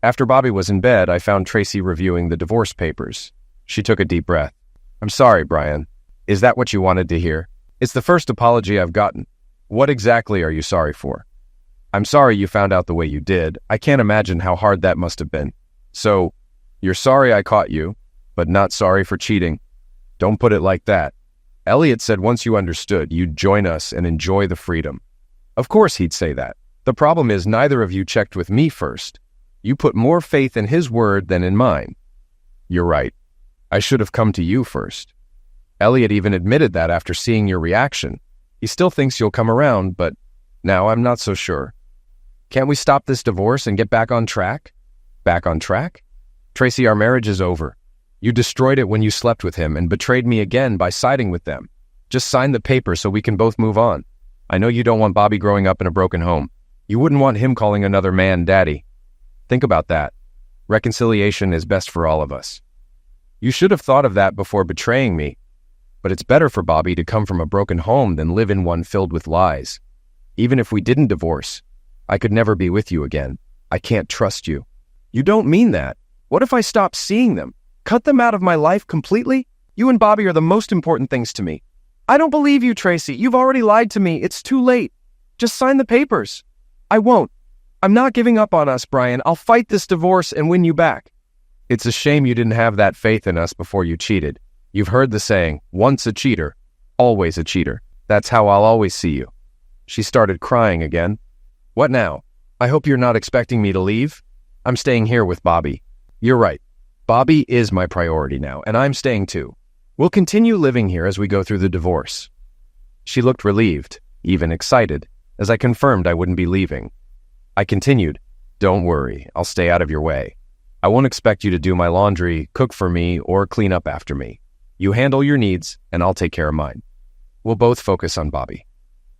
After Bobby was in bed, I found Tracy reviewing the divorce papers. She took a deep breath. I'm sorry, Brian. Is that what you wanted to hear? It's the first apology I've gotten. What exactly are you sorry for? I'm sorry you found out the way you did. I can't imagine how hard that must have been. So, you're sorry I caught you, but not sorry for cheating. Don't put it like that. Elliot said once you understood, you'd join us and enjoy the freedom. Of course he'd say that. The problem is neither of you checked with me first. You put more faith in his word than in mine. You're right. I should have come to you first. Elliot even admitted that after seeing your reaction. He still thinks you'll come around, but now I'm not so sure. Can't we stop this divorce and get back on track? Back on track? Tracy, our marriage is over. You destroyed it when you slept with him and betrayed me again by siding with them. Just sign the paper so we can both move on. I know you don't want Bobby growing up in a broken home. You wouldn't want him calling another man daddy. Think about that. Reconciliation is best for all of us. You should have thought of that before betraying me. But it's better for Bobby to come from a broken home than live in one filled with lies. Even if we didn't divorce, I could never be with you again. I can't trust you. You don't mean that. What if I stop seeing them? Cut them out of my life completely? You and Bobby are the most important things to me. I don't believe you, Tracy. You've already lied to me. It's too late. Just sign the papers. I won't. I'm not giving up on us, Brian. I'll fight this divorce and win you back. It's a shame you didn't have that faith in us before you cheated. You've heard the saying, once a cheater, always a cheater. That's how I'll always see you. She started crying again. What now? I hope you're not expecting me to leave. I'm staying here with Bobby. You're right. Bobby is my priority now, and I'm staying too. We'll continue living here as we go through the divorce. She looked relieved, even excited, as I confirmed I wouldn't be leaving. I continued, don't worry, I'll stay out of your way. I won't expect you to do my laundry, cook for me, or clean up after me. You handle your needs, and I'll take care of mine. We'll both focus on Bobby.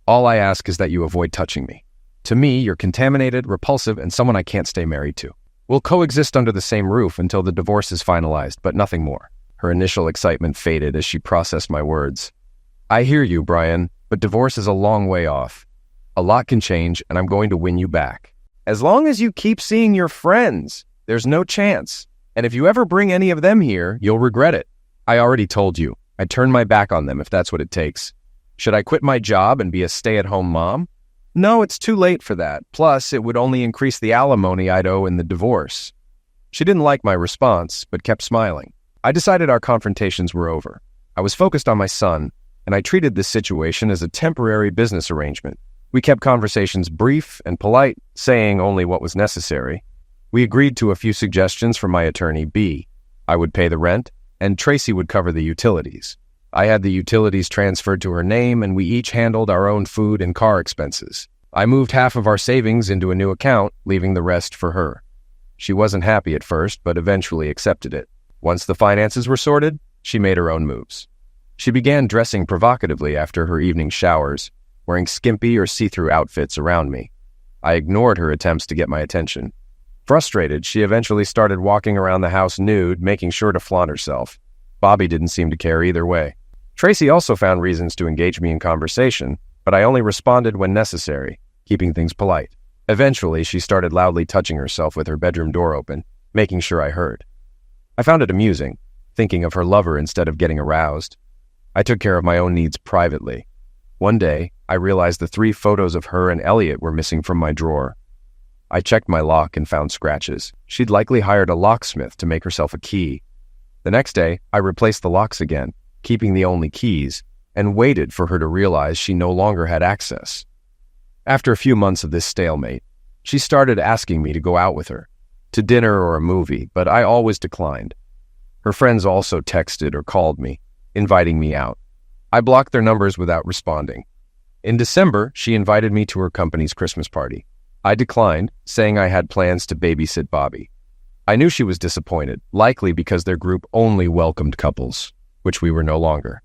All I ask is that you avoid touching me. To me, you're contaminated, repulsive, and someone I can't stay married to. We'll coexist under the same roof until the divorce is finalized, but nothing more. Her initial excitement faded as she processed my words. I hear you, Brian, but divorce is a long way off. A lot can change, and I'm going to win you back. As long as you keep seeing your friends, there's no chance. And if you ever bring any of them here, you'll regret it. I already told you. I'd turn my back on them if that's what it takes. Should I quit my job and be a stay-at-home mom? No, it's too late for that. Plus, it would only increase the alimony I'd owe in the divorce. She didn't like my response, but kept smiling. I decided our confrontations were over. I was focused on my son, and I treated this situation as a temporary business arrangement. We kept conversations brief and polite, saying only what was necessary. We agreed to a few suggestions from my attorney, B. I would pay the rent, and Tracy would cover the utilities. I had the utilities transferred to her name, and we each handled our own food and car expenses. I moved half of our savings into a new account, leaving the rest for her. She wasn't happy at first, but eventually accepted it. Once the finances were sorted, she made her own moves. She began dressing provocatively after her evening showers, wearing skimpy or see-through outfits around me. I ignored her attempts to get my attention. Frustrated, she eventually started walking around the house nude, making sure to flaunt herself. Bobby didn't seem to care either way. Tracy also found reasons to engage me in conversation, but I only responded when necessary, keeping things polite. Eventually, she started loudly touching herself with her bedroom door open, making sure I heard. I found it amusing, thinking of her lover instead of getting aroused. I took care of my own needs privately. One day, I realized the 3 photos of her and Elliot were missing from my drawer. I checked my lock and found scratches. She'd likely hired a locksmith to make herself a key. The next day, I replaced the locks again, keeping the only keys, and waited for her to realize she no longer had access. After a few months of this stalemate, she started asking me to go out with her, to dinner or a movie, but I always declined. Her friends also texted or called me, inviting me out. I blocked their numbers without responding. In December, she invited me to her company's Christmas party. I declined, saying I had plans to babysit Bobby. I knew she was disappointed, likely because their group only welcomed couples, which we were no longer.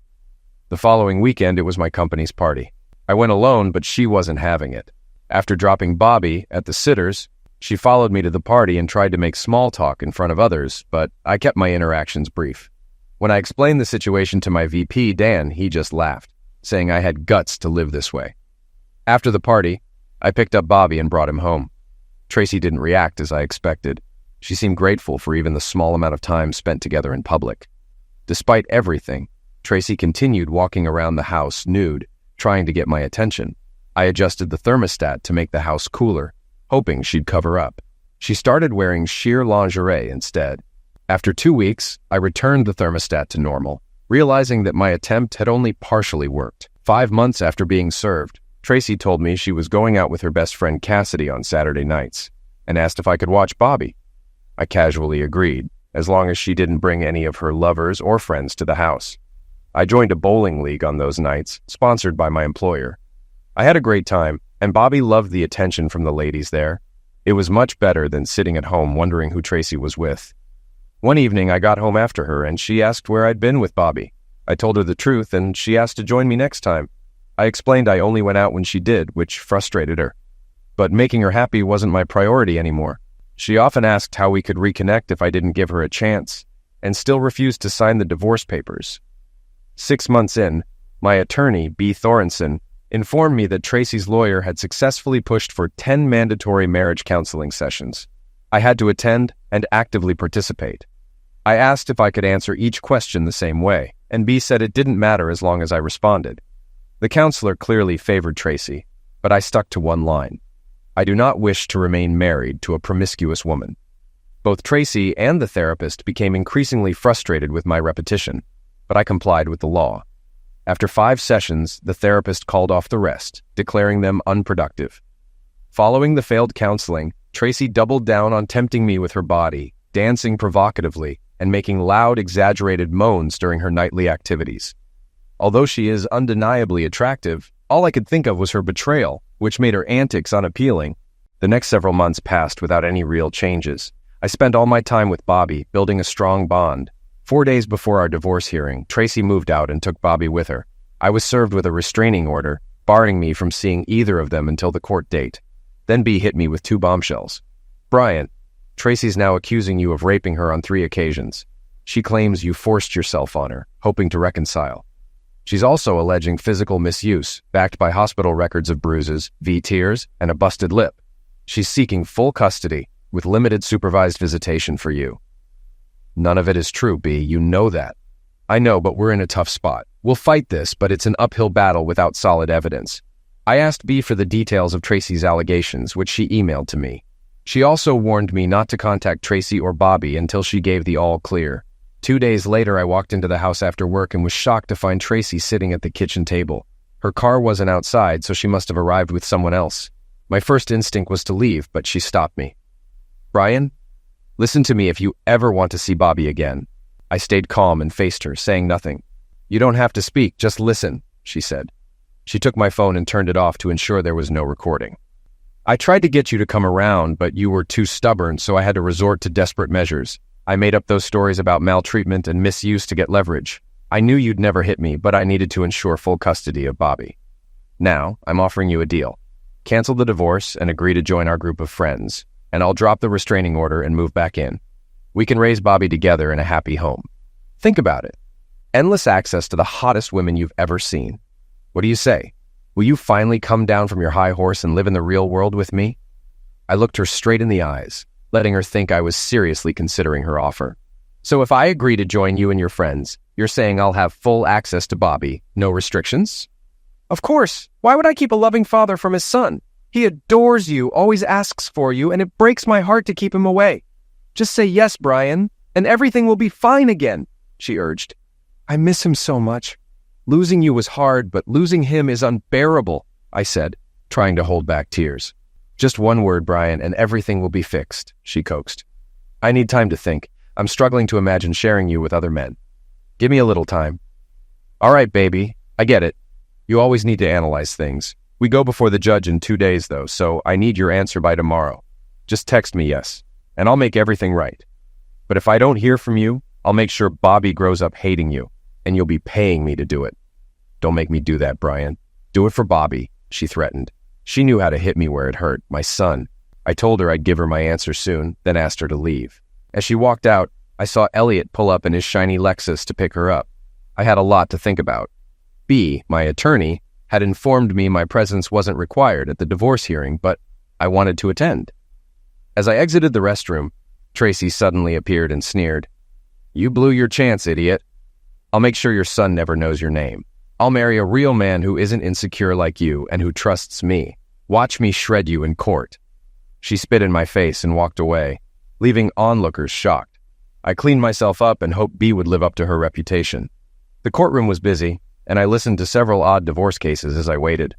The following weekend, it was my company's party. I went alone, but she wasn't having it. After dropping Bobby at the sitters, she followed me to the party and tried to make small talk in front of others, but I kept my interactions brief. When I explained the situation to my VP, Dan, he just laughed, saying I had guts to live this way. After the party, I picked up Bobby and brought him home. Tracy didn't react as I expected. She seemed grateful for even the small amount of time spent together in public. Despite everything, Tracy continued walking around the house nude, trying to get my attention. I adjusted the thermostat to make the house cooler, hoping she'd cover up. She started wearing sheer lingerie instead. After 2 weeks, I returned the thermostat to normal, realizing that my attempt had only partially worked. 5 months after being served, Tracy told me she was going out with her best friend Cassidy on Saturday nights, and asked if I could watch Bobby. I casually agreed, as long as she didn't bring any of her lovers or friends to the house. I joined a bowling league on those nights, sponsored by my employer. I had a great time, And Bobby loved the attention from the ladies there. It was much better than sitting at home wondering who Tracy was with. One evening, I got home after her, and she asked where I'd been with Bobby. I told her the truth, and she asked to join me next time. I explained I only went out when she did, which frustrated her. But making her happy wasn't my priority anymore. She often asked how we could reconnect if I didn't give her a chance, and still refused to sign the divorce papers. 6 months in, my attorney, B. Thorenson, informed me that Tracy's lawyer had successfully pushed for 10 mandatory marriage counseling sessions. I had to attend and actively participate. I asked if I could answer each question the same way, and B said it didn't matter as long as I responded. The counselor clearly favored Tracy, but I stuck to one line. I do not wish to remain married to a promiscuous woman. Both Tracy and the therapist became increasingly frustrated with my repetition, but I complied with the law. After 5 sessions, the therapist called off the rest, declaring them unproductive. Following the failed counseling, Tracy doubled down on tempting me with her body, dancing provocatively, and making loud, exaggerated moans during her nightly activities. Although she is undeniably attractive, all I could think of was her betrayal, which made her antics unappealing. The next several months passed without any real changes. I spent all my time with Bobby, building a strong bond. 4 days before our divorce hearing, Tracy moved out and took Bobby with her. I was served with a restraining order, barring me from seeing either of them until the court date. Then B hit me with 2 bombshells. Brian, Tracy's now accusing you of raping her on 3 occasions. She claims you forced yourself on her, hoping to reconcile. She's also alleging physical misuse, backed by hospital records of bruises, tears, and a busted lip. She's seeking full custody, with limited supervised visitation for you. None of it is true, B. You know that. I know, but we're in a tough spot. We'll fight this, but it's an uphill battle without solid evidence. I asked B for the details of Tracy's allegations, which she emailed to me. She also warned me not to contact Tracy or Bobby until she gave the all clear. 2 days later, I walked into the house after work and was shocked to find Tracy sitting at the kitchen table. Her car wasn't outside, so she must have arrived with someone else. My first instinct was to leave, but she stopped me. Brian, listen to me if you ever want to see Bobby again. I stayed calm and faced her, saying nothing. You don't have to speak, just listen, she said. She took my phone and turned it off to ensure there was no recording. I tried to get you to come around, but you were too stubborn, so I had to resort to desperate measures. I made up those stories about maltreatment and misuse to get leverage. I knew you'd never hit me, but I needed to ensure full custody of Bobby. Now, I'm offering you a deal. Cancel the divorce and agree to join our group of friends, and I'll drop the restraining order and move back in. We can raise Bobby together in a happy home. Think about it. Endless access to the hottest women you've ever seen. What do you say? Will you finally come down from your high horse and live in the real world with me? I looked her straight in the eyes, letting her think I was seriously considering her offer. So if I agree to join you and your friends, you're saying I'll have full access to Bobby, no restrictions? Of course. Why would I keep a loving father from his son? He adores you, always asks for you, and it breaks my heart to keep him away. Just say yes, Brian, and everything will be fine again, she urged. I miss him so much. Losing you was hard, but losing him is unbearable, I said, trying to hold back tears. Just one word, Brian, and everything will be fixed, she coaxed. I need time to think. I'm struggling to imagine sharing you with other men. Give me a little time. All right, baby, I get it. You always need to analyze things. We go before the judge in 2 days, though, so I need your answer by tomorrow. Just text me yes, and I'll make everything right. But if I don't hear from you, I'll make sure Bobby grows up hating you, and you'll be paying me to do it. Don't make me do that, Brian. Do it for Bobby, she threatened. She knew how to hit me where it hurt, my son. I told her I'd give her my answer soon, then asked her to leave. As she walked out, I saw Elliot pull up in his shiny Lexus to pick her up. I had a lot to think about. B, my attorney, had informed me my presence wasn't required at the divorce hearing, but I wanted to attend. As I exited the restroom, Tracy suddenly appeared and sneered. You blew your chance, idiot. I'll make sure your son never knows your name. I'll marry a real man who isn't insecure like you and who trusts me. Watch me shred you in court. She spit in my face and walked away, leaving onlookers shocked. I cleaned myself up and hoped B would live up to her reputation. The courtroom was busy, and I listened to several odd divorce cases as I waited.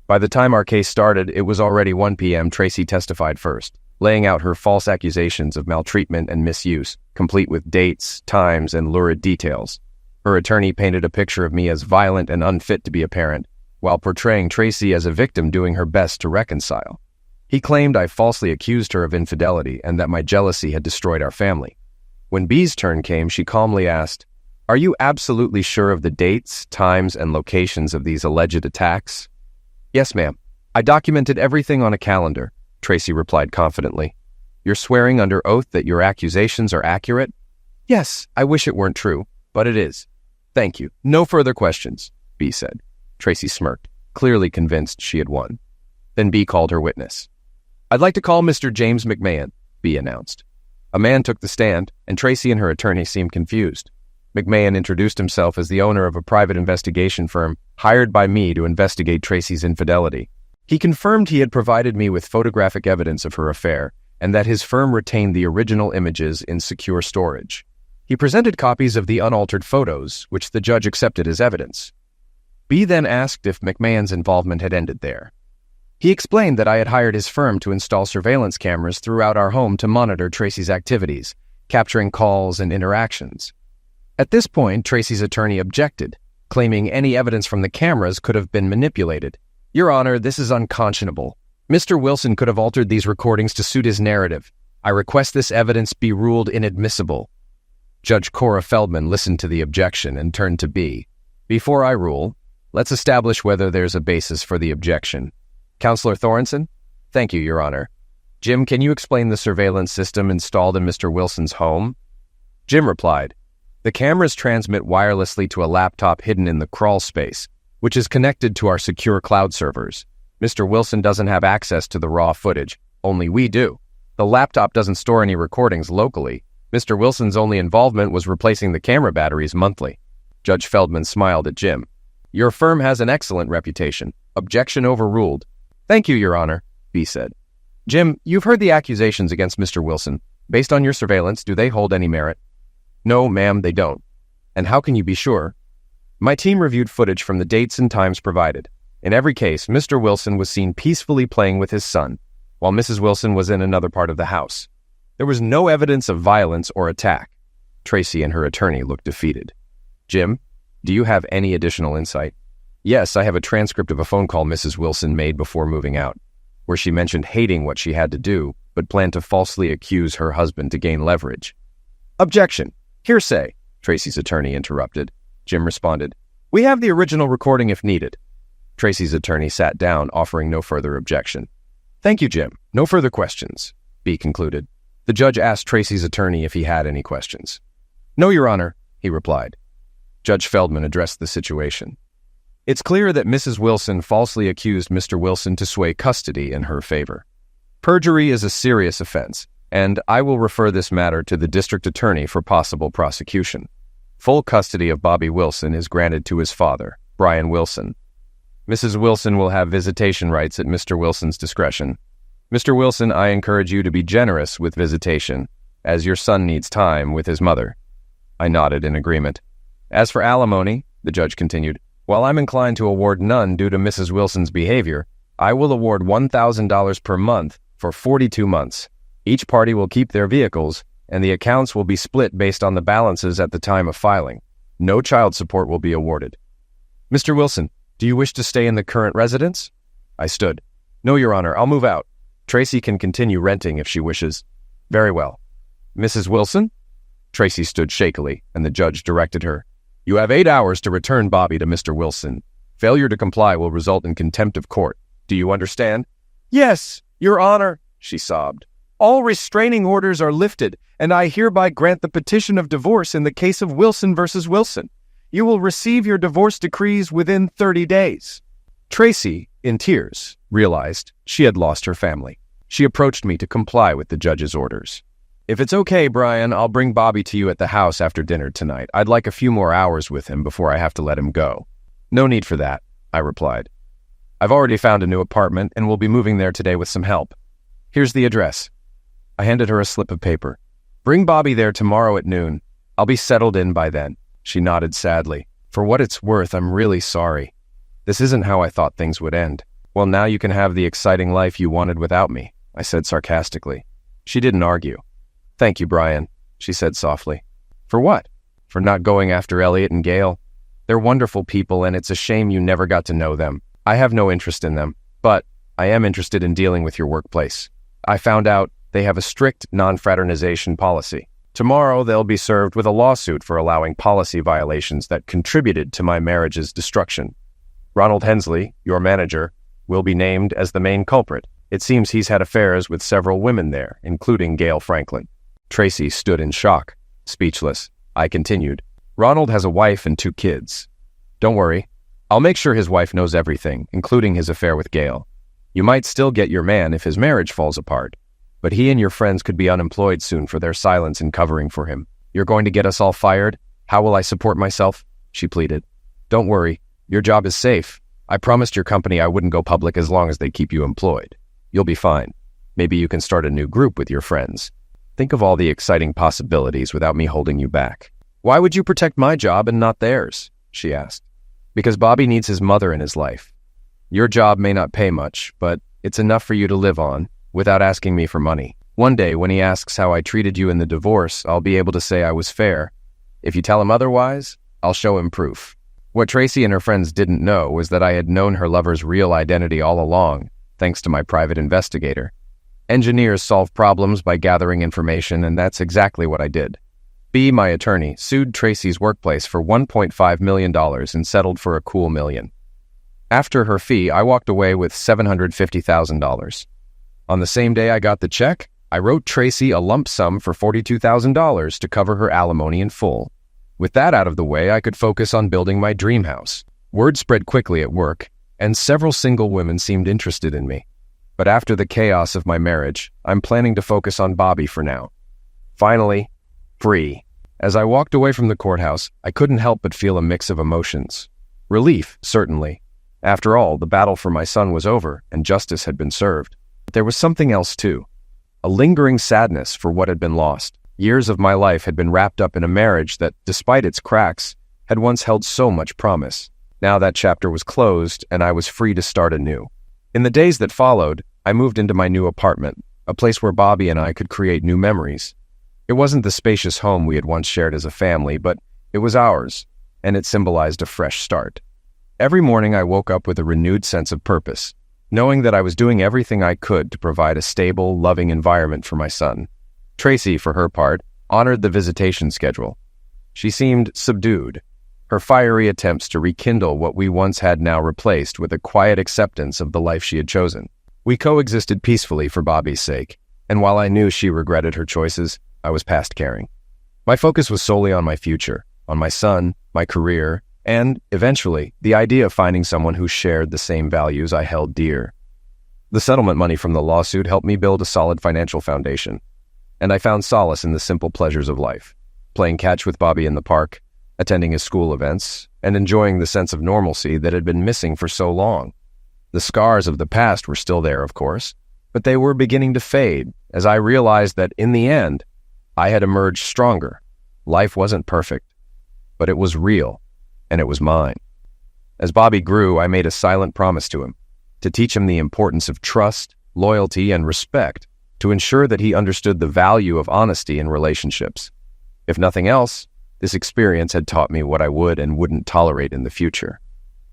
By the time our case started, it was already 1 p.m. Tracy testified first, laying out her false accusations of maltreatment and misuse, complete with dates, times, and lurid details. Her attorney painted a picture of me as violent and unfit to be a parent, while portraying Tracy as a victim doing her best to reconcile. He claimed I falsely accused her of infidelity and that my jealousy had destroyed our family. When B's turn came, she calmly asked, "Are you absolutely sure of the dates, times, and locations of these alleged attacks?" "Yes, ma'am. I documented everything on a calendar," Tracy replied confidently. "You're swearing under oath that your accusations are accurate?" "Yes, I wish it weren't true, but it is." "Thank you. No further questions," B said. Tracy smirked, clearly convinced she had won. Then B called her witness. "I'd like to call Mr. James McMahon," B announced. A man took the stand, and Tracy and her attorney seemed confused. McMahon introduced himself as the owner of a private investigation firm hired by me to investigate Tracy's infidelity. He confirmed he had provided me with photographic evidence of her affair and that his firm retained the original images in secure storage. He presented copies of the unaltered photos, which the judge accepted as evidence. B then asked if McMahon's involvement had ended there. He explained that I had hired his firm to install surveillance cameras throughout our home to monitor Tracy's activities, capturing calls and interactions. At this point, Tracy's attorney objected, claiming any evidence from the cameras could have been manipulated. "Your Honor, this is unconscionable. Mr. Wilson could have altered these recordings to suit his narrative. I request this evidence be ruled inadmissible." Judge Cora Feldman listened to the objection and turned to B. "Before I rule, let's establish whether there's a basis for the objection. Counselor Thorenson?" "Thank you, Your Honor." "Jim, can you explain the surveillance system installed in Mr. Wilson's home?" Jim replied, "The cameras transmit wirelessly to a laptop hidden in the crawl space, which is connected to our secure cloud servers. Mr. Wilson doesn't have access to the raw footage, only we do. The laptop doesn't store any recordings locally. Mr. Wilson's only involvement was replacing the camera batteries monthly." Judge Feldman smiled at Jim. "Your firm has an excellent reputation. Objection overruled." "Thank you, Your Honor," B said. "Jim, you've heard the accusations against Mr. Wilson. Based on your surveillance, do they hold any merit?" "No, ma'am, they don't." "And how can you be sure?" "My team reviewed footage from the dates and times provided. In every case, Mr. Wilson was seen peacefully playing with his son, while Mrs. Wilson was in another part of the house. There was no evidence of violence or attack." Tracy and her attorney looked defeated. "Jim, do you have any additional insight?" "Yes, I have a transcript of a phone call Mrs. Wilson made before moving out, where she mentioned hating what she had to do, but planned to falsely accuse her husband to gain leverage." "Objection! Hearsay!" Tracy's attorney interrupted. Jim responded, "We have the original recording if needed." Tracy's attorney sat down, offering no further objection. "Thank you, Jim. No further questions," B concluded. The judge asked Tracy's attorney if he had any questions. "No, Your Honor," he replied. Judge Feldman addressed the situation. "It's clear that Mrs. Wilson falsely accused Mr. Wilson to sway custody in her favor. Perjury is a serious offense, and I will refer this matter to the district attorney for possible prosecution. Full custody of Bobby Wilson is granted to his father, Brian Wilson. Mrs. Wilson will have visitation rights at Mr. Wilson's discretion. Mr. Wilson, I encourage you to be generous with visitation, as your son needs time with his mother." I nodded in agreement. "As for alimony," the judge continued, "while I'm inclined to award none due to Mrs. Wilson's behavior, I will award $1,000 per month for 42 months. Each party will keep their vehicles, and the accounts will be split based on the balances at the time of filing. No child support will be awarded." "Mr. Wilson, do you wish to stay in the current residence?" I stood. "No, Your Honor, I'll move out. Tracy can continue renting if she wishes." "Very well." "Mrs. Wilson?" Tracy stood shakily, and the judge directed her. "You have 8 hours to return Bobby to Mr. Wilson. Failure to comply will result in contempt of court. Do you understand?" "Yes, Your Honor," she sobbed. "All restraining orders are lifted, and I hereby grant the petition of divorce in the case of Wilson versus Wilson. You will receive your divorce decrees within 30 days. Tracy, in tears, realized she had lost her family. She approached me to comply with the judge's orders. "If it's okay, Brian, I'll bring Bobby to you at the house after dinner tonight. I'd like a few more hours with him before I have to let him go." "No need for that," I replied. "I've already found a new apartment and will be moving there today with some help. Here's the address." I handed her a slip of paper. "Bring Bobby there tomorrow at noon. I'll be settled in by then." She nodded sadly. "For what it's worth, I'm really sorry. This isn't how I thought things would end." "Well, now you can have the exciting life you wanted without me," I said sarcastically. She didn't argue. "Thank you, Brian," she said softly. "For what?" "For not going after Elliot and Gail. They're wonderful people, and it's a shame you never got to know them. I have no interest in them, but I am interested in dealing with your workplace. I found out they have a strict non-fraternization policy. Tomorrow, they'll be served with a lawsuit for allowing policy violations that contributed to my marriage's destruction. Ronald Hensley, your manager, will be named as the main culprit. It seems he's had affairs with several women there, including Gail Franklin. Tracy stood in shock, speechless. I continued. Ronald has a wife and 2 kids. Don't worry. I'll make sure his wife knows everything, including his affair with Gail. You might still get your man if his marriage falls apart, but he and your friends could be unemployed soon for their silence in covering for him. You're going to get us all fired? How will I support myself? She pleaded. Don't worry. Your job is safe. I promised your company I wouldn't go public as long as they keep you employed. You'll be fine. Maybe you can start a new group with your friends. Think of all the exciting possibilities without me holding you back. Why would you protect my job and not theirs? She asked. Because Bobby needs his mother in his life. Your job may not pay much, but it's enough for you to live on without asking me for money. One day, when he asks how I treated you in the divorce, I'll be able to say I was fair. If you tell him otherwise, I'll show him proof. What Tracy and her friends didn't know was that I had known her lover's real identity all along, thanks to my private investigator. Engineers solve problems by gathering information, and that's exactly what I did. B, my attorney, sued Tracy's workplace for $1.5 million and settled for a cool $1 million. After her fee, I walked away with $750,000. On the same day I got the check, I wrote Tracy a lump sum for $42,000 to cover her alimony in full. With that out of the way, I could focus on building my dream house. Word spread quickly at work, and several single women seemed interested in me. But after the chaos of my marriage, I'm planning to focus on Bobby for now. Finally, free. As I walked away from the courthouse, I couldn't help but feel a mix of emotions. Relief, certainly. After all, the battle for my son was over, and justice had been served. But there was something else, too. A lingering sadness for what had been lost. Years of my life had been wrapped up in a marriage that, despite its cracks, had once held so much promise. Now that chapter was closed, and I was free to start anew. In the days that followed, I moved into my new apartment, a place where Bobby and I could create new memories. It wasn't the spacious home we had once shared as a family, but it was ours, and it symbolized a fresh start. Every morning I woke up with a renewed sense of purpose, knowing that I was doing everything I could to provide a stable, loving environment for my son. Tracy, for her part, honored the visitation schedule. She seemed subdued, her fiery attempts to rekindle what we once had now replaced with a quiet acceptance of the life she had chosen. We coexisted peacefully for Bobby's sake, and while I knew she regretted her choices, I was past caring. My focus was solely on my future, on my son, my career, and, eventually, the idea of finding someone who shared the same values I held dear. The settlement money from the lawsuit helped me build a solid financial foundation, and I found solace in the simple pleasures of life, playing catch with Bobby in the park, attending his school events, and enjoying the sense of normalcy that had been missing for so long. The scars of the past were still there, of course, but they were beginning to fade as I realized that, in the end, I had emerged stronger. Life wasn't perfect, but it was real, and it was mine. As Bobby grew, I made a silent promise to him, to teach him the importance of trust, loyalty, and respect, to ensure that he understood the value of honesty in relationships. If nothing else, this experience had taught me what I would and wouldn't tolerate in the future.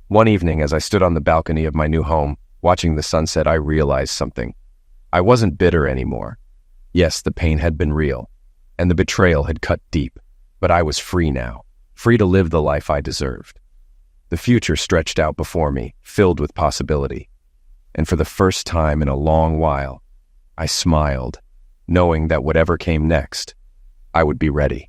One evening, as I stood on the balcony of my new home, watching the sunset, I realized something. I wasn't bitter anymore. Yes, the pain had been real, and the betrayal had cut deep, but I was free now, free to live the life I deserved. The future stretched out before me, filled with possibility. And for the first time in a long while, I smiled, knowing that whatever came next, I would be ready.